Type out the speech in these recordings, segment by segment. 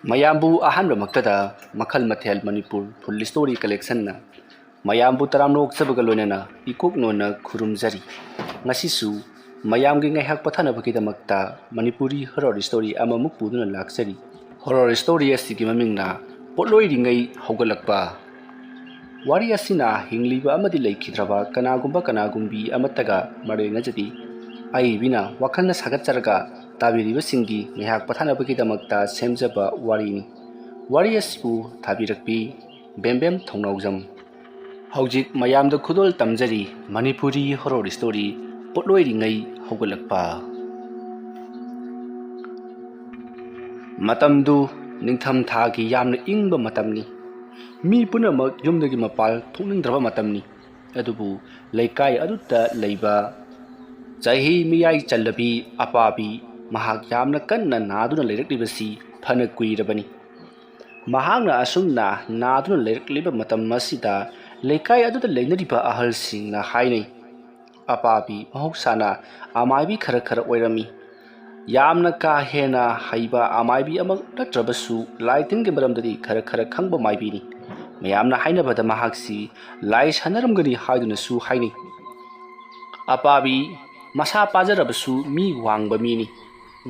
ꯃꯌꯥꯝꯕꯨ ꯑꯍꯥꯟꯕꯃꯛꯇꯗ ꯃꯈꯜ ꯃꯊꯦꯜ ꯃꯅꯤꯄꯨꯔ ꯐꯨꯜ ꯁ꯭ꯇꯣꯔꯤ ꯀꯂꯦꯛꯁꯟꯅ ꯃꯌꯥꯝꯕꯨ ꯇꯔꯥꯝꯅꯣꯛꯆꯕꯒ ꯂꯣꯏꯅꯅ ꯏꯀꯣꯛꯅꯣꯟꯅ ꯈꯨꯔꯨꯝꯖꯔꯤ꯫ ꯉꯁꯤꯁꯨ ꯃꯌꯥꯝꯒꯤ ꯉꯥꯏꯍꯥꯛ ꯄꯣꯊꯥꯅꯕꯒꯤꯗꯃꯛꯇ ꯃꯅꯤꯄꯨꯔꯤ ꯍꯣꯔꯔ ꯁ꯭ꯇꯣꯔꯤ ꯑꯃꯃꯨꯛ ꯄꯨꯗꯨꯅ ꯂꯥꯛꯆꯔꯤ꯫ ꯍꯣꯔꯔ ꯁ꯭ꯇꯣꯔꯤ ꯑꯁꯤꯒꯤ ꯃꯃꯤꯡꯅ ꯄꯣꯠꯂꯣꯏꯔꯤꯉꯩ ꯍꯧꯒꯠꯂꯛꯄ꯫ ꯋꯥꯔꯤ ꯑꯁꯤꯅ ꯍꯤꯡꯂꯤꯕ ꯑꯃꯗꯤ ꯂꯩꯈꯤꯗ꯭ꯔꯕ ꯀꯅꯥꯒꯨꯝꯕꯤ ꯑꯃꯠꯇꯒ ꯃꯔꯤ ꯂꯩꯅꯖꯗꯦ꯫ ꯑꯏꯕꯤꯅ ꯋꯥꯈꯜꯅ ꯁꯥꯒꯠꯆꯔꯒ ꯇꯥꯕꯤꯔꯤꯕꯁꯤꯡꯒꯤ ꯉꯥꯏꯍꯥꯛ ꯄꯣꯊꯥꯅꯕꯒꯤꯗꯃꯛꯇ ꯁꯦꯝꯖꯕ ꯋꯥꯔꯤꯅꯤ꯫ ꯋꯥꯔꯤ ꯑꯁꯤꯕꯨ ꯊꯥꯕꯤꯔꯛꯄꯤ ꯕꯦꯝꯕꯦꯝ ꯊꯧꯅꯥꯎꯖꯝ꯫ ꯍꯧꯖꯤꯛ ꯃꯌꯥꯝꯗ ꯈꯨꯗꯣꯜ ꯇꯝꯖꯔꯤ ꯃꯅꯤꯄꯨꯔꯤ ꯍꯣꯔꯔ ꯁ꯭ꯇꯣꯔꯤ ꯄꯣꯠꯂꯣꯏꯔꯤꯉꯩ ꯍꯧꯒꯠꯂꯛꯄ꯫ ꯃꯇꯝꯗꯨ ꯅꯤꯡꯊꯝ ꯊꯥꯒꯤ ꯌꯥꯝꯅ ꯏꯪꯕ ꯃꯇꯝꯅꯤ꯫ ꯃꯤ ꯄꯨꯝꯅꯃꯛ ꯌꯨꯝꯗꯒꯤ ꯃꯄꯥꯟ ꯊꯣꯛꯅꯤꯡꯗ꯭ꯔꯕ ꯃꯇꯝꯅꯤ꯫ ꯑꯗꯨꯕꯨ ꯂꯩꯀꯥꯏ ꯑꯗꯨꯗ ꯂꯩꯕ ꯆꯍꯤ ꯃꯤꯌꯥꯏ ꯆꯜꯂꯕꯤ ꯑꯄꯥꯕꯤ ꯃꯍꯥꯛ ꯌꯥꯝꯅ ꯀꯟꯅ ꯅꯥꯗꯨꯅ ꯂꯩꯔꯛꯂꯤꯕꯁꯤ ꯐꯅ ꯀꯨꯏꯔꯕꯅꯤ꯫ ꯃꯍꯥꯛꯅ ꯑꯁꯨꯝꯅ ꯅꯥꯗꯨꯅ ꯂꯩꯔꯛꯂꯤꯕ ꯃꯇꯝ ꯑꯁꯤꯗ ꯂꯩꯀꯥꯏ ꯑꯗꯨꯗ ꯂꯩꯅꯔꯤꯕ ꯑꯍꯜꯁꯤꯡꯅ ꯍꯥꯏꯅꯩ ꯑꯄꯥꯕꯤ ꯃꯍꯧꯁꯥꯅ ꯑꯃꯥꯏꯕꯤ ꯈꯔ ꯑꯣꯏꯔꯝꯃꯤ꯫ ꯌꯥꯝꯅ ꯀꯥ ꯍꯦꯟꯅ ꯍꯩꯕ ꯑꯃꯥꯏꯕꯤ ꯑꯃ ꯅꯠꯇ꯭ꯔꯕꯁꯨ ꯂꯥꯏ ꯇꯤꯟꯒꯤ ꯃꯔꯝꯗꯗꯤ ꯈꯔ ꯈꯪꯕ ꯃꯥꯏꯕꯤꯅꯤ꯫ ꯃꯌꯥꯝꯅ ꯍꯥꯏꯅꯕꯗ ꯃꯍꯥꯛꯁꯤ ꯂꯥꯏ ꯁꯥꯟꯅꯔꯝꯒꯅꯤ ꯍꯥꯏꯗꯨꯅꯁꯨ ꯍꯥꯏꯅꯩ꯫ ꯑꯄꯥꯕꯤ ꯃꯁꯥ ꯄꯥꯖꯔꯕꯁꯨ ꯃꯤ ꯋꯥꯡꯕ ꯃꯤꯅꯤ꯫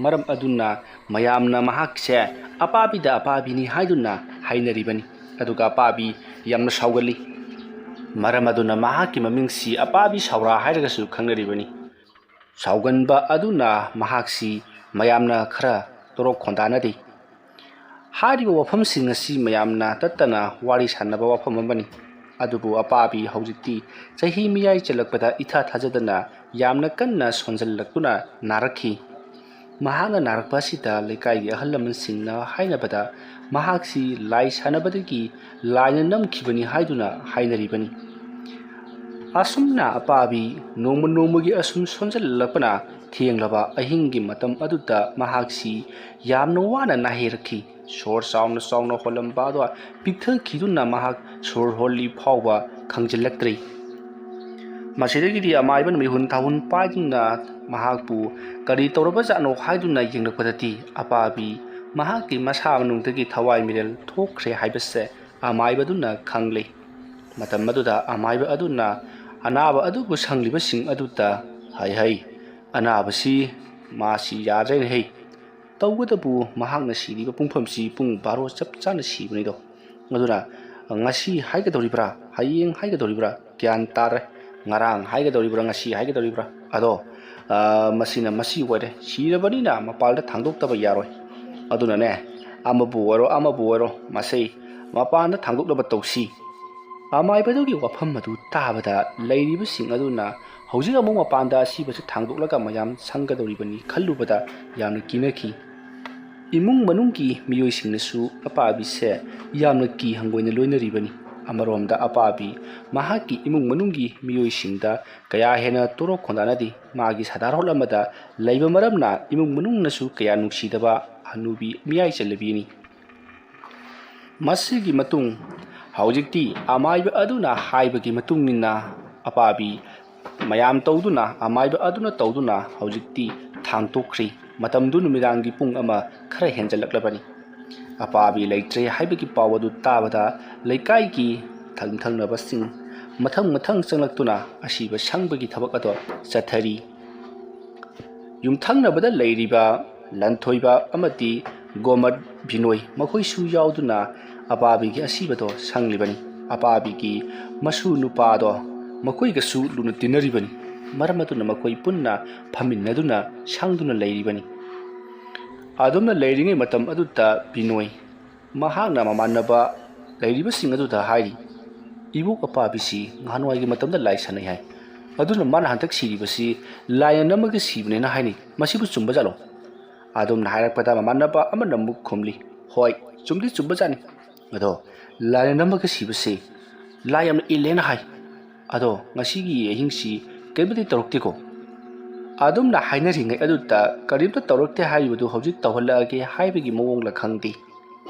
ꯃꯔꯝ ꯑꯗꯨꯅ ꯃꯌꯥꯝꯅ ꯃꯍꯥꯛꯁꯦ ꯑꯄꯥꯕꯤꯗ ꯑꯄꯥꯕꯤꯅꯤ ꯍꯥꯏꯗꯨꯅ ꯍꯥꯏꯅꯔꯤꯕꯅꯤ꯫ ꯑꯗꯨꯒ ꯑꯄꯥꯕꯤ ꯌꯥꯝꯅ ꯁꯥꯎꯒꯜꯂꯤ꯫ ꯃꯔꯝ ꯑꯗꯨꯅ ꯃꯍꯥꯛꯀꯤ ꯃꯃꯤꯡꯁꯤ ꯑꯄꯥꯕꯤ ꯁꯥꯎꯔꯥ ꯍꯥꯏꯔꯒꯁꯨ ꯈꯪꯅꯔꯤꯕꯅꯤ꯫ ꯁꯥꯎꯒꯟꯕ ꯑꯗꯨꯅ ꯃꯍꯥꯛꯁꯤ ꯃꯌꯥꯝꯅ ꯈꯔ ꯇꯣꯔꯣꯛ ꯈꯣꯟꯗꯥꯅꯗꯦ꯫ ꯍꯥꯏꯔꯤꯕ ꯋꯥꯐꯝꯁꯤꯡ ꯑꯁꯤ ꯃꯌꯥꯝꯅ ꯇꯠꯇꯅ ꯋꯥꯔꯤ ꯁꯥꯟꯅꯕ ꯋꯥꯐꯝ ꯑꯃꯅꯤ꯫ ꯑꯗꯨꯕꯨ ꯑꯄꯥꯕꯤ ꯍꯧꯖꯤꯛꯇꯤ ꯆꯍꯤ ꯃꯤꯌꯥꯏ ꯆꯜꯂꯛꯄꯗ ꯏꯊꯥ ꯊꯥꯖꯗꯅ ꯌꯥꯝꯅ ꯀꯟꯅ ꯁꯣꯟꯖꯜꯂꯛꯇꯨꯅ ꯅꯥꯔꯛꯈꯤ꯫ ꯃꯍꯥꯛꯅ ꯅꯥꯔꯛꯄ ꯑꯁꯤꯗ ꯂꯩꯀꯥꯏꯒꯤ ꯑꯍꯜ ꯂꯃꯟꯁꯤꯡꯅ ꯍꯥꯏꯅꯕꯗ ꯃꯍꯥꯛꯁꯤ ꯂꯥꯏ ꯁꯥꯟꯅꯕꯗꯒꯤ ꯂꯥꯏꯅ ꯅꯝꯈꯤꯕꯅꯤ ꯍꯥꯏꯗꯨꯅ ꯍꯥꯏꯅꯔꯤꯕꯅꯤ꯫ ꯑꯁꯨꯝꯅ ꯑꯄꯥꯕꯤ ꯅꯣꯡꯃꯒꯤ ꯑꯁꯨꯝ ꯁꯣꯟꯖꯜꯂꯛꯄꯅ ꯊꯦꯡꯂꯕ ꯑꯍꯤꯡꯒꯤ ꯃꯇꯝ ꯑꯗꯨꯗ ꯃꯍꯥꯛꯁꯤ ꯌꯥꯝꯅ ꯋꯥꯅ ꯅꯥꯍꯦꯔꯛꯈꯤ꯫ ꯁꯣꯔ ꯆꯥꯎꯅ ꯍꯣꯜꯂꯝꯕ ꯑꯗꯣ ꯄꯤꯛꯊꯈꯤꯗꯨꯅ ꯃꯍꯥꯛ ꯁꯣꯔ ꯍꯣꯜꯂꯤ ꯐꯥꯎꯕ ꯈꯪꯖꯤꯜꯂꯛꯇ꯭ꯔꯦ꯫ ꯃꯁꯤꯗꯒꯤꯗꯤ ꯑꯃꯥꯏꯕꯅ ꯃꯤꯍꯨꯟ ꯊꯥꯍꯨꯟ ꯄꯥꯏꯗꯨꯅ ꯃꯍꯥꯛꯄꯨ ꯀꯔꯤ ꯇꯧꯔꯕꯖꯥꯠꯅꯣ ꯍꯥꯏꯗꯨꯅ ꯌꯦꯡꯂꯛꯄꯗꯗꯤ ꯑꯄꯥꯕꯤ ꯃꯍꯥꯛꯀꯤ ꯃꯁꯥ ꯃꯅꯨꯡꯗꯒꯤ ꯊꯋꯥꯏ ꯃꯤꯔꯦꯜ ꯊꯣꯛꯈ꯭ꯔꯦ ꯍꯥꯏꯕꯁꯦ ꯑꯃꯥꯏꯕꯗꯨꯅ ꯈꯪꯂꯦ꯫ ꯃꯇꯝ ꯑꯗꯨꯗ ꯑꯃꯥꯏꯕ ꯑꯗꯨꯅ ꯑꯅꯥꯕ ꯑꯗꯨꯕꯨ ꯁꯪꯂꯤꯕꯁꯤꯡ ꯑꯗꯨꯗ ꯍꯩ ꯑꯅꯥꯕꯁꯤ ꯃꯥꯁꯤ ꯌꯥꯗ꯭ꯔꯦꯅꯦꯍꯦ꯫ ꯇꯧꯕꯇꯕꯨ ꯃꯍꯥꯛꯅ ꯁꯤꯔꯤꯕ ꯄꯨꯡꯐꯝꯁꯤ ꯄꯨꯡ 12 ꯆꯞ ꯆꯥꯅ ꯁꯤꯕꯅꯤꯗꯣ꯫ ꯑꯗꯨꯅ ꯉꯁꯤ ꯍꯥꯏꯒꯗꯧꯔꯤꯕ꯭ꯔꯥ ꯍꯌꯦꯡ ꯍꯥꯏꯒꯗꯧꯔꯤꯕ꯭ꯔꯥ ꯒ꯭ꯌꯥꯟ ꯇꯥꯗ꯭ꯔꯦ꯫ ꯉꯔꯥꯡ ꯍꯥꯏꯒꯗꯧꯔꯤꯕ꯭ꯔꯥ ꯉꯁꯤ ꯍꯥꯏꯒꯗꯧꯔꯤꯕ꯭ꯔꯥ ꯑꯗꯣ ꯃꯁꯤꯅ ꯃꯁꯤ ꯑꯣꯏꯔꯦ꯫ ꯁꯤꯔꯕꯅꯤꯅ ꯃꯄꯥꯟꯗ ꯊꯥꯡꯗꯣꯛꯇꯕ ꯌꯥꯔꯣꯏ꯫ ꯑꯗꯨꯅꯅꯦ ꯑꯃꯕꯨ ꯑꯣꯏꯔꯣ ꯃꯁꯤ ꯃꯄꯥꯟꯗ ꯊꯥꯡꯗꯣꯛꯅꯕ ꯇꯧꯁꯤ꯫ ꯑꯃꯥꯏꯕꯗꯨꯒꯤ ꯋꯥꯐꯝ ꯑꯗꯨ ꯇꯥꯕꯗ ꯂꯩꯔꯤꯕꯁꯤꯡ ꯑꯗꯨꯅ ꯍꯧꯖꯤꯛ ꯑꯃꯨꯛ ꯃꯄꯥꯟꯗ ꯑꯁꯤꯕꯁꯤ ꯊꯥꯡꯗꯣꯛꯂꯒ ꯃꯌꯥꯝ ꯁꯪꯒꯗꯧꯔꯤꯕꯅꯤ ꯈꯜꯂꯨꯕꯗ ꯌꯥꯝꯅ ꯀꯤꯅꯈꯤ꯫ ꯏꯃꯨꯡ ꯃꯅꯨꯡꯒꯤ ꯃꯤꯑꯣꯏꯁꯤꯡꯅꯁꯨ ꯑꯄꯥꯕꯤꯁꯦ ꯌꯥꯝꯅ ꯀꯤ ꯍꯪꯒꯣꯏꯅ ꯂꯣꯏꯅꯔꯤꯕꯅꯤ꯫ ꯑꯃꯔꯣꯝꯗ ꯑꯄꯥꯕꯤ ꯃꯍꯥꯛꯀꯤ ꯏꯃꯨꯡ ꯃꯅꯨꯡꯒꯤ ꯃꯤꯑꯣꯏꯁꯤꯡꯗ ꯀꯌꯥ ꯍꯦꯟꯅ ꯇꯣꯔꯣꯛ ꯈꯣꯟꯗꯥꯅꯗꯦ꯫ ꯃꯥꯒꯤ ꯁꯥꯗꯥꯔꯣꯜ ꯑꯃꯗ ꯂꯩꯕ ꯃꯔꯝꯅ ꯏꯃꯨꯡ ꯃꯅꯨꯡꯅꯁꯨ ꯀꯌꯥ ꯅꯨꯡꯁꯤꯗꯕ ꯍꯅꯨꯕꯤ ꯃꯤꯌꯥꯏ ꯆꯜꯂꯕꯤꯅꯤ꯫ ꯃꯁꯤꯒꯤ ꯃꯇꯨꯡ ꯍꯧꯖꯤꯛꯇꯤ ꯑꯃꯥꯏꯕ ꯑꯗꯨꯅ ꯍꯥꯏꯕꯒꯤ ꯃꯇꯨꯡꯏꯟꯅ ꯑꯄꯥꯕꯤ ꯑꯃꯥꯏꯕ ꯑꯗꯨꯅ ꯇꯧꯗꯨꯅ ꯍꯧꯖꯤꯛꯇꯤ ꯊꯥꯡꯇꯣꯛꯈ꯭ꯔꯤ꯫ ꯃꯇꯝꯗꯨ ꯅꯨꯃꯤꯗꯥꯡꯒꯤ ꯄꯨꯡ 1 ꯈꯔ ꯍꯦꯟꯖꯜꯂꯛꯂꯕꯅꯤ꯫ ꯑꯄꯥꯕꯤ ꯂꯩꯇ꯭ꯔꯦ ꯍꯥꯏꯕꯒꯤ ꯄꯥꯎ ꯑꯗꯨ ꯇꯥꯕꯗ ꯂꯩꯀꯥꯏꯒꯤ ꯌꯨꯝꯊꯪꯅꯕꯁꯤꯡ ꯃꯊꯪ ꯆꯪꯂꯛꯇꯨꯅ ꯑꯁꯤꯕ ꯁꯪꯕꯒꯤ ꯊꯕꯛ ꯑꯗꯣ ꯆꯠꯊꯔꯤ꯫ ꯌꯨꯝꯊꯪꯅꯕꯗ ꯂꯩꯔꯤꯕ ꯂꯟꯊꯣꯏꯕ ꯑꯃꯗꯤ ꯒꯣꯃꯠ ꯕꯤꯅꯣꯏ ꯃꯈꯣꯏꯁꯨ ꯌꯥꯎꯗꯨꯅ ꯑꯄꯥꯕꯤꯒꯤ ꯑꯁꯤꯕꯗꯣ ꯁꯪꯂꯤꯕꯅꯤ꯫ ꯑꯄꯥꯕꯤꯒꯤ ꯃꯁꯨ ꯅꯨꯄꯥꯗꯣ ꯃꯈꯣꯏꯒꯁꯨ ꯂꯨꯅ ꯇꯤꯟꯅꯔꯤꯕꯅꯤ꯫ ꯃꯔꯝ ꯑꯗꯨꯅ ꯃꯈꯣꯏ ꯄꯨꯟꯅ ꯐꯝꯃꯤꯟꯅꯗꯨꯅ ꯁꯪꯗꯨꯅ ꯂꯩꯔꯤꯕꯅꯤ꯫ ꯑꯗꯨꯝꯅ ꯂꯩꯔꯤꯉꯩ ꯃꯇꯝ ꯑꯗꯨꯗ ꯕꯤꯅꯣꯏ ꯃꯍꯥꯛꯅ ꯃꯃꯥꯟꯅꯕ ꯂꯩꯔꯤꯕꯁꯤꯡ ꯑꯗꯨꯗ ꯍꯥꯏꯔꯤ ꯏꯕꯣꯛ ꯑꯄꯥꯕꯤꯁꯤ ꯅꯍꯥꯟꯋꯥꯏꯒꯤ ꯃꯇꯝꯗ ꯂꯥꯏ ꯁꯥꯟꯅꯩ ꯍꯥꯏ꯫ ꯑꯗꯨꯅ ꯃꯥꯅ ꯍꯟꯗꯛ ꯁꯤꯔꯤꯕꯁꯤ ꯂꯥꯏꯅ ꯅꯝꯃꯒ ꯁꯤꯕꯅꯦꯅ ꯍꯥꯏꯅꯩ꯫ ꯃꯁꯤꯕꯨ ꯆꯨꯝꯕꯖꯥꯠꯂꯣ? ꯑꯗꯨꯝꯅ ꯍꯥꯏꯔꯛꯄꯗ ꯃꯃꯥꯟꯅꯕ ꯑꯃꯅ ꯑꯃꯨꯛ ꯈꯨꯝꯂꯤ ꯍꯣꯏ ꯆꯨꯝꯕꯖꯥꯠꯅꯤ꯫ ꯑꯗꯣ ꯂꯥꯏꯅ ꯅꯝꯃꯒ ꯁꯤꯕꯁꯦ ꯂꯥꯏ ꯌꯥꯝꯅ ꯏꯜꯂꯦꯅ ꯍꯥꯏ꯫ ꯑꯗꯣ ꯉꯁꯤꯒꯤ ꯑꯍꯤꯡꯁꯤ ꯀꯔꯤꯝꯇꯗꯤ ꯇꯧꯔꯛꯇꯦꯀꯣ? ꯑꯗꯨꯝꯅ ꯍꯥꯏꯅꯔꯤꯉꯩ ꯑꯗꯨꯗ ꯀꯔꯤꯝꯇ ꯇꯧꯔꯛꯇꯦ ꯍꯥꯏꯔꯤꯕꯗꯨ ꯍꯧꯖꯤꯛ ꯇꯧꯍꯜꯂꯛꯑꯒꯦ ꯍꯥꯏꯕꯒꯤ ꯃꯑꯣꯡꯂ ꯈꯪꯗꯦ꯫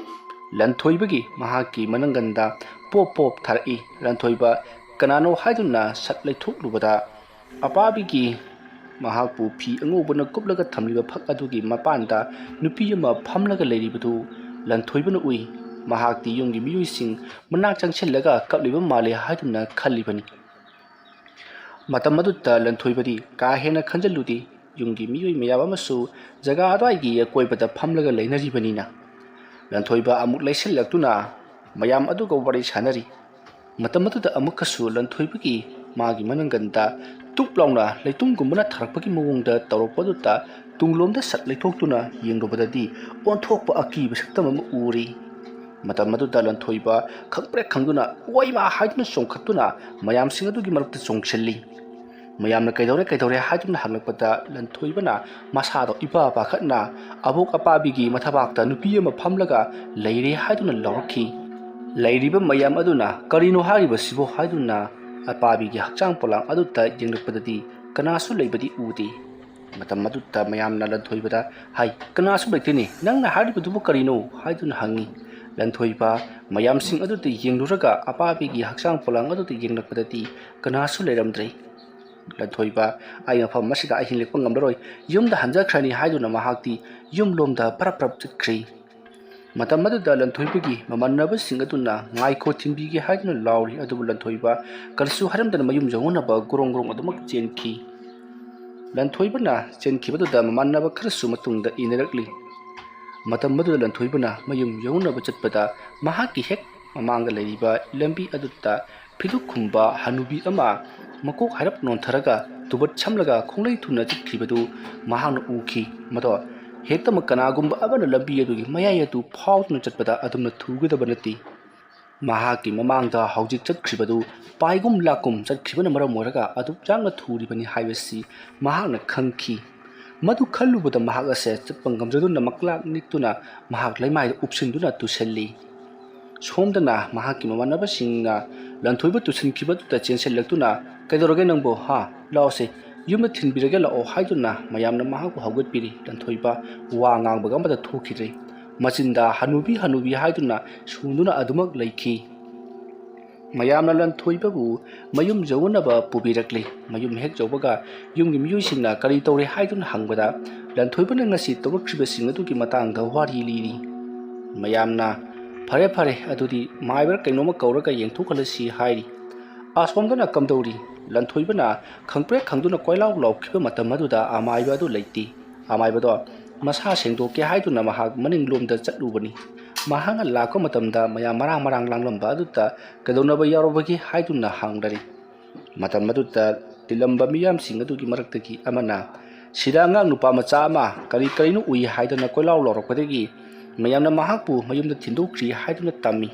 ꯂꯟꯊꯣꯏꯕꯒꯤ ꯃꯍꯥꯛꯀꯤ ꯃꯅꯪꯒꯟꯗ ꯄꯣꯞ ꯊꯥꯔꯛꯏ꯫ ꯂꯟꯊꯣꯏꯕ ꯀꯅꯥꯅꯣ ꯍꯥꯏꯗꯨꯅ ꯁꯠ ꯂꯩꯊꯣꯛꯂꯨꯕꯗ ꯑꯄꯥꯕꯤꯒꯤ ꯃꯍꯥꯛꯄꯨ ꯐꯤ ꯑꯉꯧꯕꯅ ꯀꯨꯞꯂꯒ ꯊꯝꯂꯤꯕ ꯐꯛ ꯑꯗꯨꯒꯤ ꯃꯄꯥꯟꯗ ꯅꯨꯄꯤ ꯑꯃ ꯐꯝꯂꯒ ꯂꯩꯔꯤꯕꯗꯨ ꯂꯟꯊꯣꯏꯕꯅ ꯎꯏ ꯃꯍꯥꯛꯇꯤ ꯌꯨꯝꯒꯤ ꯃꯤꯑꯣꯏꯁꯤꯡ ꯃꯅꯥꯛ ꯆꯪꯁꯤꯜꯂꯒ ꯀꯞꯂꯤꯕ ꯃꯥꯜꯂꯦ ꯍꯥꯏꯗꯨꯅ ꯈꯜꯂꯤꯕꯅꯤ ꯃꯇꯝ ꯑꯗꯨꯗ ꯂꯟꯊꯣꯏꯕꯗꯤ ꯀꯥ ꯍꯦꯟꯅ ꯈꯟꯖꯤꯜꯂꯨꯗꯦ ꯌꯨꯝꯒꯤ ꯃꯤꯑꯣꯏ ꯃꯌꯥꯝ ꯑꯃꯁꯨ ꯖꯒꯥ ꯑꯗꯨꯋꯥꯏꯒꯤ ꯑꯀꯣꯏꯕꯗ ꯐꯝꯂꯒ ꯂꯩꯅꯔꯤꯕꯅꯤꯅ ꯂꯟꯊꯣꯏꯕ ꯑꯃꯨꯛ ꯂꯩꯁꯤꯜꯂꯛꯇꯨꯅ ꯃꯌꯥꯝ ꯑꯗꯨꯒ ꯋꯥꯔꯤ ꯁꯥꯟꯅꯔꯤ ꯃꯇꯝ ꯑꯗꯨꯗ ꯑꯃꯨꯛꯀꯁꯨ ꯂꯟꯊꯣꯏꯕꯒꯤ ꯃꯥꯒꯤ ꯃꯅꯪꯒꯟꯗ ꯇꯨꯞ ꯂꯥꯎꯅ ꯂꯩꯇꯨꯝꯒꯨꯝꯕꯅ ꯊꯥꯔꯛꯄꯒꯤ ꯃꯑꯣꯡꯗ ꯇꯧꯔꯛꯄꯗꯨꯗ ꯇꯨꯡꯂꯣꯝꯗ ꯁꯠ ꯂꯩꯊꯣꯛꯇꯨꯅ ꯌꯦꯡꯂꯨꯕꯗꯗꯤ ꯑꯣꯟꯊꯣꯛꯄ ꯑꯀꯤꯕ ꯁꯛꯇꯝ ꯑꯃ ꯎꯔꯤ ꯃꯇꯝ ꯑꯗꯨꯗ ꯂꯟꯊꯣꯏꯕ ꯈꯪꯄ꯭ꯔꯦꯛ ꯈꯪꯗꯨꯅ ꯑꯣꯏꯃꯥ ꯍꯥꯏꯗꯨꯅ ꯆꯣꯡꯈꯠꯇꯨꯅ ꯃꯌꯥꯝꯁꯤꯡ ꯑꯗꯨꯒꯤ ꯃꯔꯛꯇ ꯆꯣꯡꯁꯤꯜꯂꯤ ꯃꯌꯥꯝꯅ ꯀꯩꯗꯧꯔꯦ ꯍꯥꯏꯗꯨꯅ ꯍꯪꯂꯛꯄꯗ ꯂꯟꯊꯣꯏꯕꯅ ꯃꯁꯥꯗꯣ ꯏꯄꯥ ꯄꯥꯈꯠꯅ ꯑꯕꯣꯛ ꯑꯄꯥꯕꯤꯒꯤ ꯃꯊꯕꯥꯛꯇ ꯅꯨꯄꯤ ꯑꯃ ꯐꯝꯂꯒ ꯂꯩꯔꯦ ꯍꯥꯏꯗꯨꯅ ꯂꯥꯎꯔꯛꯈꯤ ꯂꯩꯔꯤꯕ ꯃꯌꯥꯝ ꯑꯗꯨꯅ ꯀꯔꯤꯅꯣ ꯍꯥꯏꯔꯤꯕꯁꯤꯕꯣ ꯍꯥꯏꯗꯨꯅ ꯑꯄꯥꯕꯤꯒꯤ ꯍꯛꯆꯥꯡ ꯄꯣꯂꯥꯡ ꯑꯗꯨꯗ ꯌꯦꯡꯂꯛꯄꯗꯗꯤ ꯀꯅꯥꯁꯨ ꯂꯩꯕꯗꯤ ꯎꯗꯦ ꯃꯇꯝ ꯑꯗꯨꯗ ꯃꯌꯥꯝꯅ ꯂꯟꯊꯣꯏꯕꯗ ꯍꯥꯏ ꯀꯅꯥꯁꯨ ꯂꯩꯇꯦꯅꯦ ꯅꯪꯅ ꯍꯥꯏꯔꯤꯕꯗꯨꯕꯨ ꯀꯔꯤꯅꯣ ꯍꯥꯏꯗꯨꯅ ꯍꯪꯉꯤ ꯂꯟꯊꯣꯏꯕ ꯃꯌꯥꯝꯁꯤꯡ ꯑꯗꯨꯗ ꯌꯦꯡꯂꯨꯔꯒ ꯑꯄꯥꯕꯤꯒꯤ ꯍꯛꯆꯥꯡ ꯄꯣꯂꯥꯡ ꯑꯗꯨꯗ ꯌꯦꯡꯂꯛꯄꯗꯗꯤ ꯀꯅꯥꯁꯨ ꯂꯩꯔꯝꯗ꯭ꯔꯦ ꯂꯟꯊꯣꯏꯕ ꯑꯩ ꯃꯐꯝ ꯑꯁꯤꯗ ꯑꯍꯤꯡ ꯂꯦꯛꯄ ꯉꯝꯂꯔꯣꯏ ꯌꯨꯝꯗ ꯍꯟꯖꯈ꯭ꯔꯅꯤ ꯍꯥꯏꯗꯨꯅ ꯃꯍꯥꯛꯇꯤ ꯌꯨꯝꯂꯣꯝꯗ ꯄꯔꯞ ꯄꯔꯞ ꯆꯠꯈ꯭ꯔꯤ ꯃꯇꯝ ꯑꯗꯨꯗ ꯂꯟꯊꯣꯏꯕꯒꯤ ꯃꯃꯥꯟꯅꯕꯁꯤꯡ ꯑꯗꯨꯅ ꯉꯥꯏꯈꯣ ꯊꯤꯟꯕꯤꯒꯦ ꯍꯥꯏꯗꯨꯅ ꯂꯥꯎꯔꯤ ꯑꯗꯨꯕꯨ ꯂꯟꯊꯣꯏꯕ ꯀꯔꯤꯁꯨ ꯍꯥꯏꯔꯝꯗꯅ ꯃꯌꯨꯝ ꯌꯧꯅꯅꯕ ꯒꯣꯔꯣꯡ ꯒꯣꯔꯣꯡ ꯑꯗꯨꯃꯛ ꯆꯦꯟꯈꯤ ꯂꯟꯊꯣꯏꯕꯅ ꯆꯦꯟꯈꯤꯕꯗꯨꯗ ꯃꯃꯥꯟꯅꯕ ꯈꯔꯁꯨ ꯃꯇꯨꯡꯗ ꯏꯅꯔꯛꯂꯤ ꯃꯇꯝ ꯑꯗꯨꯗ ꯂꯟꯊꯣꯏꯕꯅ ꯃꯌꯨꯝ ꯌꯧꯅꯕ ꯆꯠꯄꯗ ꯃꯍꯥꯛꯀꯤ ꯍꯦꯛ ꯃꯃꯥꯡꯗ ꯂꯩꯔꯤꯕ ꯂꯝꯕꯤ ꯑꯗꯨꯗ ꯐꯤꯗꯨꯛ ꯈꯨꯝꯕ ꯍꯅꯨꯕꯤ ꯑꯃ ꯃꯀꯣꯛ ꯍꯥꯏꯔꯞ ꯅꯣꯟꯊꯔꯒ ꯇꯨꯕꯠ ꯁꯝꯂꯒ ꯈꯣꯡꯂꯩ ꯊꯨꯅ ꯆꯠꯈꯤꯕꯗꯨ ꯃꯍꯥꯛꯅ ꯎꯈꯤ ꯃꯗꯣ ꯍꯦꯛꯇꯃꯛ ꯀꯅꯥꯒꯨꯝꯕ ꯑꯃꯅ ꯂꯝꯕꯤ ꯑꯗꯨꯒꯤ ꯃꯌꯥꯏ ꯑꯗꯨ ꯐꯥꯎꯗꯨꯅ ꯆꯠꯄꯗ ꯑꯗꯨꯝꯅ ꯊꯨꯒꯗꯕ ꯅꯠꯇꯦ ꯃꯍꯥꯛꯀꯤ ꯃꯃꯥꯡꯗ ꯍꯧꯖꯤꯛ ꯆꯠꯈ꯭ꯔꯤꯕꯗꯨ ꯄꯥꯏꯒꯨꯝ ꯂꯥꯛꯀꯨꯝ ꯆꯠꯈꯤꯕꯅ ꯃꯔꯝ ꯑꯣꯏꯔꯒ ꯑꯗꯨꯛ ꯌꯥꯝꯅ ꯊꯨꯔꯤꯕꯅꯤ ꯍꯥꯏꯕꯁꯤ ꯃꯍꯥꯛꯅ ꯈꯪꯈꯤ ꯃꯗꯨ ꯈꯜꯂꯨꯕꯗ ꯃꯍꯥꯛ ꯑꯁꯦ ꯆꯠꯄ ꯉꯝꯖꯗꯨꯅ ꯃꯛꯂꯥꯛ ꯅꯤꯛꯇꯨꯅ ꯃꯍꯥꯛ ꯂꯩꯃꯥꯏꯗ ꯎꯞꯁꯤꯟꯗꯨꯅ ꯇꯨꯁꯜꯂꯤ ꯁꯣꯝꯗꯅ ꯃꯍꯥꯛꯀꯤ ꯃꯃꯥꯟꯅꯕꯁꯤꯡꯅ ꯂꯟꯊꯣꯏꯕ ꯇꯨꯁꯤꯟꯈꯤꯕꯗꯨꯗ ꯆꯦꯟꯁꯤꯜꯂꯛꯇꯨꯅ ꯀꯩꯗꯧꯔꯒꯦ ꯅꯪꯕꯨ ꯍꯥ ꯂꯥꯛꯑꯣꯁꯦ ꯌꯨꯝꯗ ꯊꯤꯟꯕꯤꯔꯒꯦ ꯂꯥꯛꯑꯣ ꯍꯥꯏꯗꯨꯅ ꯃꯌꯥꯝꯅ ꯃꯍꯥꯛꯄꯨ ꯍꯧꯒꯠꯄꯤꯔꯤ ꯂꯟꯊꯣꯏꯕ ꯋꯥ ꯉꯥꯡꯕꯒ ꯑꯃꯗ ꯊꯣꯛꯈꯤꯗ꯭ꯔꯦ ꯃꯆꯤꯟꯗ ꯍꯅꯨꯕꯤ ꯍꯥꯏꯗꯨꯅ ꯁꯨꯡꯗꯨꯅ ꯑꯗꯨꯃꯛ ꯂꯩꯈꯤ ꯃꯌꯥꯝꯅ ꯂꯟꯊꯣꯏꯕꯕꯨ ꯃꯌꯨꯝ ꯌꯧꯅꯕ ꯄꯨꯕꯤꯔꯛꯂꯤ ꯃꯌꯨꯝ ꯍꯦꯛ ꯌꯧꯕꯒ ꯌꯨꯝꯒꯤ ꯃꯤꯑꯣꯏꯁꯤꯡꯅ ꯀꯔꯤ ꯇꯧꯔꯦ ꯍꯥꯏꯗꯨꯅ ꯍꯪꯕꯗ ꯂꯟꯊꯣꯏꯕꯅ ꯉꯁꯤ ꯇꯧꯔꯛꯈꯤꯕꯁꯤꯡ ꯑꯗꯨꯒꯤ ꯃꯇꯥꯡꯗ ꯋꯥꯔꯤ ꯂꯤꯔꯤ ꯃꯌꯥꯝꯅ ꯐꯔꯦ ꯑꯗꯨꯗꯤ ꯃꯥꯏꯕꯔ ꯀꯩꯅꯣꯝꯃ ꯀꯧꯔꯒ ꯌꯦꯡꯊꯣꯛꯍꯜꯂꯁꯤ ꯍꯥꯏꯔꯤ ꯑꯁꯣꯝꯗꯅ ꯀꯝꯗꯧꯔꯤ ꯂꯟꯊꯣꯏꯕꯅ ꯈꯪꯄ꯭ꯔꯦꯛ ꯈꯪꯗꯨꯅ ꯀꯣꯏꯂꯥꯎ ꯂꯥꯎꯈꯤꯕ ꯃꯇꯝ ꯑꯗꯨꯗ ꯑꯃꯥꯏꯕ ꯑꯗꯨ ꯂꯩꯇꯦ ꯑꯃꯥꯏꯕꯗꯣ ꯃꯁꯥ ꯁꯦꯡꯗꯣꯛꯀꯦ ꯍꯥꯏꯗꯨꯅ ꯃꯍꯥꯛ ꯃꯅꯤꯡꯂꯣꯝꯗ ꯆꯠꯂꯨꯕꯅꯤ ꯃꯍꯥꯛꯅ ꯂꯥꯛꯄ ꯃꯇꯝꯗ ꯃꯌꯥꯝ ꯃꯔꯥꯡ ꯂꯥꯡꯂꯝꯕ ꯑꯗꯨꯗ ꯀꯩꯗꯧꯅꯕ ꯌꯥꯎꯔꯕꯒꯦ ꯍꯥꯏꯗꯨꯅ ꯍꯪꯂꯔꯤ ꯃꯇꯝ ꯑꯗꯨꯗ ꯇꯤꯜꯂꯝꯕ ꯃꯤꯌꯥꯝꯁꯤꯡ ꯑꯗꯨꯒꯤ ꯃꯔꯛꯇꯒꯤ ꯑꯃꯅ ꯁꯤꯗ ꯑꯉꯥꯡ ꯅꯨꯄꯥ ꯃꯆꯥ ꯑꯃ ꯀꯔꯤꯅꯣ ꯎꯏ ꯍꯥꯏꯗꯨꯅ ꯀꯣꯏꯂꯥꯎ ꯂꯥꯎꯔꯛꯄꯗꯒꯤ ꯃꯌꯥꯝꯅ ꯃꯍꯥꯛꯄꯨ ꯃꯌꯨꯝꯗ ꯊꯤꯟꯗꯣꯛꯈ꯭ꯔꯤ ꯍꯥꯏꯗꯨꯅ ꯇꯝꯃꯤ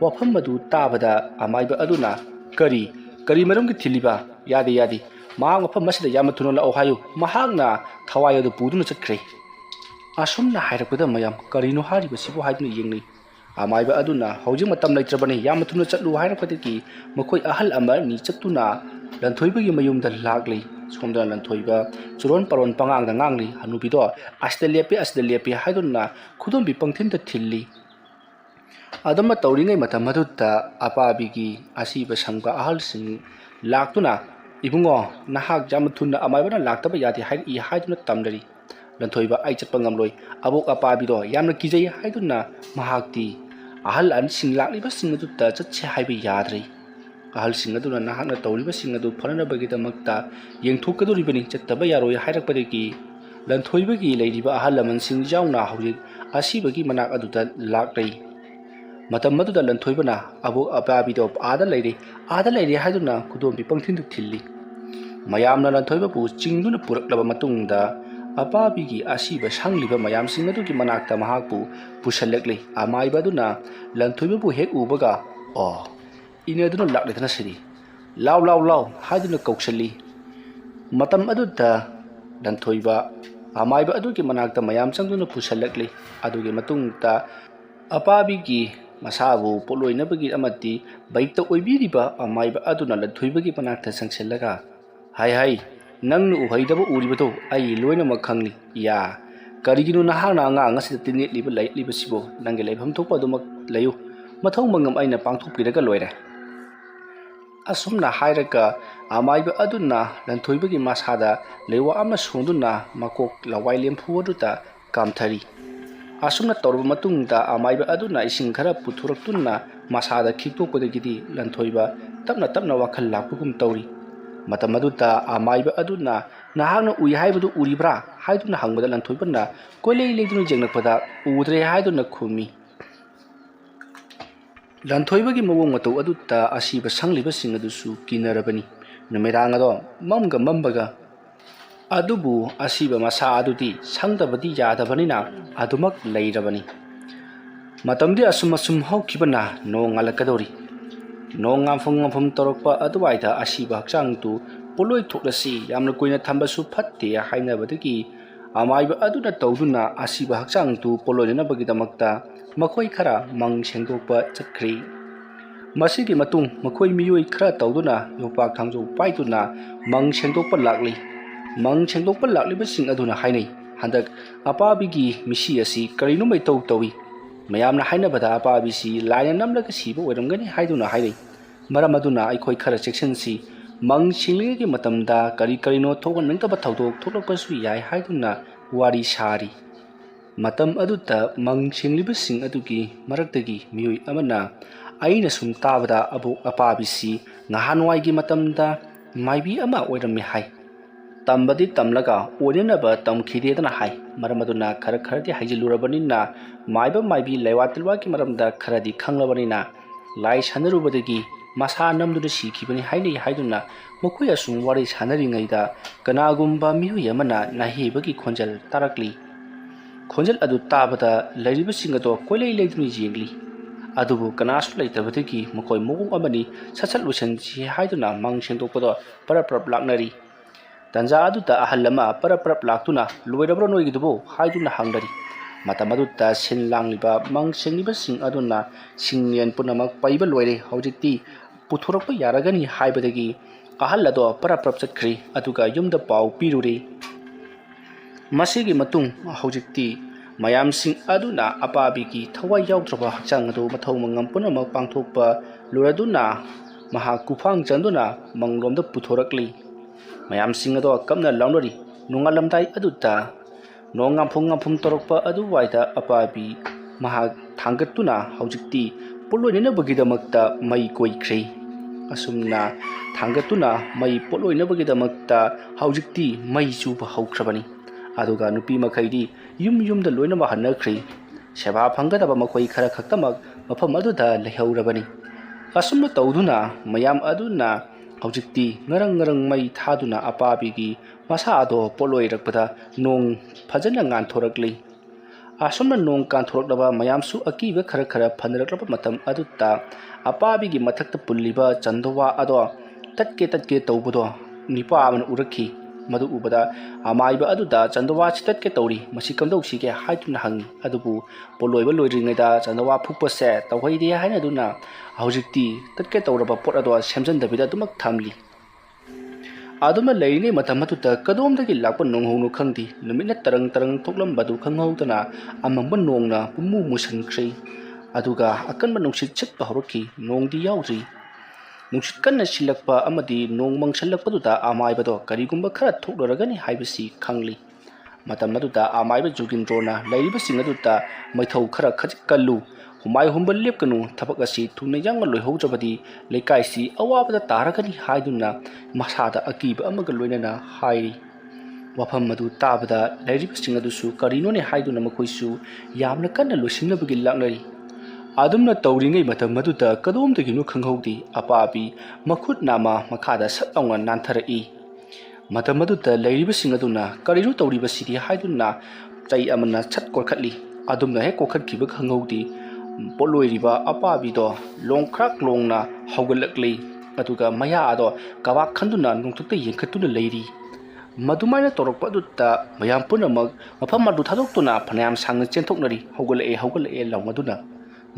ꯋꯥꯐꯝ ꯑꯗꯨ ꯇꯥꯕꯗ ꯑꯃꯥꯏꯕ ꯑꯗꯨꯅ ꯀꯔꯤ ꯃꯔꯝꯒꯤ ꯊꯤꯜꯂꯤꯕ ꯌꯥꯗꯦ ꯃꯍꯥꯛ ꯃꯐꯝ ꯑꯁꯤꯗ ꯌꯥꯝꯅ ꯊꯨꯅ ꯂꯥꯛꯑꯣ ꯍꯥꯏꯌꯨ ꯃꯍꯥꯛꯅ ꯊꯋꯥꯏ ꯑꯗꯨ ꯄꯨꯗꯨꯅ ꯆꯠꯈ꯭ꯔꯦ ꯑꯁꯨꯝꯅ ꯍꯥꯏꯔꯛꯄꯗ ꯃꯌꯥꯝ ꯀꯔꯤꯅꯣ ꯍꯥꯏꯔꯤꯕꯁꯤꯕꯨ ꯍꯥꯏꯗꯨꯅ ꯌꯦꯡꯅꯩ ꯑꯃꯥꯏꯕ ꯑꯗꯨꯅ ꯍꯧꯖꯤꯛ ꯃꯇꯝ ꯂꯩꯇ꯭ꯔꯕꯅꯤ ꯌꯥꯝꯅ ꯊꯨꯅ ꯆꯠꯂꯨ ꯍꯥꯏꯔꯛꯄꯗꯒꯤ ꯃꯈꯣꯏ ꯑꯍꯜ ꯑꯃꯅꯤ ꯆꯠꯇꯨꯅ ꯂꯟꯊꯣꯏꯕꯒꯤ ꯃꯌꯨꯝꯗ ꯂꯥꯛꯂꯤ ꯁꯣꯝꯗ ꯂꯟꯊꯣꯏꯕ ꯆꯨꯔꯣꯟ ꯄꯥꯔꯣꯟ ꯄꯉꯥꯡꯗ ꯉꯥꯡꯂꯤ ꯍꯅꯨꯕꯤꯗꯣ ꯑꯁꯤꯗ ꯂꯦꯞꯄꯦ ꯍꯥꯏꯗꯨꯅ ꯈꯨꯗꯣꯝꯕꯤ ꯄꯪꯊꯤꯟꯗ ꯊꯤꯜꯂꯤ ꯑꯗꯨꯝꯅ ꯇꯧꯔꯤꯉꯩ ꯃꯇꯝ ꯑꯗꯨꯗ ꯑꯄꯥꯕꯤꯒꯤ ꯑꯁꯤꯕ ꯁꯪꯕ ꯑꯍꯜꯁꯤꯡ ꯂꯥꯛꯇꯨꯅ ꯏꯕꯨꯡꯉꯣ ꯅꯍꯥꯛ ꯌꯥꯝꯅ ꯊꯨꯅ ꯑꯃꯥꯏꯕꯅ ꯂꯥꯛꯇꯕ ꯌꯥꯗꯦ ꯍꯥꯏꯔꯛꯏ ꯍꯥꯏꯗꯨꯅ ꯇꯝꯅꯔꯤ ꯂꯟꯊꯣꯏꯕ ꯑꯩ ꯆꯠꯄ ꯉꯝꯂꯣꯏ ꯑꯕꯣꯛ ꯑꯄꯥꯕꯤꯗꯣ ꯌꯥꯝꯅ ꯀꯤꯖꯩ ꯍꯥꯏꯗꯨꯅ ꯃꯍꯥꯛꯇꯤ ꯑꯍꯜ ꯑꯅꯤꯁꯤꯡ ꯂꯥꯛꯂꯤꯕꯁꯤꯡ ꯑꯗꯨꯗ ꯆꯠꯁꯦ ꯍꯥꯏꯕ ꯌꯥꯗ꯭ꯔꯦ ꯑꯍꯜꯁꯤꯡ ꯑꯗꯨꯅ ꯅꯍꯥꯛꯅ ꯇꯧꯔꯤꯕꯁꯤꯡ ꯑꯗꯨ ꯐꯅꯅꯕꯒꯤꯗꯃꯛꯇ ꯌꯦꯡꯊꯣꯛꯀꯗꯣꯔꯤꯕꯅꯤ ꯆꯠꯇꯕ ꯌꯥꯔꯣꯏ ꯍꯥꯏꯔꯛꯄꯗꯒꯤ ꯂꯟꯊꯣꯏꯕꯒꯤ ꯂꯩꯔꯤꯕ ꯑꯍꯜ ꯂꯃꯟꯁꯤꯡ ꯌꯥꯎꯅ ꯍꯧꯖꯤꯛ ꯑꯁꯤꯕꯒꯤ ꯃꯅꯥꯛ ꯑꯗꯨꯗ ꯂꯥꯛꯂꯤ ꯃꯇꯝ ꯑꯗꯨꯗ ꯂꯟꯊꯣꯏꯕꯅ ꯑꯕꯣꯛ ꯑꯄꯥꯕꯤꯗꯣ ꯑꯥꯗ ꯂꯩꯔꯦ ꯍꯥꯏꯗꯨꯅ ꯈꯨꯗꯣꯝꯕꯤ ꯄꯪꯊꯤꯟꯗ ꯊꯤꯜꯂꯤ ꯃꯌꯥꯝꯅ ꯂꯟꯊꯣꯏꯕꯕꯨ ꯆꯤꯡꯗꯨꯅ ꯄꯨꯔꯛꯂꯕ ꯃꯇꯨꯡꯗ ꯑꯄꯥꯕꯤꯒꯤ ꯑꯁꯤꯕ ꯁꯪꯂꯤꯕ ꯃꯌꯥꯝꯁꯤꯡ ꯑꯗꯨꯒꯤ ꯃꯅꯥꯛꯇ ꯃꯍꯥꯛꯄꯨ ꯄꯨꯁꯜꯂꯛꯂꯤ ꯑꯃꯥꯏꯕ ꯑꯗꯨꯅ ꯂꯟꯊꯣꯏꯕꯕꯨ ꯍꯦꯛ ꯎꯕꯒ ꯏꯅꯗꯨꯅ ꯂꯥꯛꯂꯤꯗꯅ ꯁꯤꯗꯤ ꯂꯥꯎ ꯍꯥꯏꯗꯨꯅ ꯀꯧꯁꯜꯂꯤ ꯃꯇꯝ ꯑꯗꯨꯗ ꯂꯟꯊꯣꯏꯕ ꯑꯃꯥꯏꯕ ꯑꯗꯨꯒꯤ ꯃꯅꯥꯛꯇ ꯃꯌꯥꯝ ꯆꯪꯗꯨꯅ ꯄꯨꯁꯜꯂꯛꯂꯤ ꯑꯗꯨꯒꯤ ꯃꯇꯨꯡꯗ ꯑꯄꯥꯕꯤꯒꯤ ꯃꯁꯥꯕꯨ ꯄꯣꯠꯂꯣꯏꯅꯕꯒꯤ ꯑꯃꯗꯤ ꯕꯩꯇ ꯑꯣꯏꯕꯤꯔꯤꯕ ꯑꯃꯥꯏꯕ ꯑꯗꯨꯅ ꯂꯟꯊꯣꯏꯕꯒꯤ ꯃꯅꯥꯛꯇ ꯆꯪꯁꯤꯜꯂꯒ ꯍꯥꯏ ꯅꯪꯅ ꯎꯍꯩꯗꯕ ꯎꯔꯤꯕꯗꯣ ꯑꯩ ꯂꯣꯏꯅꯃꯛ ꯈꯪꯂꯤ ꯀꯔꯤꯒꯤꯅꯣ ꯅꯍꯥꯛꯅ ꯑꯉꯥꯡ ꯑꯁꯤꯗ ꯂꯩꯔꯤꯕꯁꯤꯕꯨ ꯅꯪꯒꯤ ꯂꯩꯐꯝ ꯊꯣꯛꯄ ꯑꯗꯨꯃꯛ ꯂꯩꯌꯨ ꯃꯊꯧ ꯃꯉꯝ ꯑꯩꯅ ꯄꯥꯡꯊꯣꯛꯄꯤꯔꯒ ꯂꯣꯏꯔꯦ ꯑꯁꯨꯝꯅ ꯍꯥꯏꯔꯒ ꯑꯃꯥꯏꯕ ꯑꯗꯨꯅ ꯂꯟꯊꯣꯏꯕꯒꯤ ꯃꯁꯥꯗ ꯂꯩꯋꯥ ꯑꯃ ꯁꯣꯡꯗꯨꯅ ꯃꯀꯣꯛ ꯂꯋꯥꯏ ꯂꯦꯝꯐꯨ ꯑꯗꯨꯗ ꯀꯥꯝꯊꯔꯤ asumna torba matungda amaiba aduna ising khara puthuraktuna masada khikpokpodagidi lanthoiba tapna wakhal lakpugum tawri matam aduta amaiba aduna nahangna ui haibadu uribra haiduna hangbada lanthoibana koilei leiduna jengnakpada udre haiduna khumi lanthoibagi mawong matau aduta asiba sangliba sing adusu kinarabani numerang ado mambaga adubu asiba masa adudi sangdabadi yadabanina adumak leirabani matamdi asum haukibana nong alakadori nong ngam torokpa aduwaida asiba hakchang tu poloi thoklasi yamna koina thambasu phatte hainabadagi amaiba aduna tawduna asiba hakchang tu poloi bagi damakta makhoi khara mang sengdokpa chakri masigi matung makhoi miyoi khara tawduna yopak thangjo paituna mang sengdokpa lakli mang sengdokpa lakli basing aduna hainai handak apabigi misi asi karino mai tawi mayamna hainabada apabisi laina namlaga siba oiramgani haiduna hainai maram aduna aikhoi khara section si mang singligi matamda karino thogan nangtaba thawdok tholokpasu yai haiduna wari sari matam aduta mang singlibasing adugi maraktagi miyoi amana aina sum tabada abu apabisi ngahanwaigi matamda maibi ama oirami hai tambadi tamlaga orinaba tamkhidedana hai maramaduna khara haijilurabanina maibi laiwatilwa ki maramda kharadi khanglabanina lai sanarubadagi masa namduna sikibani hainai haiduna makoi asum wari sanaringaida kanagumba mihui amana nahibagi khonjal tarakli khonjal adu tabada lairibasing ado koilei leiduni jengli adubu kanasu leitabadagi makoi mogong amani sasal lusanji haiduna mang sengdokpado parap laknari tanja aduta ahallama parap laktuna loirabro noigidubo haiduna hangdari matam aduta sinlangliba mang senglibasing aduna singyan punamak paiba loire hojikti puthurakpa yaragani haibadagi ahallado parap chakri aduga yumda pau piruri masigi matung hojikti mayamsing aduna apabigi thawai yautraba hakchang adu mathau mangam punamak pangthokpa loraduna maha kufang chanduna manglomda puthorakli mayamsing ado kamna launari nungalamdai aduta nongam phum torokpa adu waida apabi maha thangatuna hojikti polloina bagidamakta mai koikhre asumna thangatuna mai polloina bagidamakta hojikti mai chuba haukrabani aduga nupi makhaidi yumda loina ma hanakhre seba phangadaba makoi khara khaktamak mafam aduda lehaurabani asumna tawduna mayam aduna hojikti ngarang mai thaduna apabigi masa ado poloi rakpada nong phajana ngan thorakli asumna nong kan thorakdaba mayamsu akiba khara phanraklaba matam aduta apabigi mathakta pulliba chandawa ado tatke tawbudo nipa aman urakhi madu ubada amaiba aduda chandawa chitatke tawri masi kamdau sige haituna hangi adubu poloiba loiringaida chandawa phukpa se tawhaide haina duna hojikti tatke tawraba pot ado semjandabida dumak thamli aduma leine matamatuta kadomdagi lakpa nonghonu khangdi numina tarang thoklambadu khanghaudana amamba nongna pumu musankhre aduga akanba nungsit chitpa horaki nongdi yaudri nungsit kanna silakpa amadi nong mangsalakpaduda amaibado karigumba khara thokloragani haibasi khangli matamaduda amaiba jugindrona lairibasing aduta maithau khara khajikkallu humai humbal lepkanu thabak asi thuna yangma loihojabadi lekai awabada taragani haiduna masada akiba amaga loinana hairi wafam madu tabada lairibasing adusu karino ne haiduna makoisu yamna kanna loisinabagi laknari adumna tawringai matam maduda kadomdaginu khanghaudi apabi makhut nama makhada satlawnga nanthari matam maduda lairibasing aduna karino tawribasidi haiduna chai amana chat korkhatli adumna he kokhatkiba khanghaudi polloiriba apabido longkhrak longna haugalakli aduga maya ado kawak khanduna nungthukta yengkhatuna leiri madumaina torokpa adutta mayam punamak mafam madu thadoktuna phanayam sangna chenthoknari haugalae lawmaduna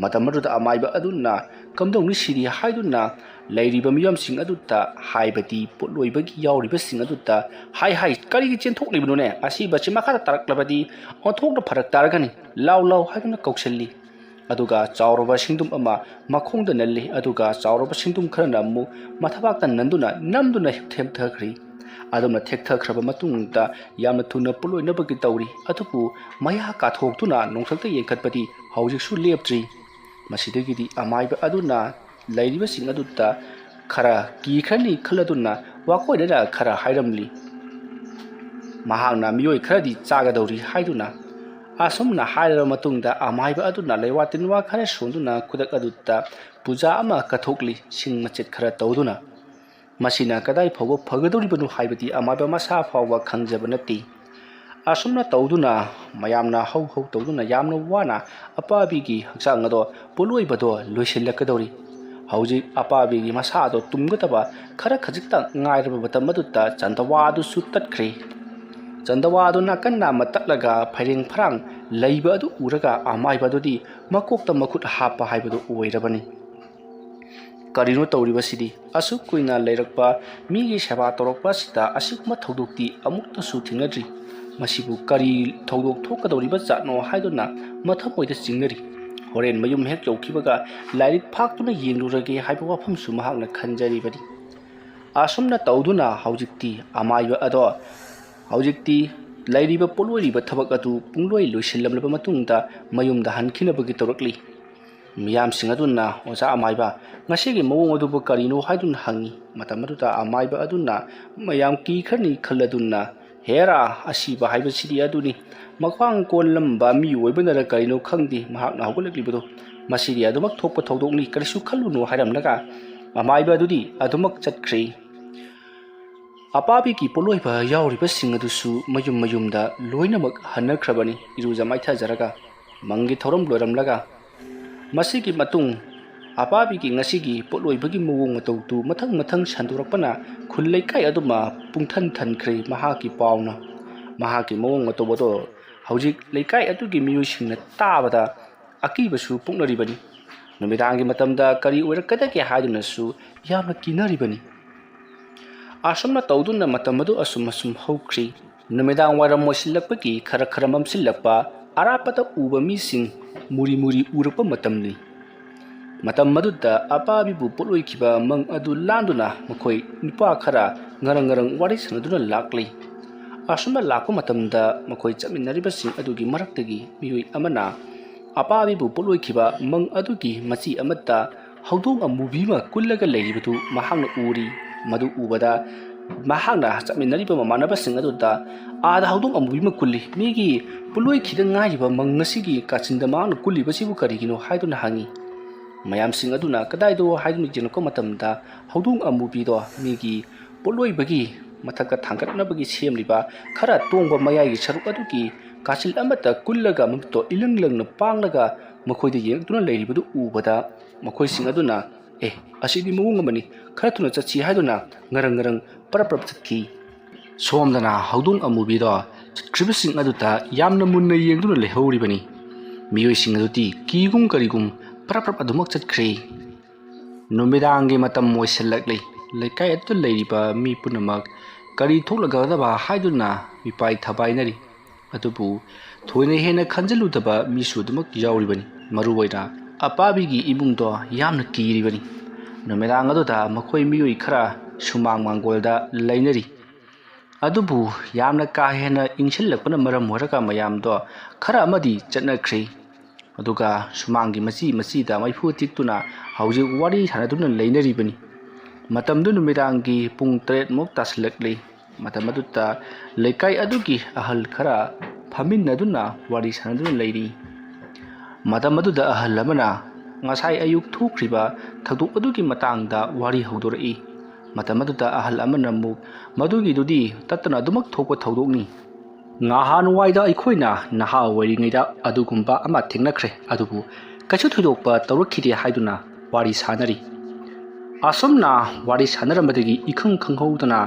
matamaduda amaiba aduna kamdongni siri haiduna leiriba miyamsing adutta haibati polloibagi yauribasing adutta hai karigi chenthoklibanone asiba chimakha taraklabadi onthokna pharak taragani law haiduna kaukselli aduga chauraba singdum ama makhongda nalli aduga chauraba singdum kharana mu mathabakta nanduna namduna them thakri ꯑꯗꯨꯝꯅ ꯊꯦꯛꯊꯈ꯭ꯔꯕ ꯃꯇꯨꯡꯗ ꯌꯥꯝꯅ ꯊꯨꯅ ꯄꯨꯂꯣꯏꯅꯕꯒꯤ ꯇꯧꯔꯤ ꯑꯗꯨꯕꯨ ꯃꯌꯥ ꯀꯥꯊꯣꯛꯇꯨꯅ ꯅꯣꯡꯊꯛꯇ ꯌꯦꯡꯈꯠꯄꯗꯤ ꯍꯧꯖꯤꯛꯁꯨ ꯂꯦꯞꯇ꯭ꯔꯤ ꯃꯁꯤꯗꯒꯤꯗꯤ ꯑꯃꯥꯏꯕ ꯑꯗꯨꯅ ꯂꯩꯔꯤꯕꯁꯤꯡ ꯑꯗꯨꯗ खरा कीखरनी खलदुना वाकोइदना खरा हाइरमली महांगना मियोइ खरदी चागदौरी हाइदुना असुमना हाइरब मतुंगदा अमाइबा अदुना लेवातिनवा खरा सोंदुना खुदक अदुत्ता पूजा अमा कथोकली सिंग मचेत खरा तौदुना मसिना कदाइ फावबा फगदौरिबनु हाइबदी अमाइबा मसा फावबा खंगजबा नति असुमना तौदुना मयामना हौ हौ तौदुना यामना वाना अपाबिगी हक्सांग अदो पुलोइबदो लोइसिल्लकदौरी हौजिक अपाबिगी मसादो तुमगतबा खरा खजिक्ता ngairaba matam aduta chandawa adu su tatkhre chandawa adu nakanna matatlaga phairing pharang leiba adu uraga amaiba dudi makokta makut hapa haibadu oirabani karino tawriba sidi asuk kuina leirakpa migi seba torokpa sita asikma thodokti amukta su thingadri masibu kari thodok thokadoriba chatno haiduna mathamoida chingnari होरेन मयुम हेक यौखिबगा lyric फाक्तुना येंगलुरगे हाइबा वाफम सु महाकना खंजरिबनी आसुमना तौदुना हौजिक्ति अमाइबा अदो हौजिक्ति लाइरिबा पोलोइरिबा थबक अदु पुंगलोइ लोइसिल्लमलबा मतुंगदा मयुमदा हनखिनबगी तौरकली मियाम सिंग अदुना ओजा अमाइबा ngasiगी मवोंग अदुबो करिनो हाइदुन हंगी मतमदुदा अमाइबा अदुना मयाम की खरनी खल्लदुना Hera असीबा हाइबसिदी अदुनी मख्वांग Columba मी ओइबनरा करिनो खंगदी महाकना हौगलक्लिबदो मसिदी अदुमक थोकप थौदोकनी करिसु खल्लुनो हाइरमलगा अमाइबा अदुदी अदुमक चटख्रे अपाबी की पोलोइबा यावरिबा सिंग अदुसु मयुम मयुमदा लोइनमक हनख्रबनी इरुजा माइथाजरगा मंगी थौरम लोरमलगा मसिगी मतुंग अपाबी की ngasiगी पोलोइबगी मवोंग मतौतु मथंग मथंग संदुरकपना खुल्लैकाय अदुमा पुंथन थनख्रे महाकी पावना महाकी मवोंग मतौबदो हौजिक लेकाय अदुगी मियोइसिंगना ताबदा अकीबसु पुंगनरिबनी नुमिदांगी मतमदा करी ओइरकदगे हाइदुनसु यामना किनरिबनी आसुमना तौदुना मतमदु असुम असुम हौख्री नुमिदांग वारम मोसिल्लकपगी खरा खरा ममसिल्लकपा अरापता उबा मिसिंग मुरी मुरी उरकपा मतमनी मतम मदुदा अपाबिबु पोलोइखिबा मंग अदु लांदुना मखोइ निपा खरा ngarang ngarang wari sanaduna lakli asuma lakko matamda mkhoi chaminaribasing adugi maraktagi miyoi amana apabibu poloikhiba mang adugi machi amata haudong amubi ma kullaga leiribatu mahangna uri madu ubada mahangna chaminariba mamanabasing aduda ada haudong amubi ma kulli migi poloikhida ngaiba mang ngasigi kachinda mangna kullibasibu karigino haiduna hangi mayam sing aduna kadaido haiduni jenko matamda haudong amubi do migi पोलोइबगी मथका थांगतनबगी सेमलिबा खरा तोंगबा मयाइगी सरुक अदुगी काचिल अमता कुल्लगा ममतो इलंगलंग पांगलगा मखोइदे येंगतुना लेरिबदु उबदा मखोइसिंग अदुना असिदि मवोंग अमनि खरा तुना चची हाइदुना ngarang ngarang परप्रप चतकी सोमदना हौदुंग अमुबिदो चत्रिबसिंग अदुता यामना Munna येंगतुना लेहौरिबनी मियोइसिंग अदुति कीगुम करिगुम परप्रप अदुमक चतख्रे नुमिदांगी मतम मोइसलकले लेकाय अदु लेरिबा मी पुनमक करी थोलगदबा हाइदुना मिपाइ थबाइनरी अदुबु थोइने हेना खंजलुदबा मिसुदमक यावरिबनी मरुवैना अपाबिगी इबुंगदो यामना कीरिबनी नुमेदांग अदुदा मखोइ मियोइ खरा सुमांग मांगोलदा लैनरी अदुबु यामना का हेना इंसिल्लकपना मरम होरका मयामदो खरा अमदि चटनख्रे अदुगा सुमांगी मची मचीदा मैफु तिक्तुना हौजि वारी सानदुना लैनरिबनी मतमदु नुमिदांगी पुंग 3 मोक तासलकले मतमदुता लेकाय अदुगी अहल खरा फमिनदुना वारी सानदुना लैरी मतमदुदा अहल अमना ngasai ayuk thukriba thaduk adugi matangda wari haudorai matamaduta ahal amana mu madugi dudi tatna dumak thokpa thodokni ngahan waida aikoina naha waringaida adugumba ama thingnakhre adubu kachu thudokpa tawrakhidi haiduna wari sanari asomna wari sanarambadagi ikhang khanghoudana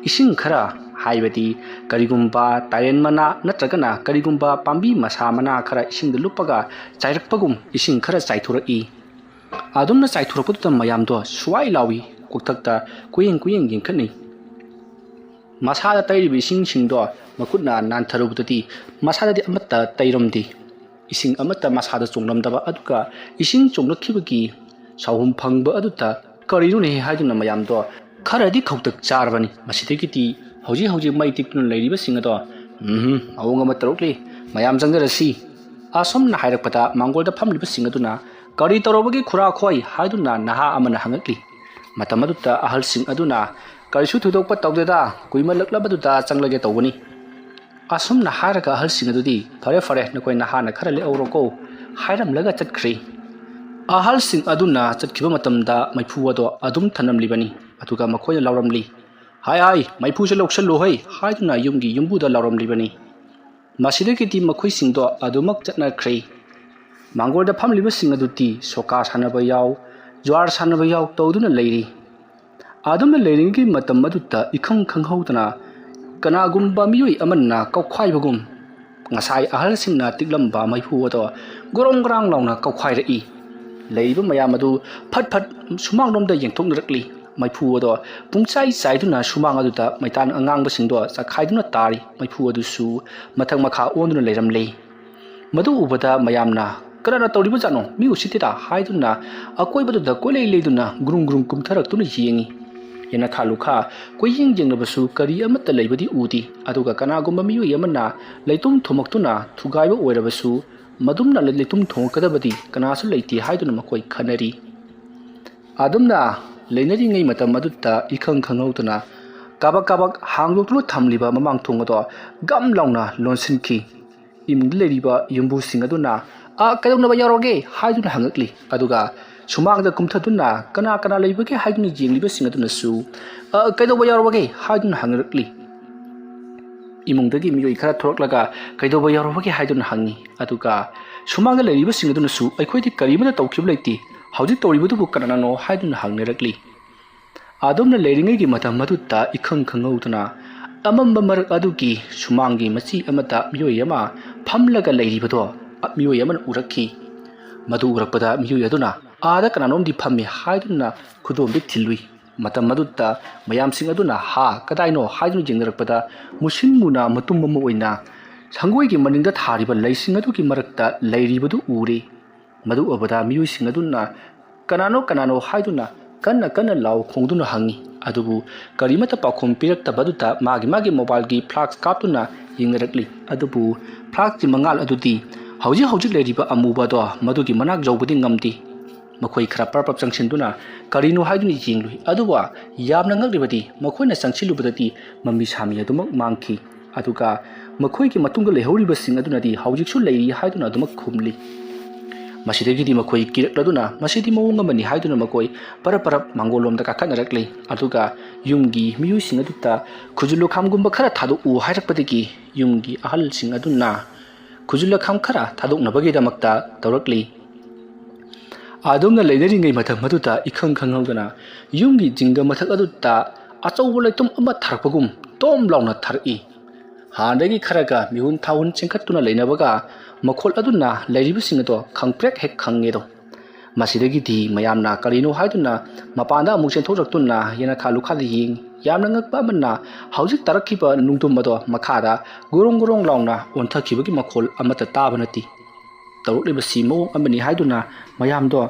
ising khara haibati karigumba taren mana natragana karigumba pambi masa mana khara ising lupaga chairakpagum ising khara chaithurai adumna chaithurapudta mayamdo suwai lawi koktakta kuyeng kuyeng yengkhani masada tairibi ising singdo makutna nantharubudati masada amatta tairomdi ising amatta masada chonglamdaba aduka ising chonglakhibagi sahum phangba aduta karinu ne haiduna mayamdo kharadi khautak charbani masidagiti ꯍꯧꯖꯤꯛ ꯃꯩ ꯇꯤꯛꯇꯨꯅ ꯂꯩꯔꯤꯕꯁꯤꯡ ꯑꯗꯣ ꯑꯋꯣꯡ ꯑꯃ ꯇꯧꯔꯛꯂꯤ ꯃꯌꯥꯝ ꯆꯪꯖꯔꯁꯤ ꯑꯁꯨꯝꯅ ꯍꯥꯏꯔꯛꯄꯗ ꯃꯥꯡꯒꯣꯜꯗ ꯐꯝꯂꯤꯕꯁꯤꯡ ꯑꯗꯨꯅ ꯀꯔꯤ ꯇꯧꯔꯕꯒꯦ ꯈꯨꯔꯥꯈꯣꯏ ꯍꯥꯏꯗꯨꯅ ꯅꯍꯥ ꯑꯃꯅ ꯍꯪꯉꯛꯂꯤ ꯃꯇꯝ ꯑꯗꯨꯗ ꯑꯍꯜꯁꯤꯡ ꯑꯗꯨꯅ ꯀꯔꯤꯁꯨ ꯊꯣꯏꯗꯣꯛꯄ ꯇꯧꯗꯦꯗ ꯀꯨꯏꯃꯜꯂꯛꯂꯕꯗꯨꯗ ꯆꯪꯂꯒꯦ ꯇꯧꯕꯅꯤ ꯑꯁꯨꯝꯅ ꯍꯥꯏꯔꯒ ꯑꯍꯜꯁꯤꯡ ꯑꯗꯨꯗꯤ ꯐꯔꯦ ꯅꯈꯣꯏ ꯅꯍꯥꯅ ꯈꯔ ꯂꯦꯛꯍꯧꯔꯣꯀꯣ ꯍꯥꯏꯔꯝꯂꯒ ꯆꯠꯈ꯭ꯔꯦ ꯑꯍꯜꯁꯤꯡ ꯑꯗꯨꯅ ꯆꯠꯈꯤꯕ ꯃꯇꯝꯗ ꯃꯩꯐꯨ ꯑꯗꯣ ꯑꯗꯨꯝ ꯊꯅꯝꯂꯤꯕꯅꯤ ꯑꯗꯨꯒ ꯃꯈꯣꯏꯅ ꯂꯥꯎꯔꯝꯂꯤ ꯍꯥꯏ ꯃꯩꯐꯨꯁꯦ ꯂꯧꯁꯜꯂꯨꯍꯩ ꯍꯥꯏꯗꯨꯅ ꯌꯨꯝꯒꯤ ꯌꯨꯝꯕꯨꯗ ꯂꯥꯎꯔꯝꯂꯤꯕꯅꯤ ꯃꯁꯤꯗꯒꯤꯗꯤ ꯃꯈꯣꯏꯁꯤꯡꯗꯣ ꯑꯗꯨꯃꯛ ꯆꯠꯅꯈ꯭ꯔꯦ ꯃꯥꯡꯒꯣꯜꯗ ꯐꯝꯂꯤꯕꯁꯤꯡ ꯑꯗꯨꯗꯤ ꯁꯣꯀꯥ ꯁꯥꯟꯅꯕ ꯌꯥꯎ ꯖ꯭ꯋꯥꯔ ꯁꯥꯟꯅꯕ ꯌꯥꯎ ꯇꯧꯗꯨꯅ ꯂꯩꯔꯤ ꯑꯗꯨꯝꯅ ꯂꯩꯔꯤꯉꯩꯒꯤ ꯃꯇꯝ ꯑꯗꯨꯗ ꯏꯈꯪ ꯈꯪꯍꯧꯗꯅ ꯀꯅꯥꯒꯨꯝꯕ ꯃꯤꯑꯣꯏ ꯑꯃꯅ ꯀꯧꯈꯥꯏꯕꯒꯨꯝ ꯉꯁꯥꯏ ꯑꯍꯜꯁꯤꯡꯅ ꯇꯤꯛꯂꯝꯕ ꯃꯩꯐꯨ ꯑꯗꯣ ꯒꯣꯔꯣꯡ ꯒꯔꯥꯡ ꯂꯥꯎꯅ ꯀꯧꯈꯥꯏꯔꯛꯏ ꯂꯩꯔꯤꯕ ꯃꯌꯥꯝ ꯑꯗꯨ ꯐꯠ ꯁꯨꯃꯥꯡꯂꯣꯝꯗ ꯌꯦꯡꯊꯣꯛꯅꯔꯛꯂꯤ ꯃꯩꯐꯨ ꯑꯗꯣ ꯄꯨꯡꯆꯥꯏ ꯆꯥꯏꯗꯨꯅ ꯁꯨꯃꯥꯡ ꯑꯗꯨꯗ ꯃꯩꯇꯥꯟ ꯑꯉꯥꯡꯕꯁꯤꯡꯗꯣ ꯆꯈꯥꯏꯗꯨꯅ ꯇꯥꯔꯤ ꯃꯩꯐꯨ ꯑꯗꯨꯁꯨ ꯃꯊꯛ ꯃꯈꯥ ꯑꯣꯟꯗꯨꯅ ꯂꯩꯔꯝꯂꯦ ꯃꯗꯨ ꯎꯕꯗ ꯃꯌꯥꯝꯅ ꯀꯅꯥꯅ ꯇꯧꯔꯤꯕꯖꯥꯠꯅꯣ ꯃꯤ ꯎꯁꯤꯠꯇꯦꯗ ꯍꯥꯏꯗꯨꯅ ꯑꯀꯣꯏꯕꯗꯨꯗ ꯀꯣꯏꯂꯩ ꯂꯩꯗꯨꯅ ꯒꯨꯔꯨꯡ ꯀꯨꯝꯊꯔꯛꯇꯨꯅ ꯌꯦꯡꯉꯤ ꯌꯦꯅꯈꯥ ꯂꯨꯈꯥ ꯀꯣꯏꯌꯦꯡ ꯌꯦꯡꯅꯕꯁꯨ ꯀꯔꯤ ꯑꯃꯠꯇ ꯂꯩꯕꯗꯤ ꯎꯗꯦ ꯑꯗꯨꯒ ꯀꯅꯥꯒꯨꯝꯕ ꯃꯤꯑꯣꯏ ꯑꯃꯅ ꯂꯩꯇꯨꯝ ꯊꯣꯃꯛꯇꯨꯅ ꯊꯨꯒꯥꯏꯕ ꯑꯣꯏꯔꯕꯁꯨ ꯃꯗꯨꯝꯅ ꯂꯩꯇꯨꯝ ꯊꯣꯡꯉꯛꯀꯗꯕꯗꯤ ꯀꯅꯥꯁꯨ ꯂꯩꯇꯦ ꯍꯥꯏꯗꯨꯅ ꯃꯈꯣꯏ ꯈꯟꯅꯔꯤ ꯑꯗꯨꯝꯅ ꯂꯩꯅꯔꯤꯉꯩ ꯃꯇꯝ ꯑꯗꯨꯗ ꯏꯈꯪ ꯈꯪꯍꯧꯗꯅ ꯀꯥꯕꯛ ꯍꯥꯡꯗꯣꯛꯇꯨꯅ ꯊꯝꯂꯤꯕ ꯃꯃꯥꯡꯊꯣꯡ ꯑꯗꯣ ꯒꯝ ꯂꯥꯎꯅ ꯂꯣꯟꯁꯤꯟꯈꯤ ꯏꯃꯨꯡꯗ ꯂꯩꯔꯤꯕ ꯌꯨꯝꯕꯨꯁꯤꯡ ꯑꯗꯨꯅ ꯀꯩꯗꯧꯅꯕ ꯌꯥꯎꯔꯒꯦ ꯍꯥꯏꯗꯨꯅ ꯍꯪꯉꯛꯂꯤ ꯑꯗꯨꯒ ꯁꯨꯃꯥꯡꯗ ꯀꯨꯝꯊꯗꯨꯅ ꯀꯅꯥ ꯂꯩꯕꯒꯦ ꯍꯥꯏꯗꯨꯅ ꯌꯦꯡꯂꯤꯕꯁꯤꯡ ꯑꯗꯨꯅꯁꯨ ꯀꯩꯗꯧꯕ ꯌꯥꯎꯔꯕꯒꯦ ꯍꯥꯏꯗꯨꯅ ꯍꯪꯉꯛꯂꯤ ꯏꯃꯨꯡꯗꯒꯤ ꯃꯤꯑꯣꯏ ꯈꯔ ꯊꯣꯔꯛꯂꯒ ꯀꯩꯗꯧꯕ ꯌꯥꯎꯔꯕꯒꯦ ꯍꯥꯏꯗꯨꯅ ꯍꯪꯉꯤ ꯑꯗꯨꯒ ꯁꯨꯃꯥꯡꯗ ꯂꯩꯔꯤꯕꯁꯤꯡ ꯑꯗꯨꯅꯁꯨ ꯑꯩꯈꯣꯏꯗꯤ ꯀꯔꯤꯃꯠꯇ ꯇꯧꯈꯤꯕ ꯂꯩꯇꯦ ꯍꯧꯖꯤꯛ ꯇꯧꯔꯤꯕꯗꯨꯕꯨ ꯀꯅꯥꯅꯣ ꯍꯥꯏꯗꯨꯅ ꯍꯪꯅꯔꯛꯂꯤ ꯑꯗꯨꯝꯅ ꯂꯩꯔꯤꯉꯩꯒꯤ ꯃꯇꯝ ꯑꯗꯨꯗ ꯏꯈꯪ ꯈꯪꯍꯧꯗꯅ ꯑꯃꯝꯕ ꯃꯔꯛ ꯑꯗꯨꯒꯤ ꯁꯨꯃꯥꯡꯒꯤ ꯃꯆꯤ ꯑꯃꯗ ꯃꯤꯑꯣꯏ ꯑꯃ ꯐꯝꯂꯒ ꯂꯩꯔꯤꯕꯗꯣ ꯃꯤꯑꯣꯏ ꯑꯃꯅ ꯎꯔꯛꯈꯤ ꯃꯗꯨ ꯎꯔꯛꯄꯗ ꯃꯤꯑꯣꯏ ꯑꯗꯨꯅ ꯑꯥꯗ ꯀꯅꯥꯅꯣꯝꯗꯤ ꯐꯝꯃꯤ ꯍꯥꯏꯗꯨꯅ ꯈꯨꯗꯣꯝꯕꯤ ꯊꯤꯜꯂꯨꯏ ꯃꯇꯝ ꯑꯗꯨꯗ ꯃꯌꯥꯝꯁꯤꯡ ꯑꯗꯨꯅ ꯀꯗꯥꯏꯅꯣ ꯍꯥꯏꯗꯨꯅ ꯌꯦꯡꯅꯔꯛꯄꯗ ꯃꯨꯁꯤꯟ ꯃꯨꯅ ꯃꯇꯨꯝ ꯑꯃ ꯑꯣꯏꯅ ꯁꯪꯒꯣꯏꯒꯤ ꯃꯅꯤꯡꯗ ꯊꯥꯔꯤꯕ ꯂꯩꯁꯤꯡ ꯑꯗꯨꯒꯤ ꯃꯔꯛꯇ ꯂꯩꯔꯤꯕꯗꯨ ꯎꯔꯦ ꯃꯗꯨ ꯎꯕꯗ ꯃꯤꯑꯣꯏꯁꯤꯡ ꯑꯗꯨꯅ ꯀꯅꯥꯅꯣ ꯍꯥꯏꯗꯨꯅ ꯀꯟꯅ ꯂꯥꯎ ꯈꯣꯡꯗꯨꯅ ꯍꯪꯉꯤ ꯑꯗꯨꯕꯨ ꯀꯔꯤꯃꯠꯇ ꯄꯥꯎꯈꯨꯝ ꯄꯤꯔꯛꯇꯕꯗꯨꯗ ꯃꯥꯒꯤ ꯃꯣꯕꯥꯏꯜꯒꯤ ꯐ꯭ꯂꯥꯛꯁ ꯀꯥꯞꯇꯨꯅ ꯌꯦꯡꯅꯔꯛꯂꯤ ꯑꯗꯨꯕꯨ ꯐ꯭ꯂꯥꯛꯁꯀꯤ ꯃꯉꯥꯜ ꯑꯗꯨꯗꯤ ꯍꯧꯖꯤꯛ ꯂꯩꯔꯤꯕ ꯑꯃꯨꯕꯗꯣ ꯃꯗꯨꯒꯤ ꯃꯅꯥꯛ ꯌꯧꯕꯗꯤ ꯉꯝꯗꯦ ꯃꯈꯣꯏ ꯈꯔ ꯄꯔꯄ ꯆꯪꯁꯤꯟꯗꯨꯅ ꯀꯔꯤꯅꯣ ꯍꯥꯏꯗꯨꯅ ꯌꯦꯡꯂꯨꯏ ꯑꯗꯨꯕꯨ ꯌꯥꯝꯅ ꯉꯛꯂꯤꯕꯗꯤ ꯃꯈꯣꯏꯅ ꯆꯪꯁꯤꯜꯂꯨꯕꯗꯗꯤ ꯃꯃꯤ ꯁꯥꯃꯤ ꯑꯗꯨꯃꯛ ꯃꯥꯡꯈꯤ ꯑꯗꯨꯒ ꯃꯈꯣꯏꯒꯤ ꯃꯇꯨꯡꯗ ꯂꯩꯍꯧꯔꯤꯕꯁꯤꯡ ꯑꯗꯨꯅꯗꯤ ꯍꯧꯖꯤꯛꯁꯨ ꯂꯩꯔꯤ ꯍꯥꯏꯗꯨꯅ ꯑꯗꯨꯃꯛ ꯈꯨꯝꯂꯤ ꯃꯁꯤꯗꯒꯤꯗꯤ ꯃꯈꯣꯏ ꯀꯤꯔꯛꯂꯗꯨꯅ ꯃꯁꯤꯗꯤ ꯃꯑꯣꯡ ꯑꯃꯅꯤ ꯍꯥꯏꯗꯨꯅ ꯃꯈꯣꯏ ꯄꯔꯞ ꯃꯥꯡꯒꯣꯜꯂꯣꯝꯗ ꯀꯥꯈꯠꯅꯔꯛꯂꯤ ꯑꯗꯨꯒ ꯌꯨꯝꯒꯤ ꯃꯤꯑꯣꯏꯁꯤꯡ ꯑꯗꯨꯗ ꯈꯨꯖꯨꯜꯂꯣꯈꯥꯝꯒꯨꯝꯕ ꯈꯔ ꯊꯥꯗꯣꯛꯎ ꯍꯥꯏꯔꯛꯄꯗꯒꯤ ꯌꯨꯝꯒꯤ ꯑꯍꯜꯁꯤꯡ ꯑꯗꯨꯅ ꯈꯨꯖꯨꯜꯂꯣꯈꯥꯝ ꯈꯔ ꯊꯥꯗꯣꯛꯅꯕꯒꯤꯗꯃꯛꯇ ꯇꯧꯔꯛꯂꯤ ꯑꯗꯨꯝꯅ ꯂꯩꯅꯔꯤꯉꯩ ꯃꯇꯝ ꯑꯗꯨꯗ ꯏꯈꯪ ꯈꯪꯍꯧꯗꯅ ꯌꯨꯝꯒꯤ ꯖꯤꯡꯒ ꯃꯊꯛ ꯑꯗꯨꯗ ꯑꯆꯧꯕ ꯂꯩꯇꯨꯝ ꯑꯃ ꯊꯥꯔꯛꯄꯒꯨꯝ ꯇꯣꯝ ꯂꯥꯎꯅ ꯊꯥꯔꯛꯏ ꯍꯥꯟꯅꯗꯒꯤ ꯈꯔꯒ ꯃꯤꯍꯨꯟ ꯊꯥꯍꯨꯟ ꯆꯦꯟꯈꯠꯇꯨꯅ ꯂꯩꯅꯕꯒ ꯃꯈꯣꯜ ꯑꯗꯨꯅ ꯂꯩꯔꯤꯕꯁꯤꯡ ꯑꯗꯣ ꯈꯪꯄ꯭ꯔꯦꯛ ꯍꯦꯛ ꯈꯪꯉꯦꯗꯣ ꯃꯁꯤꯗꯒꯤꯗꯤ ꯃꯌꯥꯝꯅ ꯀꯔꯤꯅꯣ ꯍꯥꯏꯗꯨꯅ ꯃꯄꯥꯟꯗ ꯑꯃꯨꯛ ꯆꯦꯟꯊꯣꯛꯔꯛꯇꯨꯅ ꯌꯦꯅꯈꯥ ꯂꯨꯈꯥꯗ ꯌꯦꯡꯉꯤ ꯌꯥꯝꯅ ꯉꯛꯄ ꯑꯃꯅ ꯍꯧꯖꯤꯛ ꯇꯥꯔꯛꯈꯤꯕ ꯅꯨꯡꯗꯨꯝ ꯑꯗꯣ ꯃꯈꯥꯗ ꯒꯣꯔꯣꯡ ꯂꯥꯎꯅ ꯑꯣꯟꯊꯈꯤꯕꯒꯤ ꯃꯈꯣꯜ ꯑꯃꯠꯇ ꯇꯥꯕ ꯅꯠꯇꯦ ꯇꯧꯔꯛꯂꯤꯕꯁꯤ ꯃꯑꯣꯡ ꯑꯃꯅꯤ ꯍꯥꯏꯗꯨꯅ ꯃꯌꯥꯝꯗꯣ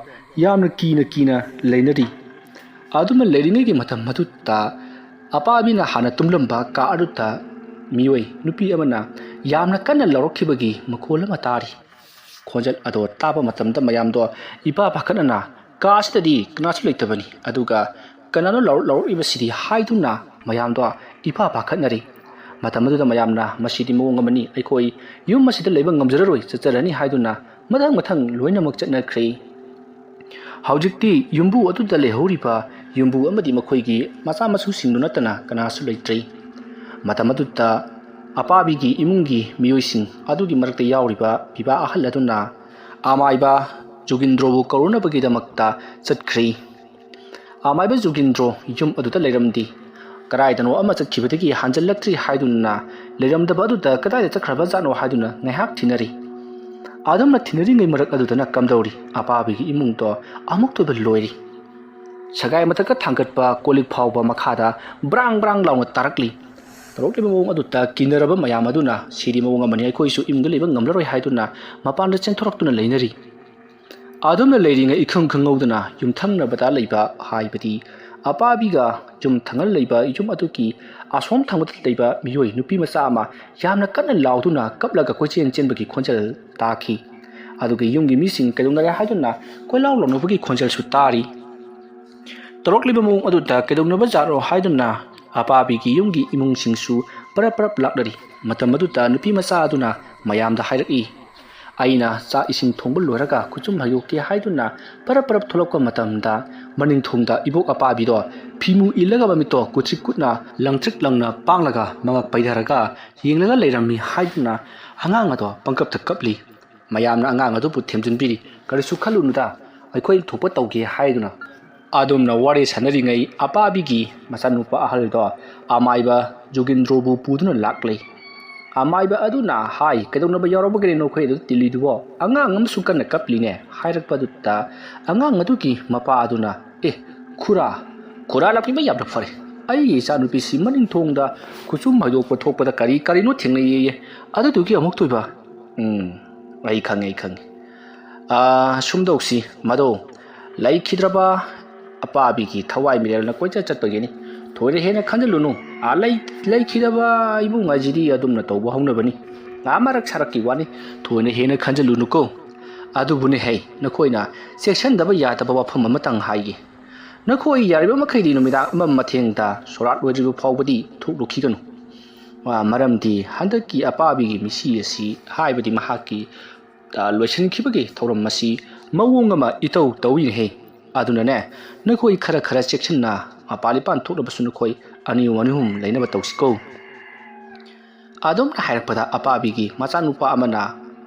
ꯌꯥꯝꯅ ꯀꯤꯅ ꯂꯩꯅꯔꯤ ꯑꯗꯨꯝꯅ ꯂꯩꯔꯤꯉꯩꯒꯤ ꯃꯇꯝ ꯑꯗꯨꯗ ꯑꯄꯥꯕꯤꯅ ꯍꯥꯟꯅ ꯇꯨꯝꯂꯝꯕ ꯀꯥ ꯑꯗꯨꯗ ꯃꯤꯑꯣꯏ ꯅꯨꯄꯤ ꯑꯃꯅ ꯌꯥꯝꯅ ꯀꯟꯅ ꯂꯥꯎꯔꯛꯈꯤꯕꯒꯤ ꯃꯈꯣꯜ ꯑꯃ ꯇꯥꯔꯤ ꯈꯣꯟꯖꯦꯜ ꯑꯗꯣ ꯇꯥꯕ ꯃꯇꯝꯗ ꯃꯌꯥꯝꯗꯣ ꯏꯄꯥ ꯄꯥꯈꯠꯅꯅ ꯀꯥ ꯑꯁꯤꯗꯗꯤ ꯀꯅꯥꯁꯨ ꯂꯩꯇꯕꯅꯤ ꯑꯗꯨꯒ ꯀꯅꯥꯅꯣ ꯂꯥꯎꯔꯛꯏꯕꯁꯤꯗꯤ ꯍꯥꯏꯗꯨꯅ ꯃꯌꯥꯝꯗꯣ ꯏꯄꯥ ꯄꯥꯈꯠꯅꯔꯤ ꯃꯇꯝ ꯑꯗꯨꯗ ꯃꯌꯥꯝꯅ ꯃꯁꯤꯗꯤ ꯃꯑꯣꯡ ꯑꯃꯅꯤ ꯑꯩꯈꯣꯏ ꯌꯨꯝ ꯑꯁꯤꯗ ꯂꯩꯕ ꯉꯝꯖꯔꯔꯣꯏ ꯆꯠꯆꯔꯅꯤ ꯍꯥꯏꯗꯨꯅ ꯃꯊꯪ ꯂꯣꯏꯅꯃꯛ ꯆꯠꯅꯈ꯭ꯔꯦ ꯍꯧꯖꯤꯛꯇꯤ ꯌꯨꯝꯕꯨ ꯑꯗꯨꯗ ꯂꯩꯍꯧꯔꯤꯕ ꯌꯨꯝꯕꯨ ꯑꯃꯗꯤ ꯃꯈꯣꯏꯒꯤ ꯃꯆꯥ ꯃꯁꯨꯁꯤꯡꯗꯨ ꯅꯠꯇꯅ ꯀꯅꯥꯁꯨ ꯂꯩꯇ꯭ꯔꯦ ꯃꯇꯝ ꯑꯗꯨꯗ ꯑꯄꯥꯕꯤꯒꯤ ꯏꯃꯨꯡꯒꯤ ꯃꯤꯑꯣꯏꯁꯤꯡ ꯑꯗꯨꯒꯤ ꯃꯔꯛꯇ ꯌꯥꯎꯔꯤꯕ ꯄꯤꯕꯥ ꯑꯍꯜ ꯑꯗꯨꯅ ꯑꯃꯥꯏꯕ ꯖꯨꯒꯤꯟꯗ꯭ꯔꯣꯕꯨ ꯀꯧꯔꯨꯅꯕꯒꯤꯗꯃꯛꯇ ꯆꯠꯈ꯭ꯔꯦ ꯑꯃꯥꯏꯕ ꯖꯨꯒꯤꯟꯗ꯭ꯔꯣ ꯌꯨꯝ ꯑꯗꯨꯗ ꯂꯩꯔꯝꯗꯦ ꯀꯗꯥꯏꯗꯅꯣ ꯑꯃ ꯆꯠꯈꯤꯕꯗꯒꯤ ꯍꯟꯖꯤꯜꯂꯛꯇ꯭ꯔꯤ ꯍꯥꯏꯗꯨꯅ ꯂꯩꯔꯝꯗꯕ ꯑꯗꯨꯗ ꯀꯗꯥꯏꯗ ꯆꯠꯈ꯭ꯔꯕꯖꯥꯠꯅꯣ ꯍꯥꯏꯗꯨꯅ ꯉꯥꯏꯍꯥꯛ ꯊꯤꯅꯔꯤ ꯑꯗꯨꯝꯅ ꯊꯤꯅꯔꯤꯉꯩ ꯃꯔꯛ ꯑꯗꯨꯗꯅ ꯀꯝꯗꯧꯔꯤ ꯑꯄꯥꯕꯤꯒꯤ ꯏꯃꯨꯡꯗꯣ ꯑꯃꯨꯛꯇꯣꯏꯕ ꯂꯣꯏꯔꯤ ꯁꯒꯥꯏ ꯃꯊꯛꯇ ꯊꯥꯡꯒꯠꯄ ꯀꯣꯜꯂꯤꯛ ꯐꯥꯎꯕ ꯃꯈꯥꯗ ꯕ꯭ꯔꯥꯡ ꯂꯥꯎꯅ ꯇꯥꯔꯛꯂꯤ ꯇꯧꯔꯛꯂꯤꯕ ꯃꯑꯣꯡ ꯑꯗꯨꯗ ꯀꯤꯅꯔꯕ ꯃꯌꯥꯝ ꯑꯗꯨꯅ ꯁꯤꯗꯤ ꯃꯑꯣꯡ ꯑꯃꯅꯤ ꯑꯩꯈꯣꯏꯁꯨ ꯏꯃꯨꯡꯗ ꯂꯩꯕ ꯉꯝꯂꯔꯣꯏ ꯍꯥꯏꯗꯨꯅ ꯃꯄꯥꯟꯗ ꯆꯦꯟꯊꯣꯔꯛꯇꯨꯅ ꯂꯩꯅꯔꯤ ꯑꯗꯨꯝꯅ ꯂꯩꯔꯤꯉꯩ ꯏꯈꯪ ꯈꯪꯍꯧꯗꯅ ꯌꯨꯝꯊꯪꯅꯕꯗ ꯂꯩꯕ ꯍꯥꯏꯕꯗꯤ ꯑꯄꯥꯕꯤꯒ ꯌꯨꯝ ꯊꯪꯅ ꯂꯩꯕ ꯌꯨꯝ ꯑꯗꯨꯒꯤ ꯑꯁꯣꯝ ꯊꯪꯕꯗ ꯂꯩꯕ ꯃꯤꯑꯣꯏ ꯅꯨꯄꯤ ꯃꯆꯥ ꯑꯃ ꯌꯥꯝꯅ ꯀꯟꯅ ꯂꯥꯎꯗꯨꯅ ꯀꯞꯂꯒ ꯀꯣꯏꯆꯦꯟ ꯆꯦꯟꯕꯒꯤ ꯈꯣꯟꯖꯦꯜ ꯇꯥꯈꯤ ꯑꯗꯨꯒ ꯌꯨꯝꯒꯤ ꯃꯤꯁꯤꯡ ꯀꯩꯗꯧꯅꯔꯦ ꯍꯥꯏꯗꯨꯅ ꯀꯣꯏꯂꯥꯎ ꯂꯥꯎꯅꯕꯒꯤ ꯈꯣꯟꯖꯦꯜꯁꯨ ꯇꯥꯔꯤ ꯇꯧꯔꯛꯂꯤꯕ ꯃꯑꯣꯡ ꯑꯗꯨꯗ ꯀꯩꯗꯧꯅꯕ ꯖꯥꯠꯔꯣ ꯍꯥꯏꯗꯨꯅ ꯑꯄꯥꯕꯤꯒꯤ ꯌꯨꯝꯒꯤ ꯏꯃꯨꯡꯁꯤꯡꯁꯨ ꯄꯔꯞ ꯄꯔꯞ ꯂꯥꯛꯅꯔꯤ ꯃꯇꯝ ꯑꯗꯨꯗ ꯅꯨꯄꯤ ꯃꯆꯥ ꯑꯗꯨꯅ ꯃꯌꯥꯝꯗ ꯍꯥꯏꯔꯛꯏ ꯑꯩꯅ ꯆꯥꯛ ꯏꯁꯤꯡ ꯊꯣꯡꯕ ꯂꯣꯏꯔꯒ ꯈꯨꯆꯨꯝ ꯍꯩꯗꯣꯛꯀꯦ ꯍꯥꯏꯗꯨꯅ ꯄꯔꯞ ꯄꯔꯞ ꯊꯣꯛꯂꯛꯄ ꯃꯇꯝꯗ ꯃꯅꯤꯡꯊꯣꯡꯗ ꯏꯕꯣꯛ ꯑꯄꯥꯕꯤꯗꯣ ꯐꯤꯃꯨ ꯏꯜꯂꯒ ꯃꯃꯤꯠꯇꯣ ꯀꯨꯠꯁꯤꯛ ꯀꯨꯠꯅ ꯂꯪꯇ꯭ꯔꯤꯛ ꯂꯪꯅ ꯄꯥꯡꯂꯒ ꯃꯉꯛ ꯄꯩꯙꯔꯒ ꯌꯦꯡꯂꯒ ꯂꯩꯔꯝꯃꯤ ꯍꯥꯏꯗꯨꯅ ꯑꯉꯥꯡ ꯑꯗꯣ ꯄꯪꯀꯞꯇ ꯀꯞꯂꯤ ꯃꯌꯥꯝꯅ ꯑꯉꯥꯡ ꯑꯗꯨꯕꯨ ꯊꯦꯝꯖꯤꯟꯕꯤꯔꯤ ꯀꯔꯤꯁꯨ ꯈꯜꯂꯨꯅꯨꯗ ꯑꯩꯈꯣꯏ ꯊꯣꯛꯄ ꯇꯧꯒꯦ ꯍꯥꯏꯗꯨꯅ ꯑꯗꯨꯝꯅ ꯋꯥꯔꯤ ꯁꯥꯟꯅꯔꯤꯉꯩ ꯑꯄꯥꯕꯤꯒꯤ ꯃꯆꯥꯅꯨꯄꯥ ꯑꯍꯜꯗꯣ ꯑꯃꯥꯏꯕ ꯖꯣꯒꯤꯟꯗ꯭ꯔꯣꯕꯨ ꯄꯨꯗꯨꯅ ꯂꯥꯛꯂꯦ ꯑꯃꯥꯏꯕ ꯑꯗꯨꯅ ꯍꯥꯏ ꯀꯩꯗꯧꯅꯕ ꯌꯥꯎꯔꯕꯒꯦ ꯅꯈꯣꯏ ꯑꯗꯨ ꯇꯤꯜꯂꯤꯗꯨꯕꯣ ꯑꯉꯥꯡ ꯑꯃꯁꯨ ꯀꯟꯅ ꯀꯞꯂꯤꯅꯦ ꯍꯥꯏꯔꯛꯄꯗꯨꯗ ꯑꯉꯥꯡ ꯑꯗꯨꯒꯤ ꯃꯄꯥ ꯑꯗꯨꯅ ꯈꯨꯔꯥ ꯂꯥꯛꯄꯤꯕ ꯌꯥꯝꯅ ꯐꯔꯦ ꯑꯩꯒꯤ ꯏꯆꯥꯅꯨꯄꯤꯁꯤ ꯃꯅꯤꯡꯊꯣꯡꯗ ꯈꯨꯆꯨꯝ ꯍꯩꯗꯣꯛꯄ ꯊꯣꯛꯄꯗ ꯀꯔꯤꯅꯣ ꯊꯦꯡꯅꯩꯌꯦ ꯑꯗꯨꯗꯨꯒꯤ ꯑꯃꯨꯛ ꯇꯣꯏꯕ ꯑꯩ ꯈꯪꯉꯦ ꯁꯨꯝꯗꯧꯁꯤ ꯃꯗꯣ ꯂꯩꯈꯤꯗ꯭ꯔꯕ ꯑꯄꯥꯕꯤꯒꯤ ꯊꯋꯥꯏ ꯃꯤꯔꯦꯜꯅ ꯀꯣꯏꯆꯠ ꯆꯠꯄꯒꯤꯅꯤ ꯊꯣꯏꯅ ꯍꯦꯟꯅ ꯈꯟꯖꯤꯜꯂꯨꯅꯨ ꯂꯩꯈꯤꯗꯕ ꯏꯕꯨꯡ ꯍꯥꯏꯁꯤꯗꯤ ꯑꯗꯨꯝꯅ ꯇꯧꯕ ꯍꯧꯅꯕꯅꯤ ꯃꯔꯛ ꯁꯥꯔꯛꯀꯤ ꯋꯥꯅꯤ ꯊꯣꯏꯅ ꯍꯦꯟꯅ ꯈꯟꯖꯤꯜꯂꯨꯅꯨꯀꯣ ꯑꯗꯨꯕꯨꯅꯦ ꯍꯩ ꯅꯈꯣꯏꯅ ꯆꯦꯛꯁꯤꯟꯗꯕ ꯌꯥꯗꯕ ꯋꯥꯐꯝ ꯑꯃꯇꯪ ꯍꯥꯏꯒꯦ ꯅꯈꯣꯏ ꯌꯥꯔꯤꯕ ꯃꯈꯩꯗꯤ ꯅꯨꯃꯤꯗꯥꯡ ꯑꯃ ꯃꯊꯦꯡꯗ ꯁꯣꯔꯥꯠ ꯂꯣꯏꯗ꯭ꯔꯤꯕ ꯐꯥꯎꯕꯗꯤ ꯊꯣꯛꯂꯨꯈꯤꯒꯅꯨ ꯃꯔꯝꯗꯤ ꯍꯟꯗꯛꯀꯤ ꯑꯄꯥꯕꯤꯒꯤ ꯃꯤꯁꯤ ꯑꯁꯤ ꯍꯥꯏꯕꯗꯤ ꯃꯍꯥꯛꯀꯤ ꯂꯣꯏꯁꯤꯟꯈꯤꯕꯒꯤ ꯊꯧꯔꯝ ꯑꯁꯤ ꯃꯑꯣꯡ ꯑꯃ ꯏꯇꯧ ꯇꯧꯏꯅꯦꯍꯦ ꯑꯗꯨꯅꯅꯦ ꯅꯈꯣꯏ ꯈꯔ ꯆꯦꯛꯁꯤꯟꯅ ꯃꯄꯥꯟ ꯏꯄꯥꯟ ꯊꯣꯛꯂꯕꯁꯨ ꯅꯈꯣꯏ ꯑꯅꯤꯍꯨꯝ ꯂꯩꯅꯕ ꯇꯧꯁꯤꯀꯣ ꯑꯗꯨꯝꯅ ꯍꯥꯏꯔꯛꯄꯗ ꯑꯄꯥꯕꯤꯒꯤ ꯃꯆꯥꯅꯨꯄꯥ ꯑꯃꯅ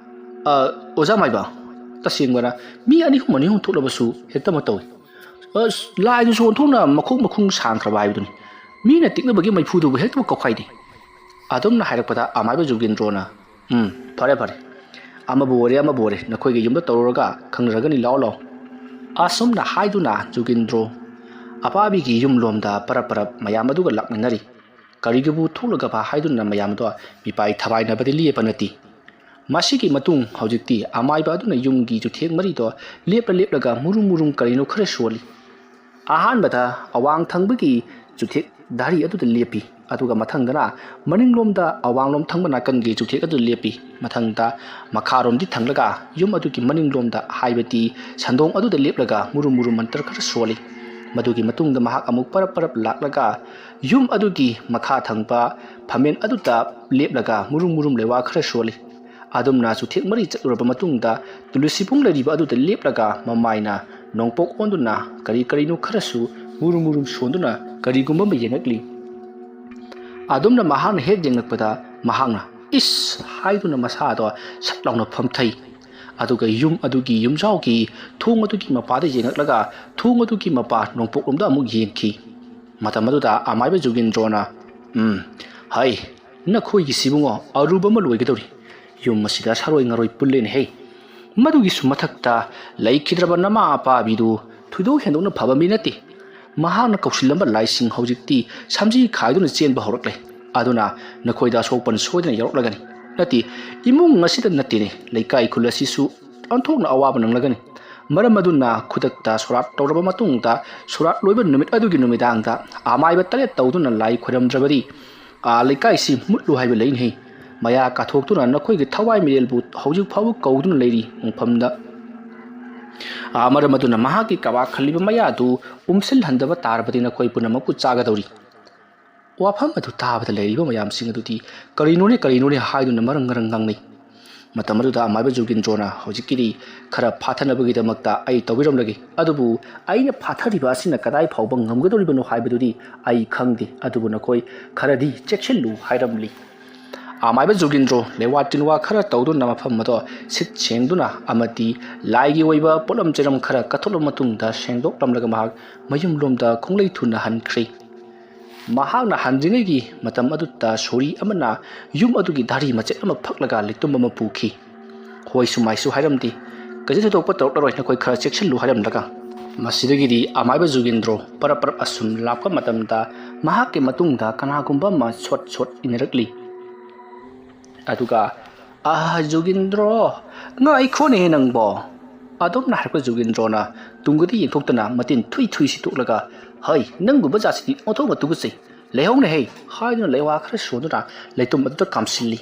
ꯑꯣꯖꯥ ꯃꯥꯏꯕ ꯇꯁꯦꯡꯕꯅ ꯃꯤ ꯑꯅꯤꯍꯨꯝ ꯊꯣꯛꯂꯕꯁꯨ ꯍꯦꯛꯇꯃꯛ ꯇꯧꯏ ꯂꯥꯏꯗꯨꯁꯨ ꯑꯣꯟꯊꯣꯛꯅ ꯃꯈꯣꯡ ꯁꯥꯡꯈ꯭ꯔꯕ ꯍꯥꯏꯕꯗꯨꯅꯤ ꯃꯤꯅ ꯇꯤꯛꯅꯕꯒꯤ ꯃꯩꯐꯨꯗꯨꯕꯨ ꯍꯦꯛꯇꯃꯛ ꯀꯧꯈꯥꯏꯗꯦ ꯑꯗꯨꯝꯅ ꯍꯥꯏꯔꯛꯄꯗ ꯑꯃꯥꯏꯕ ꯖꯣꯒꯤꯟꯗ꯭ꯔꯣꯅ ꯐꯔꯦ ꯑꯃꯕꯨ ꯑꯣꯏꯔꯦ ꯅꯈꯣꯏꯒꯤ ꯌꯨꯝꯗ ꯇꯧꯔꯨꯔꯒ ꯈꯪꯅꯔꯒꯅꯤ ꯂꯥꯛꯑꯣ ꯑꯁꯨꯝꯅ ꯍꯥꯏꯗꯨꯅ ꯖꯣꯒꯤꯟꯗ꯭ꯔꯣ ꯑꯄꯥꯕꯤꯒꯤ ꯌꯨꯝꯂꯣꯝꯗ ꯄꯔꯞ ꯃꯌꯥꯝ ꯑꯗꯨꯒ ꯂꯥꯛꯃꯤꯟꯅꯔꯤ ꯀꯔꯤꯒꯕꯨ ꯊꯣꯛꯂꯒꯕ ꯍꯥꯏꯗꯨꯅ ꯃꯌꯥꯝꯗꯣ ꯃꯤꯄꯥꯏ ꯊꯕꯥꯏꯅꯕꯗꯤ ꯂꯦꯞꯄ ꯅꯠꯇꯦ ꯃꯁꯤꯒꯤ ꯃꯇꯨꯡ ꯍꯧꯖꯤꯛꯇꯤ ꯑꯃꯥꯏꯕ ꯑꯗꯨꯅ ꯌꯨꯝꯒꯤ ꯆꯨꯊꯦꯛ ꯃꯔꯤꯗꯣ ꯂꯦꯞꯂꯒ ꯃꯨꯔꯨꯝ ꯀꯔꯤꯅꯣ ꯈꯔ ꯁꯣꯜꯂꯤ ꯑꯍꯥꯟꯕꯗ ꯑꯋꯥꯡ ꯊꯪꯕꯒꯤ ꯆꯨꯊꯦꯛ ꯗꯥꯔꯤ ꯑꯗꯨꯗ ꯂꯦꯞꯄꯤ ꯑꯗꯨꯒ ꯃꯊꯪꯗꯅ ꯃꯅꯤꯡꯂꯣꯝꯗ ꯑꯋꯥꯡꯂꯣꯝ ꯊꯪꯕ ꯅꯥꯀꯟꯒꯤ ꯆꯨꯊꯦꯛ ꯑꯗꯨ ꯂꯦꯞꯄꯤ ꯃꯊꯪꯗ ꯃꯈꯥꯔꯣꯝꯗꯤ ꯊꯪꯂꯒ ꯌꯨꯝ ꯑꯗꯨꯒꯤ ꯃꯅꯤꯡꯂꯣꯝꯗ ꯍꯥꯏꯕꯗꯤ ꯁꯟꯗꯣꯡ ꯑꯗꯨꯗ ꯂꯦꯞꯂꯒ ꯃꯨꯔꯨꯝ ꯃꯟꯇ꯭ꯔ ꯈꯔ ꯁꯣꯜꯂꯤ ꯃꯗꯨꯒꯤ ꯃꯇꯨꯡꯗ ꯃꯍꯥꯛ ꯑꯃꯨꯛ ꯄꯔꯞ ꯂꯥꯛꯂꯒ ꯌꯨꯝ ꯑꯗꯨꯒꯤ ꯃꯈꯥ ꯊꯪꯕ ꯐꯝꯃꯦꯟ ꯑꯗꯨꯗ ꯂꯦꯞꯂꯒ ꯃꯨꯔꯨꯝ ꯂꯩꯋꯥ ꯈꯔ ꯁꯣꯜꯂꯤ ꯑꯗꯨꯝꯅ ꯆꯨꯊꯦꯛ ꯃꯔꯤ ꯆꯠꯂꯨꯔꯕ ꯃꯇꯨꯡꯗ ꯇꯨꯂꯁꯤꯕꯨꯡ ꯂꯩꯔꯤꯕ ꯑꯗꯨꯗ ꯂꯦꯞꯂꯒ ꯃꯃꯥꯏꯅ ꯅꯣꯡꯄꯣꯛ ꯑꯣꯟꯗꯨꯅ ꯀꯔꯤꯅꯣ ꯈꯔꯁꯨ ꯃꯨꯔꯨꯝ ꯁꯣꯟꯗꯨꯅ ꯀꯔꯤꯒꯨꯝꯕ ꯑꯃ ꯌꯦꯡꯂꯛꯂꯤ ꯑꯗꯨꯝꯅ ꯃꯍꯥꯛꯅ ꯍꯦꯛ ꯌꯦꯡꯂꯛꯄꯗ ꯃꯍꯥꯛꯅ ꯏꯁ ꯍꯥꯏꯗꯨꯅ ꯃꯁꯥꯗꯣ ꯁꯠ ꯂꯥꯎꯅ ꯐꯝꯊꯩ ꯑꯗꯨꯒ ꯌꯨꯝ ꯑꯗꯨꯒꯤ ꯌꯨꯝꯖꯥꯎꯒꯤ ꯊꯣꯡ ꯑꯗꯨꯒꯤ ꯃꯄꯥꯗ ꯌꯦꯡꯂꯛꯂꯒ ꯊꯣꯡ ꯑꯗꯨꯒꯤ ꯃꯄꯥ ꯅꯣꯡꯄꯣꯛꯂꯣꯝꯗ ꯑꯃꯨꯛ ꯌꯦꯡꯈꯤ ꯃꯇꯝ ꯑꯗꯨꯗ ꯑꯃꯥꯏꯕ ꯖꯣꯒꯤꯟꯗ꯭ꯔꯣꯅ ꯍꯩ ꯅꯈꯣꯏꯒꯤ ꯁꯤꯕꯨꯡꯉꯣ ꯑꯔꯨꯕ ꯑꯃ ꯂꯣꯏꯒꯗꯧꯔꯤ ꯌꯨꯝ ꯑꯁꯤꯗ ꯁꯥꯔꯣꯏ ꯉꯥꯔꯣꯏ ꯄꯨꯜꯂꯦꯅꯦꯍꯦ ꯃꯗꯨꯒꯤꯁꯨ ꯃꯊꯛꯇ ꯂꯩꯈꯤꯗ꯭ꯔꯕ ꯅꯃꯥ ꯑꯄꯥꯕꯤꯗꯨ ꯊꯣꯏꯗꯣꯛ ꯍꯦꯟꯗꯣꯛꯅ ꯐꯕ ꯃꯤ ꯅꯠꯇꯦ ꯃꯍꯥꯛꯅ ꯀꯧꯁꯤꯜꯂꯝꯕ ꯂꯥꯏꯁꯤꯡ ꯍꯧꯖꯤꯛꯇꯤ ꯁꯝꯖꯤ ꯈꯥꯏꯗꯨꯅ ꯆꯦꯟꯕ ꯍꯧꯔꯛꯂꯦ ꯑꯗꯨꯅ ꯅꯈꯣꯏꯗ ꯑꯁꯣꯛꯄꯟ ꯁꯣꯏꯗꯅ ꯌꯥꯎꯔꯛꯂꯒꯅꯤ ꯅꯠꯇꯦ ꯏꯃꯨꯡ ꯑꯁꯤꯗ ꯅꯠꯇꯦꯅꯦ ꯂꯩꯀꯥꯏ ꯈꯨꯜ ꯑꯁꯤꯁꯨ ꯑꯣꯟꯊꯣꯛꯅ ꯑꯋꯥꯕ ꯅꯪꯂꯒꯅꯤ ꯃꯔꯝ ꯑꯗꯨꯅ ꯈꯨꯗꯛꯇ ꯁꯣꯔꯥꯠ ꯇꯧꯔꯕ ꯃꯇꯨꯡꯗ ꯁꯣꯔꯥꯠ ꯂꯣꯏꯕ ꯅꯨꯃꯤꯠ ꯑꯗꯨꯒꯤ ꯅꯨꯃꯤꯗꯥꯡꯗ ꯑꯃꯥꯏꯕ ꯇꯔꯦꯠ ꯇꯧꯗꯨꯅ ꯂꯥꯏ ꯈꯣꯏꯔꯝꯗ꯭ꯔꯕꯗꯤ ꯂꯩꯀꯥꯏꯁꯤ ꯃꯨꯠꯂꯨ ꯍꯥꯏꯕ ꯂꯩꯅꯤ ꯃꯌꯥ ꯀꯥꯊꯣꯛꯇꯨꯅ ꯅꯈꯣꯏꯒꯤ ꯊꯋꯥꯏ ꯃꯤꯔꯦꯜꯕꯨ ꯍꯧꯖꯤꯛ ꯐꯥꯎꯕ ꯀꯧꯗꯨꯅ ꯂꯩꯔꯤ ꯃꯐꯝꯗ ꯃꯔꯝ ꯑꯗꯨꯅ ꯃꯍꯥꯛꯀꯤ ꯀꯋꯥ ꯈꯜꯂꯤꯕ ꯃꯌꯥꯗꯨ ꯎꯝꯁꯤꯜꯍꯟꯗꯕ ꯇꯥꯔꯕꯗꯤ ꯅꯈꯣꯏ ꯄꯨꯝꯅꯃꯛꯄꯨ ꯆꯥꯒꯗꯧꯔꯤ ꯋꯥꯐꯝ ꯑꯗꯨ ꯇꯥꯕꯗ ꯂꯩꯔꯤꯕ ꯃꯌꯥꯝꯁꯤꯡ ꯑꯗꯨꯗꯤ ꯀꯔꯤꯅꯣꯅꯦ ꯍꯥꯏꯗꯨꯅ ꯃꯔꯪ ꯉꯥꯡꯅꯩ ꯃꯇꯝ ꯑꯗꯨꯗ ꯑꯃꯥꯏꯕ ꯖꯣꯒꯤꯟꯗ꯭ꯔꯣꯅ ꯍꯧꯖꯤꯛꯀꯤꯗꯤ ꯈꯔ ꯐꯥꯊꯅꯕꯒꯤꯗꯃꯛꯇ ꯑꯩ ꯇꯧꯕꯤꯔꯝꯂꯒꯦ ꯑꯗꯨꯕꯨ ꯑꯩꯅ ꯐꯥꯊꯔꯤꯕ ꯑꯁꯤꯅ ꯀꯗꯥꯏ ꯐꯥꯎꯕ ꯉꯝꯒꯗꯧꯔꯤꯕꯅꯣ ꯍꯥꯏꯕꯗꯨꯗꯤ ꯑꯩ ꯈꯪꯗꯦ ꯑꯗꯨꯕꯨ ꯅꯈꯣꯏ ꯈꯔꯗꯤ ꯆꯦꯛꯁꯤꯜꯂꯨ ꯍꯥꯏꯔꯝꯂꯤ ꯑꯃꯥꯏꯕ ꯖꯣꯒꯤꯟꯗ꯭ꯔꯣ ꯂꯦꯋꯥ ꯇꯤꯟꯋꯥ ꯈꯔ ꯇꯧꯗꯨꯅ ꯃꯐꯝ ꯑꯗꯣ ꯁꯤꯠ ꯁꯦꯡꯗꯨꯅ ꯑꯃꯗꯤ ꯂꯥꯏꯒꯤ ꯑꯣꯏꯕ ꯄꯣꯠꯂꯝ ꯆꯩꯔꯝ ꯈꯔ ꯀꯠꯊꯣꯛꯂꯕ ꯃꯇꯨꯡꯗ ꯁꯦꯡꯗꯣꯛꯂꯝꯂꯒ ꯃꯍꯥꯛ ꯃꯌꯨꯝꯂꯣꯝꯗ ꯈꯣꯡꯂꯩ ꯊꯨꯅ ꯍꯟꯈ꯭ꯔꯦ ꯃꯍꯥꯛꯅ ꯍꯟꯗ꯭ꯔꯤꯉꯩꯒꯤ ꯃꯇꯝ ꯑꯗꯨꯗ ꯁꯣꯔꯤ ꯑꯃꯅ ꯌꯨꯝ ꯑꯗꯨꯒꯤ ꯙꯥꯔꯤ ꯃꯆꯦꯠ ꯑꯃ ꯐꯛꯂꯒ ꯂꯤꯛꯇꯨꯝ ꯑꯃ ꯄꯨꯈꯤ ꯍꯣꯏ ꯁꯨꯃꯥꯏꯁꯨ ꯍꯥꯏꯔꯝꯗꯦ ꯀꯩꯁꯨ ꯊꯣꯏꯗꯣꯛꯄ ꯇꯧꯔꯛꯂꯔꯣꯏ ꯅꯈꯣꯏ ꯈꯔ ꯆꯦꯛꯁꯤꯜꯂꯨ ꯍꯥꯏꯔꯝꯂꯒ ꯃꯁꯤꯗꯒꯤꯗꯤ ꯑꯃꯥꯏꯕ ꯖꯣꯒꯤꯟꯗ꯭ꯔꯣ ꯄꯔꯞ ꯑꯁꯨꯝ ꯂꯥꯛꯄ ꯃꯇꯝꯗ ꯃꯍꯥꯛꯀꯤ ꯃꯇꯨꯡꯗ ꯀꯅꯥꯒꯨꯝꯕ ꯑꯃ ꯁꯣꯠ ꯏꯟꯅꯔꯛꯂꯤ ꯑꯗꯨꯒ ꯖꯣꯒꯤꯟꯗ꯭ꯔꯣ ꯉꯥꯏꯈꯣꯅꯦ ꯅꯪꯕꯣ ꯑꯗꯣꯝꯅ ꯍꯥꯏꯔꯛꯄ ꯖꯣꯒꯤꯟꯗ꯭ꯔꯣꯅ ꯇꯨꯡꯒꯗꯤ ꯌꯦꯡꯊꯣꯛꯇꯅ ꯃꯇꯤꯟ ꯊꯨꯏ ꯁꯤꯠꯇꯣꯛꯂꯒ ꯍꯩ ꯅꯪꯒꯨꯝꯕ ꯖꯥꯠꯁꯤꯗꯤ ꯑꯣꯟꯊꯣꯛꯅ ꯇꯨꯒꯠꯆꯩ ꯂꯩꯍꯧꯅꯦ ꯍꯩ ꯍꯥꯏꯗꯨꯅ ꯂꯩꯋꯥ ꯈꯔ ꯁꯣꯟꯗꯨꯅ ꯂꯩꯇꯨꯝ ꯑꯗꯨꯗ ꯀꯥꯝꯁꯤꯜꯂꯤ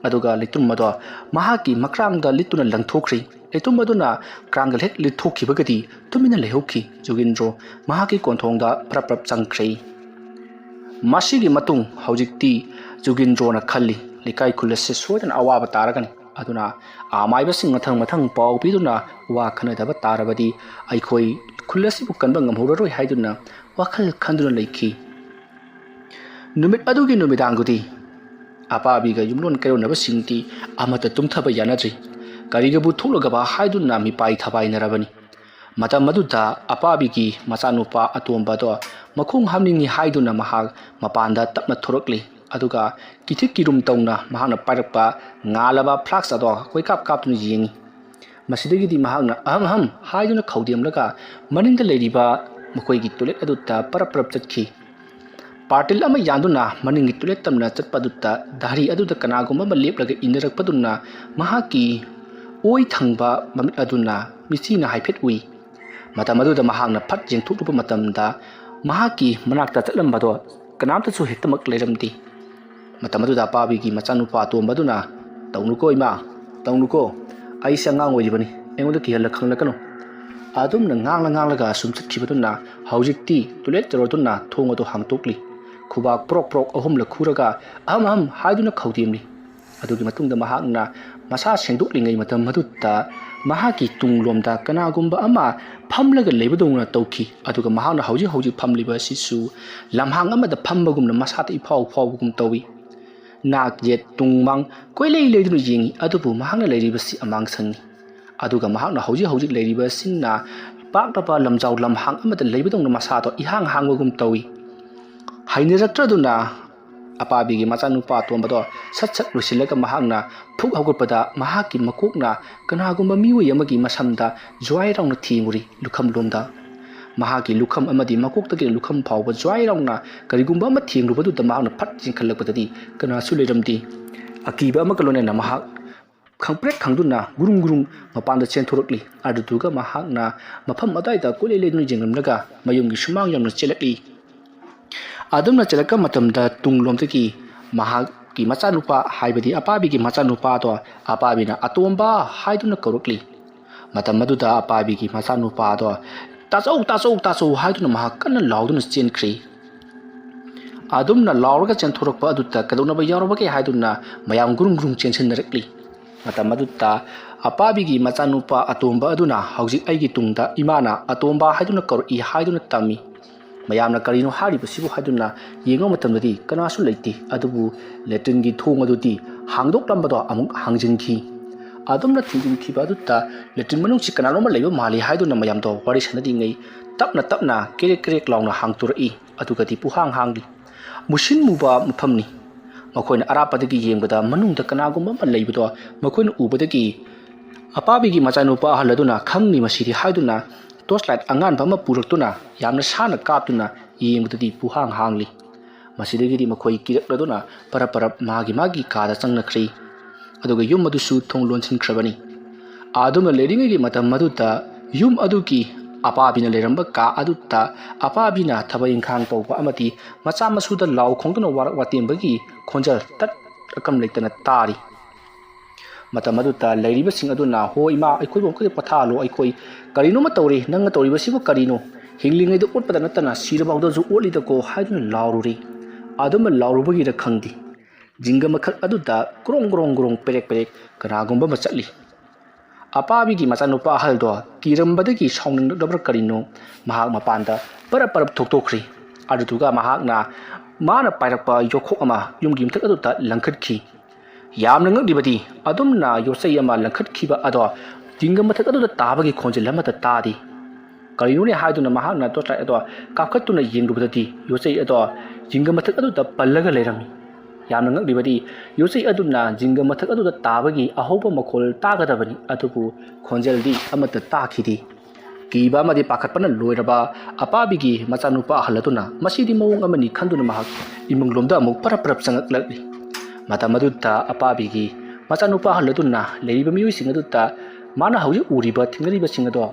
ꯑꯗꯨꯒ ꯂꯩꯇꯨꯝ ꯑꯗꯣ ꯃꯍꯥꯛꯀꯤ ꯃꯀ꯭ꯔꯥꯡꯗ ꯂꯤꯠꯇꯨꯅ ꯂꯪꯊꯣꯛꯈ꯭ꯔꯤ ꯂꯩꯇꯨꯝ ꯑꯗꯨꯅ ꯀ꯭ꯔꯥꯡꯒꯜ ꯍꯦꯛ ꯂꯤꯠꯊꯣꯛꯈꯤꯕꯒꯗꯤ ꯇꯨꯃꯤꯟꯅ ꯂꯩꯍꯧꯈꯤ ꯖꯣꯒꯤꯟꯗ꯭ꯔꯣ ꯃꯍꯥꯛꯀꯤ ꯀꯣꯟꯊꯣꯡꯗ ꯄ꯭ꯔꯞ ꯆꯪꯈ꯭ꯔꯦ ꯃꯁꯤꯒꯤ ꯃꯇꯨꯡ ꯍꯧꯖꯤꯛꯇꯤ ꯖꯣꯒꯤꯟꯗ꯭ꯔꯣꯅ ꯈꯜꯂꯤ ꯂꯩꯀꯥꯏ ꯈꯨꯜ ꯑꯁꯤ ꯁꯣꯏꯗꯅ ꯑꯋꯥꯕ ꯇꯥꯔꯒꯅꯤ ꯑꯗꯨꯅ ꯑꯃꯥꯏꯕꯁꯤꯡ ꯃꯊꯪ ꯄꯥꯎ ꯄꯤꯗꯨꯅ ꯋꯥ ꯈꯟꯅꯗꯕ ꯇꯥꯔꯕꯗꯤ ꯑꯩꯈꯣꯏ ꯈꯨꯜ ꯑꯁꯤꯕꯨ ꯀꯟꯕ ꯉꯝꯍꯧꯔꯔꯣꯏ ꯍꯥꯏꯗꯨꯅ ꯋꯥꯈꯜ ꯈꯟꯗꯨꯅ ꯂꯩꯈꯤ ꯅꯨꯃꯤꯠ ꯑꯗꯨꯒꯤ ꯅꯨꯃꯤꯗꯥꯡꯗꯨꯗꯤ ꯑꯄꯥꯕꯤꯒ ꯌꯨꯝꯂꯣꯟ ꯀꯩꯔꯣꯟꯅꯕꯁꯤꯡꯗꯤ ꯑꯃꯠꯇ ꯇꯨꯝꯊꯕ ꯌꯥꯅꯗ꯭ꯔꯤ ꯀꯔꯤꯒꯕꯨ ꯊꯣꯛꯂꯒꯕ ꯍꯥꯏꯗꯨꯅ ꯃꯤꯄꯥꯏ ꯊꯕꯥꯏꯅꯔꯕꯅꯤ ꯃꯇꯝ ꯑꯗꯨꯗ ꯑꯄꯥꯕꯤꯒꯤ ꯃꯆꯥꯅꯨꯄꯥ ꯑꯇꯣꯝꯕꯗꯣ ꯃꯈꯣꯡ ꯍꯥꯝꯅꯤꯡꯉꯤ ꯍꯥꯏꯗꯨꯅ ꯃꯍꯥꯛ ꯃꯄꯥꯟꯗ ꯇꯞꯅ ꯊꯣꯔꯛꯂꯤ ꯑꯗꯨꯒ ꯀꯤꯊꯤꯛ ꯀꯤꯔꯨꯝ ꯇꯧꯅ ꯃꯍꯥꯛꯅ ꯄꯥꯏꯔꯛꯄ ꯉꯥꯜꯂꯕ ꯐ꯭ꯂꯥꯛꯁ ꯑꯗꯣ ꯀꯣꯏꯀꯥꯞ ꯀꯥꯞꯇꯨꯅ ꯌꯦꯡꯉꯤ ꯃꯁꯤꯗꯒꯤꯗꯤ ꯃꯍꯥꯛꯅ ꯑꯍꯝ ꯍꯥꯏꯗꯨꯅ ꯈꯧꯗꯦꯝꯂꯒ ꯃꯅꯤꯡꯗ ꯂꯩꯔꯤꯕ ꯃꯈꯣꯏꯒꯤ ꯇꯣꯏꯂꯦꯠ ꯑꯗꯨꯗ ꯄꯔꯞ ꯆꯠꯈꯤ ꯄꯥꯔꯇꯤꯜ ꯑꯃ ꯌꯥꯟꯗꯨꯅ ꯃꯅꯤꯡꯒꯤ ꯇꯣꯏꯂꯦꯠ ꯇꯝꯅ ꯆꯠꯄꯗꯨꯗ ꯙꯥꯔꯤ ꯑꯗꯨꯗ ꯀꯅꯥꯒꯨꯝꯕ ꯑꯃ ꯂꯦꯞꯂꯒ ꯏꯟꯅꯔꯛꯄꯗꯨꯅ ꯃꯍꯥꯛꯀꯤ ꯑꯣꯏ ꯊꯪꯕ ꯃꯃꯤꯠ ꯑꯗꯨꯅ ꯃꯤꯆꯤꯅ ꯍꯥꯏꯐꯦꯠ ꯎꯏ ꯃꯇꯝ ꯑꯗꯨꯗ ꯃꯍꯥꯛꯅ ꯐꯠ ꯌꯦꯡꯊꯣꯛꯂꯨꯕ ꯃꯇꯝꯗ ꯃꯍꯥꯛꯀꯤ ꯃꯅꯥꯛꯇ ꯆꯠꯂꯝꯕꯗꯣ ꯀꯅꯥꯝꯇꯁꯨ ꯍꯦꯛꯇꯃꯛ ꯂꯩꯔꯝꯗꯦ ꯃꯇꯝ ꯑꯗꯨꯗ ꯑꯄꯥꯕꯤꯒꯤ ꯃꯆꯥꯅꯨꯄꯥ ꯑꯇꯣꯝꯕꯗꯨꯅ ꯇꯧꯅꯨꯀꯣ ꯏꯃꯥ ꯇꯧꯅꯨꯀꯣ ꯑꯩꯁꯦ ꯑꯉꯥꯡ ꯑꯣꯏꯔꯤꯕꯅꯤ ꯑꯩꯉꯣꯟꯗ ꯀꯤꯍꯜꯂ ꯈꯪꯂꯛꯀꯅꯨ ꯑꯗꯨꯝꯅ ꯉꯥꯡꯂꯒ ꯁꯨꯝ ꯆꯠꯈꯤꯕꯗꯨꯅ ꯍꯧꯖꯤꯛꯇꯤ ꯇꯣꯏꯂꯦꯠ ꯖꯔꯣꯗꯨꯅ ꯊꯣꯡ ꯑꯗꯨ ꯍꯥꯡꯇꯣꯛꯂꯤ ꯈꯨꯕꯥꯛ ꯄ꯭ꯔꯣꯛ ꯑꯍꯨꯝꯂꯛ ꯈꯨꯔꯒ ꯑꯍꯝ ꯍꯥꯏꯗꯨꯅ ꯈꯧꯗꯦꯝꯂꯤ ꯑꯗꯨꯒꯤ ꯃꯇꯨꯡꯗ ꯃꯍꯥꯛꯅ ꯃꯁꯥ ꯁꯦꯡꯗꯣꯛꯂꯤꯉꯩ ꯃꯇꯝ ꯑꯗꯨꯗ ꯃꯍꯥꯛꯀꯤ ꯇꯨꯡꯂꯣꯝꯗ ꯀꯅꯥꯒꯨꯝꯕ ꯑꯃ ꯐꯝꯂꯒ ꯂꯩꯕꯗꯧꯅ ꯇꯧꯈꯤ ꯑꯗꯨꯒ ꯃꯍꯥꯛꯅ ꯍꯧꯖꯤꯛ ꯐꯝꯂꯤꯕ ꯑꯁꯤꯁꯨ ꯂꯝꯍꯥꯡ ꯑꯃꯗ ꯐꯝꯕꯒꯨꯝꯅ ꯃꯁꯥꯗ ꯏꯐꯥꯎ ꯐꯥꯎꯕꯒꯨꯝ ꯇꯧꯏ ꯅꯥꯛ ꯌꯦꯠ ꯇꯨꯡ ꯃꯥꯡ ꯀꯣꯏꯂꯩ ꯂꯩꯗꯨꯅ ꯌꯦꯡꯉꯤ ꯑꯗꯨꯕꯨ ꯃꯍꯥꯛꯅ ꯂꯩꯔꯤꯕꯁꯤ ꯑꯃꯥꯡꯁꯪꯅꯤ ꯑꯗꯨꯒ ꯃꯍꯥꯛꯅ ꯍꯧꯖꯤꯛ ꯂꯩꯔꯤꯕ ꯑꯁꯤꯅ ꯄꯥꯛꯂꯕ ꯂꯝꯖꯥꯎ ꯂꯝꯍꯥꯡ ꯑꯃꯗ ꯂꯩꯕꯗꯧꯅ ꯃꯁꯥꯗꯣ ꯏꯍꯥꯡ ꯍꯥꯡꯕꯒꯨꯝ ꯇꯧꯏ ꯍꯩꯅꯔꯛꯇ꯭ꯔꯗꯨꯅ ꯑꯄꯥꯕꯤꯒꯤ ꯃꯆꯥꯅꯨꯄꯥ ꯑꯇꯣꯝꯕꯗꯣ ꯁꯠ ꯂꯣꯏꯁꯤꯜꯂꯒ ꯃꯍꯥꯛꯅ ꯐꯨꯛ ꯍꯧꯒꯠꯄꯗ ꯃꯍꯥꯛꯀꯤ ꯃꯀꯣꯛꯅ ꯀꯅꯥꯒꯨꯝꯕ ꯃꯤꯑꯣꯏ ꯑꯃꯒꯤ ꯃꯁꯝꯗ ꯖ꯭ꯋꯥꯏ ꯔꯥꯎꯅ ꯊꯦꯡꯉꯨꯔꯤ ꯂꯨꯈꯝꯂꯣꯝꯗ ꯃꯍꯥꯛꯀꯤ ꯂꯨꯈꯝ ꯑꯃꯗꯤ ꯃꯀꯣꯛꯇꯒꯤ ꯂꯨꯈꯝ ꯐꯥꯎꯕ ꯖ꯭ꯋꯥꯏ ꯔꯥꯎꯅ ꯀꯔꯤꯒꯨꯝꯕ ꯑꯃ ꯊꯦꯡꯂꯨꯕꯗꯨꯗ ꯃꯍꯥꯛꯅ ꯐꯠ ꯆꯤꯡꯈꯠꯂꯛꯄꯗꯗꯤ ꯀꯅꯥꯁꯨ ꯂꯩꯔꯝꯗꯦ ꯑꯀꯤꯕ ꯑꯃꯒ ꯂꯣꯏꯅꯅ ꯃꯍꯥꯛ ꯈꯪꯄ꯭ꯔꯦꯛ ꯈꯪꯗꯨꯅ ꯒꯨꯔꯨꯡ ꯃꯄꯥꯟꯗ ꯆꯦꯟꯊꯣꯔꯛꯂꯤ ꯑꯗꯨꯗꯨꯒ ꯃꯍꯥꯛꯅ ꯃꯐꯝ ꯑꯗꯨꯋꯥꯏꯗ ꯀꯣꯏꯂꯩ ꯂꯩꯗꯨꯅ ꯌꯦꯡꯂꯝꯂꯒ ꯃꯌꯨꯝꯒꯤ ꯁꯨꯃꯥꯡ ꯌꯧꯅ ꯆꯦꯜꯂꯛꯂꯤ ꯑꯗꯨꯝꯅ ꯆꯦꯜꯂꯛꯄ ꯃꯇꯝꯗ ꯇꯨꯡꯂꯣꯝꯗꯒꯤ ꯃꯍꯥꯛꯀꯤ ꯃꯆꯥꯅꯨꯄꯥ ꯍꯥꯏꯕꯗꯤ ꯑꯄꯥꯕꯤꯒꯤ ꯃꯆꯥꯅꯨꯄꯥꯗꯣ ꯑꯄꯥꯕꯤꯅ ꯑꯇꯣꯝꯕ ꯍꯥꯏꯗꯨꯅ ꯀꯧꯔꯛꯂꯤ ꯃꯇꯝ ꯑꯗꯨꯗ ꯑꯄꯥꯕꯤꯒꯤ ꯃꯆꯥꯅꯨꯄꯥꯗꯣ ꯇꯥꯆꯧ ꯍꯥꯏꯗꯨꯅ ꯃꯍꯥꯛ ꯀꯟꯅ ꯂꯥꯎꯗꯨꯅ ꯆꯦꯟꯈ꯭ꯔꯤ ꯑꯗꯨꯝꯅ ꯂꯥꯎꯔꯒ ꯆꯦꯟꯊꯣꯔꯛꯄ ꯑꯗꯨꯗ ꯀꯩꯗꯧꯅꯕ ꯌꯥꯎꯔꯕꯒꯦ ꯍꯥꯏꯗꯨꯅ ꯃꯌꯥꯝ ꯒꯨꯔꯨꯡ ꯆꯦꯟꯁꯤꯟꯅꯔꯛꯂꯤ ꯃꯇꯝ ꯑꯗꯨꯗ ꯑꯄꯥꯕꯤꯒꯤ ꯃꯆꯥꯅꯨꯄꯥ ꯑꯇꯣꯝꯕ ꯑꯗꯨꯅ ꯍꯧꯖꯤꯛ ꯑꯩꯒꯤ ꯇꯨꯡꯗ ꯏꯃꯥꯅ ꯑꯇꯣꯝꯕ ꯍꯥꯏꯗꯨꯅ ꯀꯧꯔꯛꯏ ꯍꯥꯏꯗꯨꯅ ꯇꯝꯃꯤ ꯃꯌꯥꯝꯅ ꯀꯔꯤꯅꯣ ꯍꯥꯏꯔꯤꯕꯁꯤꯕꯨ ꯍꯥꯏꯗꯨꯅ ꯌꯦꯡꯕ ꯃꯇꯝꯗꯗꯤ ꯀꯅꯥꯁꯨ ꯂꯩꯇꯦ ꯑꯗꯨꯕꯨ ꯂꯦꯇ꯭ꯔꯤꯟꯒꯤ ꯊꯣꯡ ꯑꯗꯨꯗꯤ ꯍꯥꯡꯗꯣꯛꯂꯝꯕꯗꯣ ꯑꯃꯨꯛ ꯍꯥꯡꯖꯤꯟꯈꯤ ꯑꯗꯨꯝꯅ ꯊꯤꯡꯖꯤꯟꯈꯤꯕ ꯑꯗꯨꯗ ꯂꯦꯇ꯭ꯔꯤꯟ ꯃꯅꯨꯡꯁꯤ ꯀꯅꯥꯅꯣꯝꯃ ꯂꯩꯕ ꯃꯥꯜꯂꯤ ꯍꯥꯏꯗꯨꯅ ꯃꯌꯥꯝꯗꯣ ꯋꯥꯔꯤ ꯁꯥꯟꯅꯔꯤꯉꯩ ꯇꯞꯅ ꯀꯦꯔꯦꯛ ꯂꯥꯎꯅ ꯍꯥꯡꯇꯣꯔꯛꯏ ꯑꯗꯨꯒꯗꯤ ꯄꯨꯍꯥꯡ ꯍꯥꯡꯂꯤ ꯃꯨꯁꯤꯟ ꯃꯨꯕ ꯃꯐꯝꯅꯤ ꯃꯈꯣꯏꯅ ꯑꯔꯥꯞꯄꯗꯒꯤ ꯌꯦꯡꯕꯗ ꯃꯅꯨꯡꯗ ꯀꯅꯥꯒꯨꯝꯕ ꯑꯃ ꯂꯩꯕꯗꯣ ꯃꯈꯣꯏꯅ ꯎꯕꯗꯒꯤ ꯑꯄꯥꯕꯤꯒꯤ ꯃꯆꯥꯅꯨꯄꯥ ꯑꯍꯜ ꯑꯗꯨꯅ ꯈꯪꯅꯤ ꯃꯁꯤꯗꯤ ꯍꯥꯏꯗꯨꯅ ꯇꯣꯔꯆ ꯂꯥꯏꯠ ꯑꯉꯥꯟꯕ ꯑꯃ ꯄꯨꯔꯛꯇꯨꯅ ꯌꯥꯝꯅ ꯁꯥꯟꯅ ꯀꯥꯞꯇꯨꯅ ꯌꯦꯡꯕꯗꯗꯤ ꯄꯨꯍꯥꯡ ꯍꯥꯡꯂꯤ ꯃꯁꯤꯗꯒꯤꯗꯤ ꯃꯈꯣꯏ ꯀꯤꯔꯛꯂꯗꯨꯅ ꯄꯔꯞ ꯃꯥꯒꯤ ꯀꯥꯗ ꯆꯪꯅꯈ꯭ꯔꯤ ꯑꯗꯨꯒ ꯌꯨꯝ ꯑꯗꯨꯁꯨ ꯊꯣꯡ ꯂꯣꯟꯁꯤꯟꯈ꯭ꯔꯕꯅꯤ ꯑꯗꯨꯝꯅ ꯂꯩꯔꯤꯉꯩꯒꯤ ꯃꯇꯝ ꯑꯗꯨꯗ ꯌꯨꯝ ꯑꯗꯨꯒꯤ ꯑꯄꯥꯕꯤꯅ ꯂꯩꯔꯝꯕ ꯀꯥ ꯑꯗꯨꯗ ꯑꯄꯥꯕꯤꯅ ꯊꯕꯛ ꯏꯪꯈꯥꯡ ꯇꯧꯕ ꯑꯃꯗꯤ ꯃꯆꯥ ꯃꯁꯨꯗ ꯂꯥꯎ ꯈꯣꯡꯗꯨꯅ ꯋꯥꯔꯛ ꯋꯥꯇꯦꯝꯕꯒꯤ ꯈꯣꯟꯖꯦꯜ ꯑꯀꯝ ꯂꯩꯇꯅ ꯇꯥꯔꯤ ꯃꯇꯝ ꯑꯗꯨꯗ ꯂꯩꯔꯤꯕꯁꯤꯡ ꯑꯗꯨꯅ ꯍꯣ ꯏꯃꯥ ꯑꯩꯈꯣꯏꯕꯨ ꯑꯃꯨꯛꯇ ꯄꯣꯊꯥꯍꯜꯂꯣ ꯑꯩꯈꯣꯏ ꯀꯔꯤꯅꯣꯃ ꯇꯧꯔꯤ ꯅꯪꯅ ꯇꯧꯔꯤꯕꯁꯤꯕꯨ ꯀꯔꯤꯅꯣ ꯍꯤꯡꯂꯤꯉꯩꯗ ꯑꯣꯠꯄꯗ ꯅꯠꯇꯅ ꯁꯤꯔꯕꯥꯎꯗꯁꯨ ꯑꯣꯠꯂꯤꯗꯀꯣ ꯍꯥꯏꯗꯨꯅ ꯂꯥꯎꯔꯨꯔꯤ ꯑꯗꯨꯝꯅ ꯂꯥꯎꯔꯨꯕꯒꯤꯔ ꯈꯪꯗꯦ ꯖꯤꯡꯒ ꯃꯊꯛ ꯑꯗꯨꯗ ꯒ꯭ꯔꯣꯡ ꯄꯦꯔꯦꯛ ꯀꯅꯥꯒꯨꯝꯕ ꯑꯃ ꯆꯠꯂꯤ ꯑꯄꯥꯕꯤꯒꯤ ꯃꯆꯥꯅꯨꯄꯥ ꯑꯍꯜꯗꯣ ꯀꯤꯔꯝꯕꯗꯒꯤ ꯁꯥꯎꯅꯤꯡꯂꯛꯂꯕ꯭ꯔꯥ ꯀꯔꯤꯅꯣ ꯃꯍꯥꯛ ꯃꯄꯥꯟꯗ ꯄꯔꯞ ꯊꯣꯛꯇꯣꯛꯈ꯭ꯔꯤ ꯑꯗꯨꯗꯨꯒ ꯃꯥꯅ ꯄꯥꯏꯔꯛꯄ ꯌꯣꯠꯈꯣꯛ ꯑꯃ ꯌꯨꯝꯒꯤ ꯃꯊꯛ ꯑꯗꯨꯗ ꯂꯪꯈꯠꯈꯤ ꯌꯥꯝꯅ ꯉꯛꯂꯤꯕꯗꯤ ꯑꯗꯨꯝꯅ ꯌꯣꯠꯆꯩ ꯑꯃ ꯂꯪꯈꯠꯈꯤꯕ ꯑꯗꯣ ꯖꯤꯡꯒ ꯃꯊꯛ ꯑꯗꯨꯗ ꯇꯥꯕꯒꯤ ꯈꯣꯟꯖꯦꯜ ꯑꯃꯠꯇ ꯇꯥꯗꯦ ꯀꯔꯤꯅꯣꯅꯦ ꯍꯥꯏꯗꯨꯅ ꯃꯍꯥꯛꯅ ꯇꯣꯔꯆ ꯂꯥꯏꯠ ꯑꯗꯣ ꯀꯥꯞꯈꯠꯇꯨꯅ ꯌꯦꯡꯂꯨꯕꯗꯗꯤ ꯌꯣꯠꯆꯩ ꯑꯗꯣ ꯖꯤꯡꯒ ꯃꯊꯛ ꯑꯗꯨꯗ ꯄꯜꯂꯒ ꯂꯩꯔꯝꯃꯤ ꯌꯥꯝꯅ ꯉꯛꯂꯤꯕꯗꯤ ꯌꯣꯠꯆꯩ ꯑꯗꯨꯅ ꯖꯤꯡꯒ ꯃꯊꯛ ꯑꯗꯨꯗ ꯇꯥꯕꯒꯤ ꯑꯍꯧꯕ ꯃꯈꯣꯜ ꯇꯥꯒꯗꯕꯅꯤ ꯑꯗꯨꯕꯨ ꯈꯣꯟꯖꯦꯜꯗꯤ ꯑꯃꯠꯇ ꯇꯥꯈꯤꯗꯦ ꯀꯤꯕ ꯑꯃꯗꯤ ꯄꯥꯈꯠꯄꯅ ꯂꯣꯏꯔꯕ ꯑꯄꯥꯕꯤꯒꯤ ꯃꯆꯥꯅꯨꯄꯥ ꯑꯍꯜ ꯑꯗꯨꯅ ꯃꯁꯤꯗꯤ ꯃꯑꯣꯡ ꯑꯃꯅꯤ ꯈꯟꯗꯨꯅ ꯃꯍꯥꯛ ꯏꯃꯨꯡꯂꯣꯝꯗ ꯑꯃꯨꯛ ꯄꯔꯞ ꯆꯪꯉꯛꯂꯛꯂꯤ ꯃꯇꯝ ꯑꯗꯨꯗ ꯑꯄꯥꯕꯤꯒꯤ ꯃꯆꯥꯅꯨꯄꯥ ꯑꯍꯜ ꯑꯗꯨꯅ ꯂꯩꯔꯤꯕ ꯃꯤꯑꯣꯏꯁꯤꯡ ꯑꯗꯨꯗ ꯃꯥꯅ ꯍꯧꯖꯤꯛ ꯎꯔꯤꯕ ꯊꯦꯡꯅꯔꯤꯕꯁꯤꯡ ꯑꯗꯣ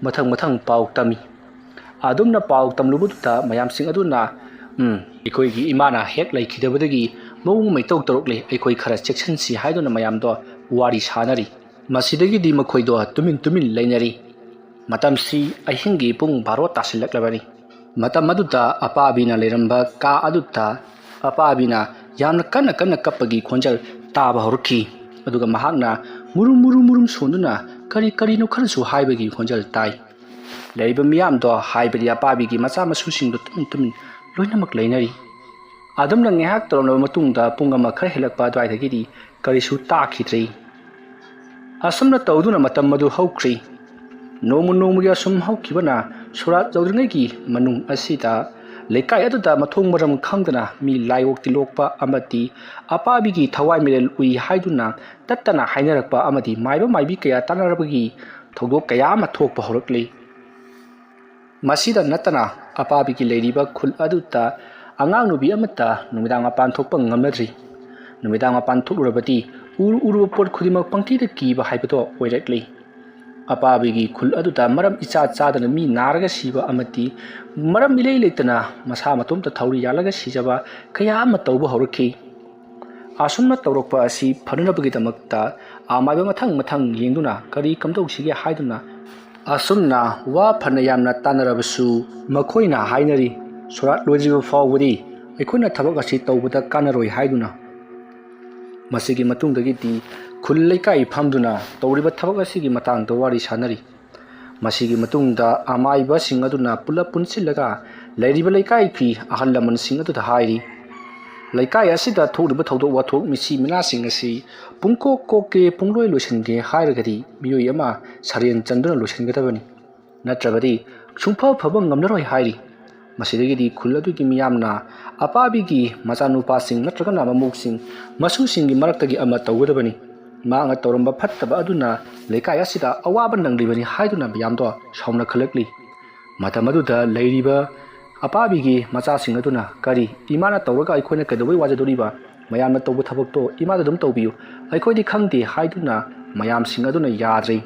ꯃꯊꯪ ꯄꯥꯎ ꯇꯝꯃꯤ ꯑꯗꯨꯝꯅ ꯄꯥꯎ ꯇꯝꯂꯨꯕꯗꯨꯗ ꯃꯌꯥꯝꯁꯤꯡ ꯑꯗꯨꯅ ꯑꯩꯈꯣꯏꯒꯤ ꯏꯃꯥꯅ ꯍꯦꯛ ꯂꯩꯈꯤꯗꯕꯗꯒꯤ ꯃꯑꯣꯡ ꯃꯩꯇꯧ ꯇꯧꯔꯛꯂꯤ, ꯑꯩꯈꯣꯏ ꯈꯔ ꯆꯦꯛꯁꯤꯟꯁꯤ ꯍꯥꯏꯗꯨꯅ ꯃꯌꯥꯝꯗꯣ ꯋꯥꯔꯤ ꯁꯥꯅꯔꯤ꯫ ꯃꯁꯤꯗꯒꯤꯗꯤ ꯃꯈꯣꯏꯗꯣ ꯇꯨꯃꯤꯟ ꯂꯩꯅꯔꯤ꯫ ꯃꯇꯝꯁꯤ ꯑꯍꯤꯡꯒꯤ ꯄꯨꯡ 12 ꯇꯥꯁꯤꯜꯂꯛꯂꯕꯅꯤ꯫ ꯃꯇꯝ ꯑꯗꯨꯗ ꯑꯄꯥꯕꯤꯅ ꯂꯩꯔꯝꯕ ꯀꯥ ꯑꯗꯨꯗ ꯑꯄꯥꯕꯤꯅ ꯌꯥꯝꯅ ꯀꯟꯅ ꯀꯞꯄꯒꯤ ꯈꯣꯟꯖꯦꯜ ꯇꯥꯕ ꯍꯧꯔꯛꯈꯤ꯫ ꯑꯗꯨꯒ ꯃꯍꯥꯛꯅ ꯃꯨꯔꯨꯝ ꯁꯣꯟꯗꯨꯅ ꯀꯔꯤꯅꯣ ꯈꯔꯁꯨ ꯍꯥꯏꯕꯒꯤ ꯈꯣꯟꯖꯦꯜ ꯇꯥꯏ꯫ ꯂꯩꯔꯤꯕ ꯃꯤꯌꯥꯝꯗꯣ, ꯍꯥꯏꯕꯗꯤ ꯑꯄꯥꯕꯤꯒꯤ ꯃꯆꯥ ꯃꯁꯨꯁꯤꯡꯗꯣ ꯇꯨꯃꯤꯟ ꯂꯣꯏꯅꯃꯛ ꯂꯩꯅꯔꯤ꯫ ꯑꯗꯨꯝꯅ ꯉꯥꯏꯍꯥꯛ ꯇꯧꯔꯝꯂꯕ ꯃꯇꯨꯡꯗ ꯄꯨꯡ ꯑꯃ ꯈꯔ ꯍꯦꯜꯂꯛꯄ ꯑꯗꯨꯋꯥꯏꯗꯒꯤꯗꯤ ꯀꯔꯤꯁꯨ ꯇꯥꯈꯤꯗ꯭ꯔꯦ꯫ ꯑꯁꯨꯝꯅ ꯇꯧꯗꯨꯅ ꯃꯇꯝ ꯑꯗꯨ ꯍꯧꯈ꯭ꯔꯤ꯫ ꯅꯣꯡꯃꯒꯤ ꯑꯁꯨꯝ ꯍꯧꯈꯤꯕꯅ ꯁꯣꯔꯥꯠ ꯌꯧꯗ꯭ꯔꯤꯉꯩꯒꯤ ꯃꯅꯨꯡ ꯑꯁꯤꯗ ꯂꯩꯀꯥꯏ ꯑꯗꯨꯗ ꯃꯊꯣꯡ ꯃꯔꯝ ꯈꯪꯗꯅ ꯃꯤ ꯂꯥꯏꯑꯣꯛ ꯇꯤꯜꯂꯣꯛꯄ ꯑꯃꯗꯤ ꯑꯄꯥꯕꯤꯒꯤ ꯊꯋꯥꯏ ꯃꯤꯔꯦꯜ ꯎꯏ ꯍꯥꯏꯗꯨꯅ ꯇꯠꯇꯅ ꯍꯥꯏꯅꯔꯛꯄ ꯑꯃꯗꯤ ꯃꯥꯏꯕ ꯃꯥꯏꯕꯤ ꯀꯌꯥ ꯇꯥꯟꯅꯔꯕꯒꯤ ꯊꯧꯗꯣꯛ ꯀꯌꯥ ꯑꯃ ꯊꯣꯛꯄ ꯍꯧꯔꯛꯂꯤ꯫ ꯃꯁꯤꯗ ꯅꯠꯇꯅ ꯑꯄꯥꯕꯤꯒꯤ ꯂꯩꯔꯤꯕ ꯈꯨꯜ ꯑꯗꯨꯗ ꯑꯉꯥꯡ ꯅꯨꯕꯤ ꯑꯃꯠꯇ ꯅꯨꯃꯤꯗꯥꯡ ꯃꯄꯥꯟ ꯊꯣꯛꯄ ꯉꯝꯅꯗ꯭ꯔꯤ꯫ ꯅꯨꯃꯤꯗꯥꯡ ꯃꯄꯥꯟ ꯊꯣꯛꯂꯨꯔꯕꯗꯤ ꯎꯔꯨꯕ ꯄꯣꯠ ꯈꯨꯗꯤꯡꯃꯛ ꯄꯪꯀꯤꯗ ꯀꯤꯕ ꯍꯥꯏꯕꯗꯣ ꯑꯣꯏꯔꯛꯂꯤ꯫ ꯑꯄꯥꯕꯤꯒꯤ ꯈꯨꯜ ꯑꯗꯨꯗ ꯃꯔꯝ ꯏꯆꯥ ꯆꯥꯗꯅ ꯃꯤ ꯅꯥꯔꯒ ꯁꯤꯕ ꯑꯃꯗꯤ ꯃꯔꯝ ꯏꯂꯩ ꯂꯩꯇꯅ ꯃꯁꯥ ꯃꯇꯣꯝꯇ ꯊꯧꯔꯤ ꯌꯥꯜꯂꯒ ꯁꯤꯖꯕ ꯀꯌా ꯑꯃ ꯇꯧꯕ ꯍꯧꯔꯛꯈꯤ꯫ ꯑꯁꯨꯝꯅ ꯇꯧꯔꯛꯄ ꯑꯁꯤ ꯐꯅꯅꯕꯒꯤꯗꯃꯛꯇ ꯑꯃꯥꯏꯕ ꯃꯊꯪ ꯌꯦꯡꯗꯨꯅ ꯀꯔꯤ ꯀꯝꯗꯧꯁꯤꯒꯦ ꯍꯥꯏꯗꯨꯅ ꯑꯁꯨꯝꯅ ꯋꯥ ꯐꯅ ꯌꯥꯝꯅ ꯇꯥꯟꯅꯔꯕꯁꯨ ꯃꯈꯣꯏꯅ ꯍꯥꯏꯅꯔꯤ, ꯁꯣꯔꯥꯠ ꯂꯣꯏꯗ꯭ꯔꯤꯕ ꯐꯥꯎꯕꯗꯤ ꯑꯩꯈꯣꯏꯅ ꯊꯕꯛ ꯑꯁꯤ ꯇꯧꯕꯗ ꯀꯥꯟꯅꯔꯣꯏ ꯍꯥꯏꯗꯨꯅ꯫ ꯃꯁꯤꯒꯤ ꯃꯇꯨꯡꯗꯒꯤꯗꯤ ꯈꯨꯜ ꯂꯩꯀꯥꯏ ꯐꯝꯗꯨꯅ ꯇꯧꯔꯤꯕ ꯊꯕꯛ ꯑꯁꯤꯒꯤ ꯃꯇꯥꯡꯗ ꯋꯥꯔꯤ ꯁꯥꯅꯔꯤ꯫ ꯃꯁꯤꯒꯤ ꯃꯇꯨꯡꯗ ꯑꯃꯥꯏꯕꯁꯤꯡ ꯑꯗꯨꯅ ꯄꯨꯂꯞ ꯄꯨꯟꯁꯤꯜꯂꯒ ꯂꯩꯔꯤꯕ ꯂꯩꯀꯥꯏꯒꯤ ꯑꯍꯜ ꯂꯃꯟꯁꯤꯡ ꯑꯗꯨꯗ ꯍꯥꯏꯔꯤ, ꯂꯩꯀꯥꯏ ꯑꯁꯤꯗ ꯊꯣꯛꯂꯤꯕ ꯊꯧꯗꯣꯛ ꯋꯥꯊꯣꯛ ꯃꯤꯆꯤ ꯃꯤꯅꯥꯁꯤꯡ ꯑꯁꯤ ꯄꯨꯡꯀꯣꯛ ꯀꯣꯛꯀꯦ ꯄꯨꯡꯂꯣꯏ ꯂꯣꯏꯁꯤꯟꯒꯦ ꯍꯥꯏꯔꯒꯗꯤ ꯃꯤꯑꯣꯏ ꯑꯃ ꯁꯔꯦꯟ ꯆꯟꯗꯨꯅ ꯂꯣꯏꯁꯤꯟꯒꯗꯕꯅꯤ, ꯅꯠꯇ꯭ꯔꯕꯗꯤ ꯁꯨꯡꯐꯕ ꯉꯝꯂꯔꯣꯏ ꯍꯥꯏꯔꯤ꯫ ꯃꯁꯤꯗꯒꯤꯗꯤ ꯈꯨꯜ ꯑꯗꯨꯒꯤ ꯃꯤꯌꯥꯝꯅ ꯑꯄꯥꯕꯤꯒꯤ ꯃꯆꯥꯅꯨꯄꯥꯁꯤꯡ ꯅꯠꯇ꯭ꯔꯒꯅ ꯃꯃꯧꯁꯤꯡ ꯃꯁꯨꯁꯤꯡꯒꯤ ꯃꯔꯛꯇꯒꯤ ꯑꯃ ꯇꯧꯒꯗꯕꯅꯤ, ꯃꯍꯥꯛꯅ ꯇꯧꯔꯝꯕ ꯐꯠꯇꯕ ꯑꯗꯨꯅ ꯂꯩꯀꯥꯏ ꯑꯁꯤꯗ ꯑꯋꯥꯕ ꯅꯪꯂꯤꯕꯅꯤ ꯍꯥꯏꯗꯨꯅ ꯃꯌꯥꯝꯗꯣ ꯁꯥꯎꯅꯈꯠꯂꯛꯂꯤ꯫ ꯃꯇꯝ ꯑꯗꯨꯗ ꯂꯩꯔꯤꯕ ꯑꯄꯥꯕꯤꯒꯤ ꯃꯆꯥꯁꯤꯡ ꯑꯗꯨꯅ, ꯀꯔꯤ ꯏꯃꯥꯅ ꯇꯧꯔꯒ ꯑꯩꯈꯣꯏꯅ ꯀꯩꯗꯧꯕꯩ ꯋꯥꯖꯗꯣꯔꯤꯕ, ꯃꯌꯥꯝꯅ ꯇꯧꯕ ꯊꯕꯛꯇꯣ ꯏꯃꯥꯗ ꯑꯗꯨꯝ ꯇꯧꯕꯤꯌꯨ, ꯑꯩꯈꯣꯏꯗꯤ ꯈꯪꯗꯦ ꯍꯥꯏꯗꯨꯅ ꯃꯌꯥꯝꯁꯤꯡ ꯑꯗꯨꯅ ꯌꯥꯗ꯭ꯔꯦ꯫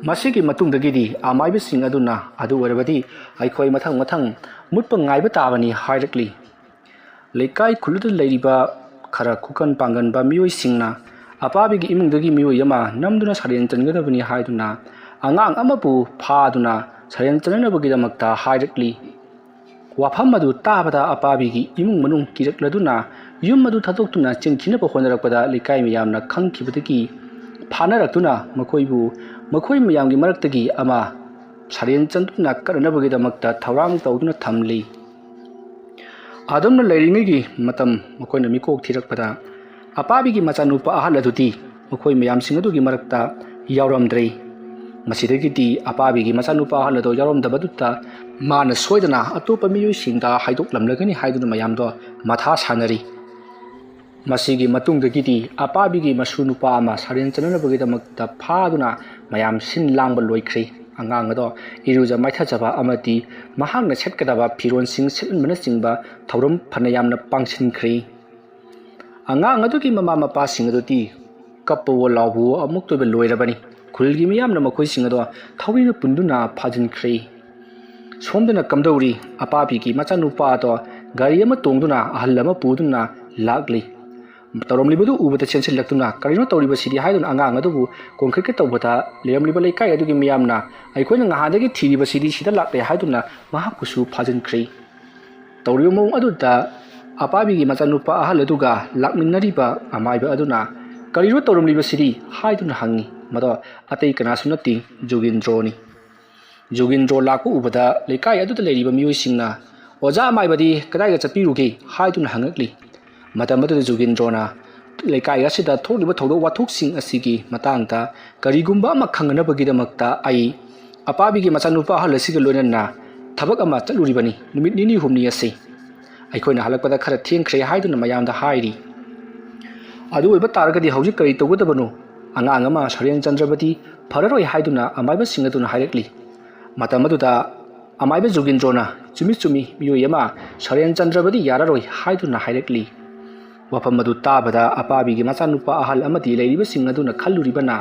ꯃꯁꯤꯒꯤ ꯃꯇꯨꯡꯗꯒꯤꯗꯤ ꯑꯃꯥꯏꯕꯁꯤꯡ ꯑꯗꯨꯅ ꯑꯗꯨ ꯑꯣꯏꯔꯕꯗꯤ ꯑꯩꯈꯣꯏ ꯃꯊꯪ ꯃꯨꯠꯄ ꯉꯥꯏꯕ ꯇꯥꯕꯅꯤ ꯍꯥꯏꯔꯛꯂꯤ꯫ ꯂꯩꯀꯥꯏ ꯈꯨꯜꯗꯨꯗ ꯂꯩꯔꯤꯕ ꯈꯔ ꯈꯨꯀꯟ ꯄꯥꯡꯒꯟꯕ ꯃꯤꯑꯣꯏꯁꯤꯡꯅ ꯑꯄꯥꯕꯤꯒꯤ ꯏꯃꯨꯡꯗꯒꯤ ꯃꯤꯑꯣꯏ ꯑꯃ ꯅꯝꯗꯨꯅ ꯁꯔꯦꯟ ꯆꯟꯒꯗꯕꯅꯤ ꯍꯥꯏꯗꯨꯅ ꯑꯉꯥꯡ ꯑꯃꯕꯨ ꯐꯥꯗꯨꯅ ꯁꯔꯦꯟ ꯆꯟꯅꯅꯕꯒꯤꯗꯃꯛꯇ ꯍꯥꯏꯔꯛꯂꯤ꯫ ꯋꯥꯐꯝ ꯑꯗꯨ ꯇꯥꯕꯗ ꯑꯄꯥꯕꯤꯒꯤ ꯏꯃꯨꯡ ꯃꯅꯨꯡ ꯀꯤꯔꯛꯂꯗꯨꯅ ꯌꯨꯝ ꯑꯗꯨ ꯊꯥꯗꯣꯛꯇꯨꯅ ꯆꯦꯟꯈꯤꯅꯕ ꯍꯣꯠꯅꯔꯛꯄꯗ ꯂꯩꯀꯥꯏ ꯃꯌꯥꯝꯅ ꯈꯪꯈꯤꯕꯗꯒꯤ ꯐꯥꯅꯔꯛꯇꯨꯅ ꯃꯈꯣꯏꯕꯨ ꯃꯈꯣꯏ ꯃꯌꯥꯝꯒꯤ ꯃꯔꯛꯇꯒꯤ ꯑꯃ ꯁꯔꯦꯟ ꯆꯟꯗꯨꯅ ꯀꯠꯅꯅꯕꯒꯤꯗꯃꯛꯇ ꯊꯧꯔꯥꯡ ꯇꯧꯗꯨꯅ ꯊꯝꯂꯤ꯫ ꯑꯗꯨꯝꯅ ꯂꯩꯔꯤꯉꯩꯒꯤ ꯃꯇꯝ ꯃꯈꯣꯏꯅ ꯃꯤꯀꯣꯛ ꯊꯤꯔꯛꯄꯗ ꯑꯄꯥꯕꯤꯒꯤ ꯃꯆꯥꯅꯨꯄꯥ ꯑꯍꯜ ꯑꯗꯨꯗꯤ ꯃꯈꯣꯏ ꯃꯌꯥꯝꯁꯤꯡ ꯑꯗꯨꯒꯤ ꯃꯔꯛꯇ ꯌꯥꯎꯔꯝꯗ꯭ꯔꯦ꯫ ꯃꯁꯤꯗꯒꯤꯗꯤ ꯑꯄꯥꯕꯤꯒꯤ ꯃꯆꯥꯅꯨꯄꯥ ꯑꯍꯜ ꯑꯗꯨ ꯌꯥꯎꯔꯝꯗꯕꯗꯨꯗ ꯃꯥꯅ ꯁꯣꯏꯗꯅ ꯑꯇꯣꯞꯄ ꯃꯤꯑꯣꯏꯁꯤꯡꯗ ꯍꯥꯏꯗꯣꯛꯂꯝꯂꯒꯅꯤ ꯍꯥꯏꯗꯨꯅ ꯃꯌꯥꯝꯗꯣ ꯃꯊꯥ ꯁꯥꯅꯔꯤ꯫ ꯃꯁꯤꯒꯤ ꯃꯇꯨꯡꯗꯒꯤꯗꯤ ꯑꯄꯥꯕꯤꯒꯤ ꯃꯁꯨ ꯅꯨꯄꯥ ꯑꯃ ꯁꯔꯦꯟ ꯆꯟꯅꯅꯕꯒꯤꯗꯃꯛꯇ ꯐꯥꯗꯨꯅ ꯃꯌꯥꯝ ꯁꯤꯟ ꯂꯥꯡꯕ ꯂꯣꯏꯈ꯭ꯔꯦ꯫ ꯑꯉꯥꯡ ꯑꯗꯣ ꯏꯔꯨꯖ ꯃꯥꯏꯊꯖꯕ ꯑꯃꯗꯤ ꯃꯍꯥꯛꯅ ꯁꯦꯠꯀꯗꯕ ꯐꯤꯔꯣꯜꯁꯤꯡ ꯁꯦꯠꯍꯟꯕꯅꯆꯤꯡꯕ ꯊꯧꯔꯝ ꯐꯅ ꯌꯥꯝꯅ ꯄꯥꯡꯁꯤꯟꯈ꯭ꯔꯦ꯫ ꯑꯉꯥꯡ ꯑꯗꯨꯒꯤ ꯃꯃꯥ ꯃꯄꯥꯁꯤꯡ ꯑꯗꯨꯗꯤ ꯀꯞꯄꯋꯣ ꯂꯥꯎꯕꯋꯣ ꯑꯃꯨꯛꯇꯣꯏꯕ ꯂꯣꯏꯔꯕꯅꯤ꯫ ꯈꯨꯜꯒꯤ ꯃꯤꯌꯥꯝꯅ ꯃꯈꯣꯏꯁꯤꯡ ꯑꯗꯣ ꯊꯧꯔꯤꯅ ꯄꯨꯟꯗꯨꯅ ꯐꯥꯖꯤꯟꯈ꯭ꯔꯦ꯫ ꯁꯣꯝꯗꯅ ꯀꯝꯗꯧꯔꯤ, ꯑꯄꯥꯕꯤꯒꯤ ꯃꯆꯥꯅꯨꯄꯥ ꯑꯗꯣ ꯒꯥꯔꯤ ꯑꯃ ꯇꯣꯡꯗꯨꯅ ꯑꯍꯜ ꯑꯃ ꯄꯨꯗꯨꯅ ꯂꯥꯛꯂꯤ꯫ ꯇꯧꯔꯝꯂꯤꯕꯗꯨ ꯎꯕꯗ ꯆꯦꯟꯁꯤꯜꯂꯛꯇꯨꯅ ꯀꯔꯤꯅꯣ ꯇꯧꯔꯤꯕꯁꯤꯗꯤ ꯍꯥꯏꯗꯨꯅ ꯑꯉꯥꯡ ꯑꯗꯨꯕꯨ ꯀꯣꯟꯈꯠꯀꯦ ꯇꯧꯕꯗ ꯂꯩꯔꯝꯂꯤꯕ ꯂꯩꯀꯥꯏ ꯑꯗꯨꯒꯤ ꯃꯤꯌꯥꯝꯅ ꯑꯩꯈꯣꯏꯅ ꯅꯍꯥꯟꯗꯒꯤ ꯊꯤꯔꯤꯕꯁꯤꯗꯤ ꯁꯤꯗ ꯂꯥꯛꯂꯦ ꯍꯥꯏꯗꯨꯅ ꯃꯍꯥꯛꯄꯨꯁꯨ ꯐꯥꯖꯤꯟꯈ꯭ꯔꯦ꯫ ꯇꯧꯔꯤꯕ ꯃꯑꯣꯡ ꯑꯗꯨꯗ ꯑꯄꯥꯕꯤꯒꯤ ꯃꯆꯥꯅꯨꯄꯥ ꯑꯍꯜ ꯑꯗꯨꯒ ꯂꯥꯛꯃꯤꯟꯅꯔꯤꯕ ꯑꯃꯥꯏꯕ ꯑꯗꯨꯅ ꯀꯔꯤꯅꯣ ꯇꯧꯔꯝꯂꯤꯕꯁꯤꯗꯤ ꯍꯥꯏꯗꯨꯅ ꯍꯪꯉꯤ꯫ ꯃꯗꯣ ꯑꯇꯩ ꯀꯅꯥꯁꯨ ꯅꯠꯇꯦ, ꯖꯣꯒꯤꯟꯗ꯭ꯔꯣꯅꯤ꯫ ꯖꯣꯒꯤꯟꯗ꯭ꯔꯣ ꯂꯥꯛꯄ ꯎꯕꯗ ꯂꯩꯀꯥꯏ ꯑꯗꯨꯗ ꯂꯩꯔꯤꯕ ꯃꯤꯑꯣꯏꯁꯤꯡꯅ ꯑꯣꯖꯥ ꯑꯃꯥꯏꯕꯗꯤ ꯀꯗꯥꯏꯗ ꯆꯠꯄꯤꯔꯨꯒꯦ ꯍꯥꯏꯗꯨꯅ ꯍꯪꯉꯛꯂꯤ꯫ ꯃꯇꯝ ꯑꯗꯨꯗ ꯖꯣꯒꯤꯟꯗ꯭ꯔꯣꯅ ꯂꯩꯀꯥꯏ ꯑꯁꯤꯗ ꯊꯣꯛꯂꯤꯕ ꯊꯧꯗꯣꯛ ꯋꯥꯊꯣꯛꯁꯤꯡ ꯑꯁꯤꯒꯤ ꯃꯇꯥꯡꯗ ꯀꯔꯤꯒꯨꯝꯕ ꯑꯃ ꯈꯪꯅꯅꯕꯒꯤꯗꯃꯛꯇ ꯑꯩ ꯑꯄꯥꯕꯤꯒꯤ ꯃꯆꯥꯅꯨꯄꯥ ꯑꯍꯜ ꯑꯁꯤꯒ ꯂꯣꯏꯅꯅ ꯊꯕꯛ ꯑꯃ ꯆꯠꯂꯨꯔꯤꯕꯅꯤ, ꯅꯨꯃꯤꯠ ꯅꯤꯅꯤ ꯍꯨꯝꯅꯤ ꯑꯁꯤ ꯑꯩꯈꯣꯏꯅ ꯍꯜꯂꯛꯄꯗ ꯈꯔ ꯊꯦꯡꯈ꯭ꯔꯦ ꯍꯥꯏꯗꯨꯅ ꯃꯌꯥꯝꯗ ꯍꯥꯏꯔꯤ꯫ ꯑꯗꯨ ꯑꯣꯏꯕ ꯇꯥꯔꯒꯗꯤ ꯍꯧꯖꯤꯛ ꯀꯔꯤ ꯇꯧꯒꯗꯕꯅꯣ, ꯑꯉꯥꯡ ꯑꯃ ꯁꯔꯦꯟ ꯆꯟꯗ꯭ꯔꯕꯗꯤ ꯐꯔꯔꯣꯏ ꯍꯥꯏꯗꯨꯅ ꯑꯃꯥꯏꯕꯁꯤꯡ ꯑꯗꯨꯅ ꯍꯥꯏꯔꯛꯂꯤ꯫ ꯃꯇꯝ ꯑꯗꯨꯗ ꯑꯃꯥꯏꯕ ꯖꯣꯒꯤꯟꯗ꯭ꯔꯣꯅ ꯆꯨꯝꯃꯤ ꯃꯤꯑꯣꯏ ꯑꯃ ꯁꯔꯦꯟ ꯆꯟꯗ꯭ꯔꯕꯗꯤ ꯌꯥꯔꯔꯣꯏ ꯍꯥꯏꯗꯨꯅ ꯍꯥꯏꯔꯛꯂꯤ꯫ ꯋꯥꯐꯝ ꯑꯗꯨ ꯇꯥꯕꯗ ꯑꯄꯥꯕꯤꯒꯤ ꯃꯆꯥꯅꯨꯄꯥ ꯑꯍꯜ ꯑꯃꯗꯤ ꯂꯩꯔꯤꯕꯁꯤꯡ ꯑꯗꯨꯅ ꯈꯜꯂꯨꯔꯤꯕꯅ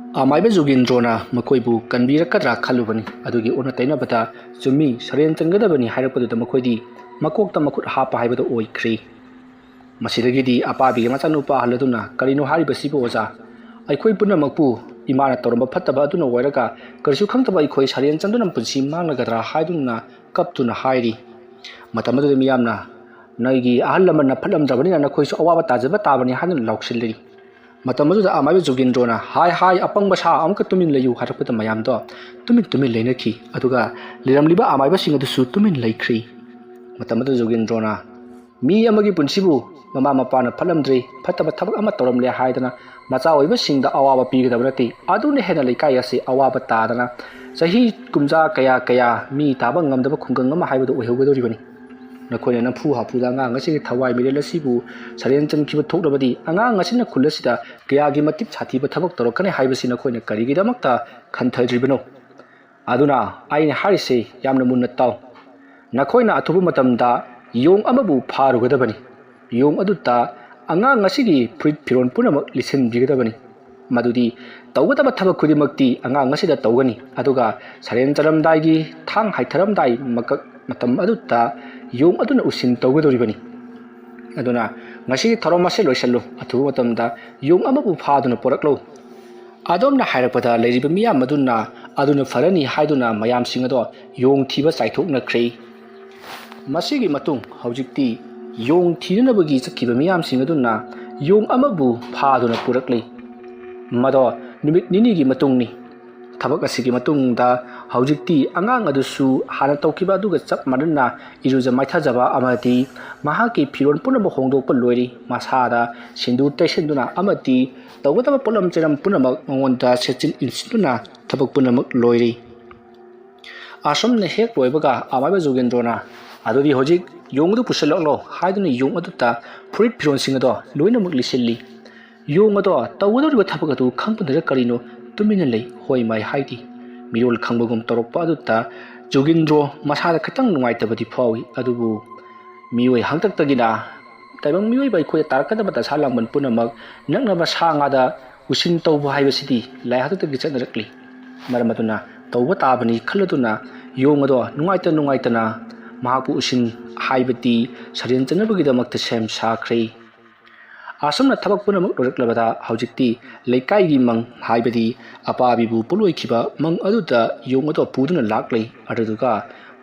ꯑꯃꯥꯏꯕ ꯖꯨꯒꯤꯟꯗ꯭ꯔꯣꯅ ꯃꯈꯣꯏꯕꯨ ꯀꯟꯕꯤꯔꯛꯀꯗ꯭ꯔꯥ ꯈꯜꯂꯨꯕꯅꯤ ꯑꯗꯨꯒꯤ ꯑꯣꯟꯅ ꯇꯩꯅꯕꯗ ꯆꯨꯝꯃꯤ ꯁꯔꯦꯟ ꯆꯟꯒꯗꯕꯅꯤ ꯍꯥꯏꯔꯛꯄꯗꯨꯗ ꯃꯈꯣꯏꯗꯤ ꯃꯀꯣꯛꯇ ꯃꯈꯨꯠ ꯍꯥꯞꯄ ꯍꯥꯏꯕꯗꯨ ꯑꯣꯏꯈ꯭ꯔꯤ ꯃꯁꯤꯗꯒꯤꯗꯤ ꯑꯄꯥꯕꯤꯒꯤ ꯃꯆꯥꯅꯨꯄꯥ ꯑꯍꯜ ꯑꯗꯨꯅ ꯀꯔꯤꯅꯣ ꯍꯥꯏꯔꯤꯕꯁꯤꯕꯨ ꯑꯣꯖꯥ ꯑꯩꯈꯣꯏ ꯄꯨꯝꯅꯃꯛꯄꯨ ꯏꯃꯥꯅ ꯇꯧꯔꯝꯕ ꯐꯠꯇꯕ ꯑꯗꯨꯅ ꯑꯣꯏꯔꯒ ꯀꯔꯤꯁꯨ ꯈꯪꯗꯕ ꯑꯩꯈꯣꯏ ꯁꯔꯦꯟ ꯆꯟꯗꯨꯅ ꯄꯨꯟꯁꯤ ꯃꯥꯡꯂꯒꯗ꯭ꯔꯥ ꯍꯥꯏꯗꯨꯅ ꯀꯞꯇꯨꯅ ꯍꯥꯏꯔꯤ ꯃꯇꯝ ꯑꯗꯨꯗ ꯃꯤꯌꯥꯝꯅ ꯅꯣꯏꯒꯤ ꯑꯍꯜ ꯂꯃꯟꯅ ꯐꯠꯂꯝꯗ꯭ꯔꯕꯅꯤꯅ ꯅꯈꯣꯏꯁꯨ ꯑꯋꯥꯕ ꯇꯥꯖꯕ ꯇꯥꯕꯅꯤ ꯍꯥꯏꯗꯨꯅ ꯂꯥꯎꯁꯤꯜꯂꯤ ꯃꯇꯝ ꯑꯗꯨꯗ ꯑꯃꯥꯏꯕ ꯖꯨꯒꯤꯟꯗ꯭ꯔꯣꯅ ꯍꯥꯏ ꯑꯄꯪꯕ ꯁꯥ ꯑꯃꯨꯛꯀ ꯇꯨꯃꯤꯟ ꯂꯩꯌꯨ ꯍꯥꯏꯔꯛꯄꯗ ꯃꯌꯥꯝꯗꯣ ꯇꯨꯃꯤꯟ ꯂꯩꯅꯈꯤ ꯑꯗꯨꯒ ꯂꯩꯔꯝꯂꯤꯕ ꯑꯃꯥꯏꯕꯁꯤꯡ ꯑꯗꯨꯁꯨ ꯇꯨꯃꯤꯟ ꯂꯩꯈ꯭ꯔꯤ ꯃꯇꯝ ꯑꯗꯨꯗ ꯖꯨꯒꯤꯟꯗ꯭ꯔꯣꯅ ꯃꯤ ꯑꯃꯒꯤ ꯄꯨꯟꯁꯤꯕꯨ ꯃꯃꯥ ꯃꯄꯥꯅ ꯐꯠꯂꯝꯗ꯭ꯔꯤ ꯐꯠꯇꯕ ꯊꯕꯛ ꯑꯃ ꯇꯧꯔꯝꯂꯦ ꯍꯥꯏꯗꯅ ꯃꯆꯥ ꯑꯣꯏꯕꯁꯤꯡꯗ ꯑꯋꯥꯕ ꯄꯤꯒꯗꯕ ꯅꯠꯇꯦ ꯑꯗꯨꯅ ꯍꯦꯟꯅ ꯂꯩꯀꯥꯏ ꯑꯁꯤ ꯑꯋꯥꯕ ꯇꯥꯗꯅ ꯆꯍꯤ ꯀꯨꯝꯖꯥ kaya ꯃꯤ ꯇꯥꯕ ꯉꯝꯗꯕ ꯈꯨꯡꯒꯪ ꯑꯃ ꯍꯥꯏꯕꯗꯨ ꯑꯣꯏꯍꯧꯒꯗꯧꯔꯤꯕꯅꯤ ꯅꯈꯣꯏꯅ ꯅꯝꯐꯨ ꯍꯥꯐꯨꯗ ꯑꯉꯥꯡ ꯑꯁꯤꯒꯤ ꯊꯋꯥꯏ ꯃꯤꯔꯦꯜ ꯑꯁꯤꯕꯨ ꯁꯔꯦꯟ ꯆꯟꯈꯤꯕ ꯊꯣꯛꯂꯕꯗꯤ ꯑꯉꯥꯡ ꯑꯁꯤꯅ ꯈꯨꯜ ꯑꯁꯤꯗ ꯀꯌꯥꯒꯤ ꯃꯇꯤꯛ ꯁꯥꯊꯤꯕ ꯊꯕꯛ ꯇꯧꯔꯛꯀꯅꯤ ꯍꯥꯏꯕꯁꯤ ꯅꯈꯣꯏꯅ ꯀꯔꯤꯒꯤꯗꯃꯛꯇ ꯈꯟꯊꯗ꯭ꯔꯤꯕꯅꯣ ꯑꯗꯨꯅ ꯑꯩꯅ ꯍꯥꯏꯔꯤꯁꯦ ꯌꯥꯝꯅ ꯃꯨꯟꯅ ꯇꯥꯎ ꯅꯈꯣꯏꯅ ꯑꯊꯨꯕ ꯃꯇꯝꯗ ꯌꯣꯡ ꯑꯃꯕꯨ ꯐꯥꯔꯨꯒꯗꯕꯅꯤ ꯌꯣꯡ ꯑꯗꯨꯗ ꯑꯉꯥꯡ ꯑꯁꯤꯒꯤ ꯐꯨꯔꯤꯠ ꯐꯤꯔꯣꯜ ꯄꯨꯝꯅꯃꯛ ꯂꯤꯠꯁꯤꯟꯕꯤꯒꯗꯕꯅꯤ ꯃꯗꯨꯗꯤ ꯇꯧꯒꯗꯕ ꯊꯕꯛ ꯈꯨꯗꯤꯡꯃꯛꯇꯤ ꯑꯉꯥꯡ ꯑꯁꯤꯗ ꯇꯧꯒꯅꯤ ꯑꯗꯨꯒ ꯁꯔꯦꯟ ꯆꯟꯔꯝꯗꯥꯏꯒꯤ ꯊꯥꯡ ꯍꯥꯏꯊꯔꯝꯗꯥꯏ ꯃꯇꯝ ꯑꯗꯨꯗ ꯌꯣꯡ ꯑꯗꯨꯅ ꯎꯁꯤꯟ ꯇꯧꯒꯗꯧꯔꯤꯕꯅꯤ ꯑꯗꯨꯅ ꯉꯁꯤꯒꯤ ꯊꯧꯔꯝ ꯑꯁꯤ ꯂꯣꯏꯁꯜꯂꯨ ꯑꯊꯨꯕ ꯃꯇꯝꯗ ꯌꯣꯡ ꯑꯃꯕꯨ ꯐꯥꯗꯨꯅ ꯄꯣꯔꯛꯂꯨ ꯑꯗꯣꯝꯅ ꯍꯥꯏꯔꯛꯄꯗ ꯂꯩꯔꯤꯕ ꯃꯤꯌꯥꯝ ꯑꯗꯨꯅ ꯐꯔꯅꯤ ꯍꯥꯏꯗꯨꯅ ꯃꯌꯥꯝꯁꯤꯡ ꯑꯗꯣ ꯌꯣꯡ ꯊꯤꯕ ꯆꯥꯏꯊꯣꯛꯅꯈ꯭ꯔꯦ ꯃꯁꯤꯒꯤ ꯃꯇꯨꯡ ꯍꯧꯖꯤꯛꯇꯤ ꯌꯣꯡ ꯊꯤꯅꯅꯕꯒꯤ ꯆꯠꯈꯤꯕ ꯃꯤꯌꯥꯝꯁꯤꯡ ꯑꯗꯨꯅ ꯌꯣꯡ ꯑꯃꯕꯨ ꯐꯥꯗꯨꯅ ꯄꯨꯔꯛꯂꯤ ꯃꯗꯣ ꯅꯨꯃꯤꯠ ꯅꯤꯅꯤꯒꯤ ꯃꯇꯨꯡꯅꯤ ꯊꯕꯛ ꯑꯁꯤꯒꯤ ꯃꯇꯨꯡꯗ ꯍꯧꯖꯤꯛꯇꯤ ꯑꯉꯥꯡ ꯑꯗꯨꯁꯨ ꯍꯥꯟꯅ ꯇꯧꯈꯤꯕ ꯑꯗꯨꯒ ꯆꯞ ꯃꯥꯟꯅꯅ ꯏꯔꯨꯖ ꯃꯥꯏꯊꯖꯕ ꯑꯃꯗꯤ ꯃꯍꯥꯛꯀꯤ ꯐꯤꯔꯣꯜ ꯄꯨꯝꯅꯃꯛ ꯍꯣꯡꯗꯣꯛꯄ ꯂꯣꯏꯔꯤ ꯃꯁꯥꯗ ꯁꯤꯟꯗꯨꯔ ꯇꯩꯁꯤꯟꯗꯨꯅ ꯑꯃꯗꯤ ꯇꯧꯒꯗꯕ ꯄꯣꯠꯂꯝ ꯆꯩꯔꯝ ꯄꯨꯝꯅꯃꯛ ꯃꯉꯣꯟꯗ ꯁꯦꯠꯆꯤꯟ ꯏꯟꯁꯤꯟꯗꯨꯅ ꯊꯕꯛ ꯄꯨꯝꯅꯃꯛ ꯂꯣꯏꯔꯤ ꯑꯁꯨꯝꯅ ꯍꯦꯛ ꯂꯣꯏꯕꯒ ꯑꯃꯥꯏꯕ ꯖꯨꯒꯤꯟꯗ꯭ꯔꯣꯅ ꯑꯗꯨꯗꯤ ꯍꯧꯖꯤꯛ ꯌꯣꯡ ꯑꯗꯨ ꯄꯨꯁꯤꯜꯂꯛꯂꯣ ꯍꯥꯏꯗꯨꯅ ꯌꯣꯡ ꯑꯗꯨꯗ ꯐꯨꯔꯤꯠ ꯐꯤꯔꯣꯜꯁꯤꯡ ꯑꯗꯣ ꯂꯣꯏꯅꯃꯛ ꯂꯤꯠꯁꯤꯜꯂꯤ ꯌꯣꯡ ꯑꯗꯣ ꯇꯧꯒꯗꯧꯔꯤꯕ ꯊꯕꯛ ꯑꯗꯨ ꯈꯪꯕꯗ ꯀꯔꯤꯅꯣ ꯇꯨꯃꯤꯟꯅ ꯂꯩ ꯍꯣꯏ ꯃꯥꯏ ꯍꯥꯏꯗꯤ ꯃꯤꯔꯣꯜ ꯈꯪꯕꯒꯨꯝ ꯇꯧꯔꯛꯄ ꯑꯗꯨꯗ ꯖꯨꯒꯤꯟꯗ꯭ꯔꯣ ꯃꯁꯥꯗ ꯈꯤꯇꯪ ꯅꯨꯡꯉꯥꯏꯇꯕꯗꯤ ꯐꯥꯎꯏ ꯑꯗꯨꯕꯨ ꯃꯤꯑꯣꯏ ꯍꯥꯡꯇꯛꯇꯒꯤꯅ ꯇꯥꯏꯕꯪ ꯃꯤꯑꯣꯏꯕ ꯑꯩꯈꯣꯏꯗ ꯇꯥꯔꯛꯀꯗꯕ ꯗꯁꯥ ꯂꯥꯡꯕꯟ ꯄꯨꯝꯅꯃꯛ ꯅꯛꯅꯕ ꯁꯥ ꯉꯥꯗ ꯎꯁꯤꯟ ꯇꯧꯕ ꯍꯥꯏꯕꯁꯤꯗꯤ ꯂꯥꯏ ꯍꯥꯛꯇꯛꯇꯒꯤ ꯆꯠꯅꯔꯛꯂꯤ ꯃꯔꯝ ꯑꯗꯨꯅ ꯇꯧꯕ ꯇꯥꯕꯅꯤ ꯈꯜꯂꯗꯨꯅ ꯌꯣꯡ ꯑꯗꯣ ꯅꯨꯡꯉꯥꯏꯇꯅ ꯃꯍꯥꯛꯄꯨ ꯎꯁꯤꯟ ꯍꯥꯏꯕꯗꯤ ꯁꯔꯦꯟ ꯆꯟꯅꯕꯒꯤꯗꯃꯛꯇ ꯁꯦꯝ ꯁꯥꯈ꯭ꯔꯦ ꯑꯁꯨꯝꯅ ꯊꯕꯛ ꯄꯨꯝꯅꯃꯛ ꯂꯣꯏꯔꯛꯂꯕꯗ ꯍꯧꯖꯤꯛꯇꯤ ꯂꯩꯀꯥꯏꯒꯤ ꯃꯪ ꯍꯥꯏꯕꯗꯤ ꯑꯄꯥꯕꯤꯕꯨ ꯄꯣꯠꯂꯣꯏꯈꯤꯕ ꯃꯪ ꯑꯗꯨꯗ ꯌꯣꯡ ꯑꯗꯣ ꯄꯨꯗꯨꯅ ꯂꯥꯛꯂꯤ ꯑꯗꯨꯗꯨꯒ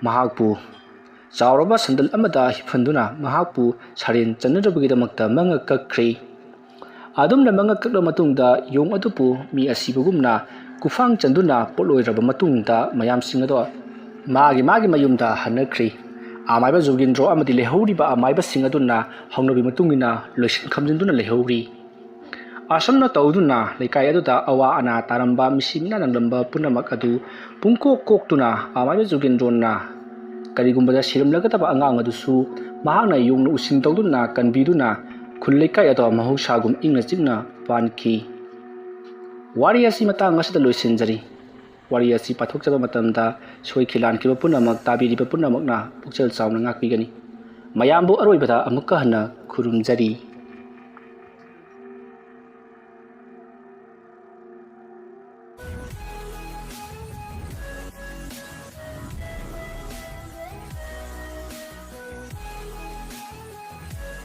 ꯃꯍꯥꯛꯄꯨ ꯆꯥꯎꯔꯕ ꯁꯟꯗꯜ ꯑꯃꯗ ꯍꯤꯞꯍꯟꯗꯨꯅ ꯃꯍꯥꯛꯄꯨ ꯁꯔꯦꯟ ꯆꯟꯅꯅꯕꯒꯤꯗꯃꯛꯇ ꯃꯉꯛ ꯀꯛꯈ꯭ꯔꯤ ꯑꯗꯨꯝꯅ ꯃꯉꯛ ꯀꯛꯂ ꯃꯇꯨꯡꯗ ꯌꯣꯡ ꯑꯗꯨꯕꯨ ꯃꯤ ꯑꯁꯤꯕꯒꯨꯝꯅ ꯀꯨꯐꯥꯡ ꯆꯟꯗꯨꯅ ꯄꯣꯠꯂꯣꯏꯔꯕ ꯃꯇꯨꯡꯗ ꯃꯌꯥꯝꯁꯤꯡ ꯑꯗꯣ ꯃꯥꯒꯤ ꯃꯌꯨꯝꯗ ꯍꯟꯅꯈ꯭ꯔꯤ ꯑꯃꯥꯏꯕ ꯖꯨꯒꯤꯟꯗ꯭ꯔꯣ ꯑꯃꯗꯤ ꯂꯩꯍꯧꯔꯤꯕ ꯑꯃꯥꯏꯕꯁꯤꯡ ꯑꯗꯨꯅ ꯍꯧꯅꯕꯤ ꯃꯇꯨꯡꯏꯟꯅ ꯂꯣꯏꯁꯤꯟ ꯈꯝꯖꯤꯟꯗꯨꯅ ꯂꯩꯍꯧꯔꯤ ꯑꯁꯨꯝꯅ ꯇꯧꯗꯨꯅ ꯂꯩꯀꯥꯏ ꯑꯗꯨꯗ ꯑꯋꯥ ꯑꯅꯥ ꯇꯥꯔꯝꯕ ꯃꯤꯁꯤ ꯃꯤꯅꯥ ꯅꯪꯂꯝꯕ ꯄꯨꯝꯅꯃꯛ ꯑꯗꯨ ꯄꯨꯡꯀꯣꯛ ꯀꯣꯛꯇꯨꯅ ꯑꯃꯥꯏꯕ ꯖꯨꯒꯤꯟꯗ꯭ꯔꯣꯅ ꯀꯔꯤꯒꯨꯝꯕꯗ ꯁꯤꯔꯝꯂꯒꯗꯕ ꯑꯉꯥꯡ ꯑꯗꯨꯁꯨ ꯃꯍꯥꯛꯅ ꯌꯣꯡꯅ ꯎꯁꯤꯟ ꯇꯧꯗꯨꯅ ꯀꯟꯕꯤꯗꯨꯅ ꯈꯨꯜ ꯂꯩꯀꯥꯏ ꯑꯗꯣ ꯃꯍꯧꯁꯥꯒꯨꯝ ꯏꯪꯅ ꯆꯤꯛꯅ ꯄꯥꯟꯈꯤ ꯋꯥꯔꯤ ꯑꯁꯤ ꯃꯇꯥꯡ ꯑꯁꯤꯗ ꯂꯣꯏꯁꯤꯟꯖꯔꯤ ꯋꯥꯔꯤ ꯑꯁꯤ ꯄꯥꯊꯣꯛꯆꯕ ꯃꯇꯝꯗ ꯁꯣꯏꯈꯤ ꯂꯥꯟꯈꯤꯕ ꯄꯨꯝꯅꯃꯛ ꯇꯥꯕꯤꯔꯤꯕ ꯄꯨꯝꯅꯃꯛꯅ ꯄꯨꯛꯆꯦꯜ ꯆꯥꯎꯅ ꯉꯥꯛꯄꯤꯒꯅꯤ ꯃꯌꯥꯝꯕꯨ ꯑꯔꯣꯏꯕꯗ ꯑꯃꯨꯛꯀ ꯍꯟꯅ ꯈꯨꯔꯨꯝꯖꯔꯤ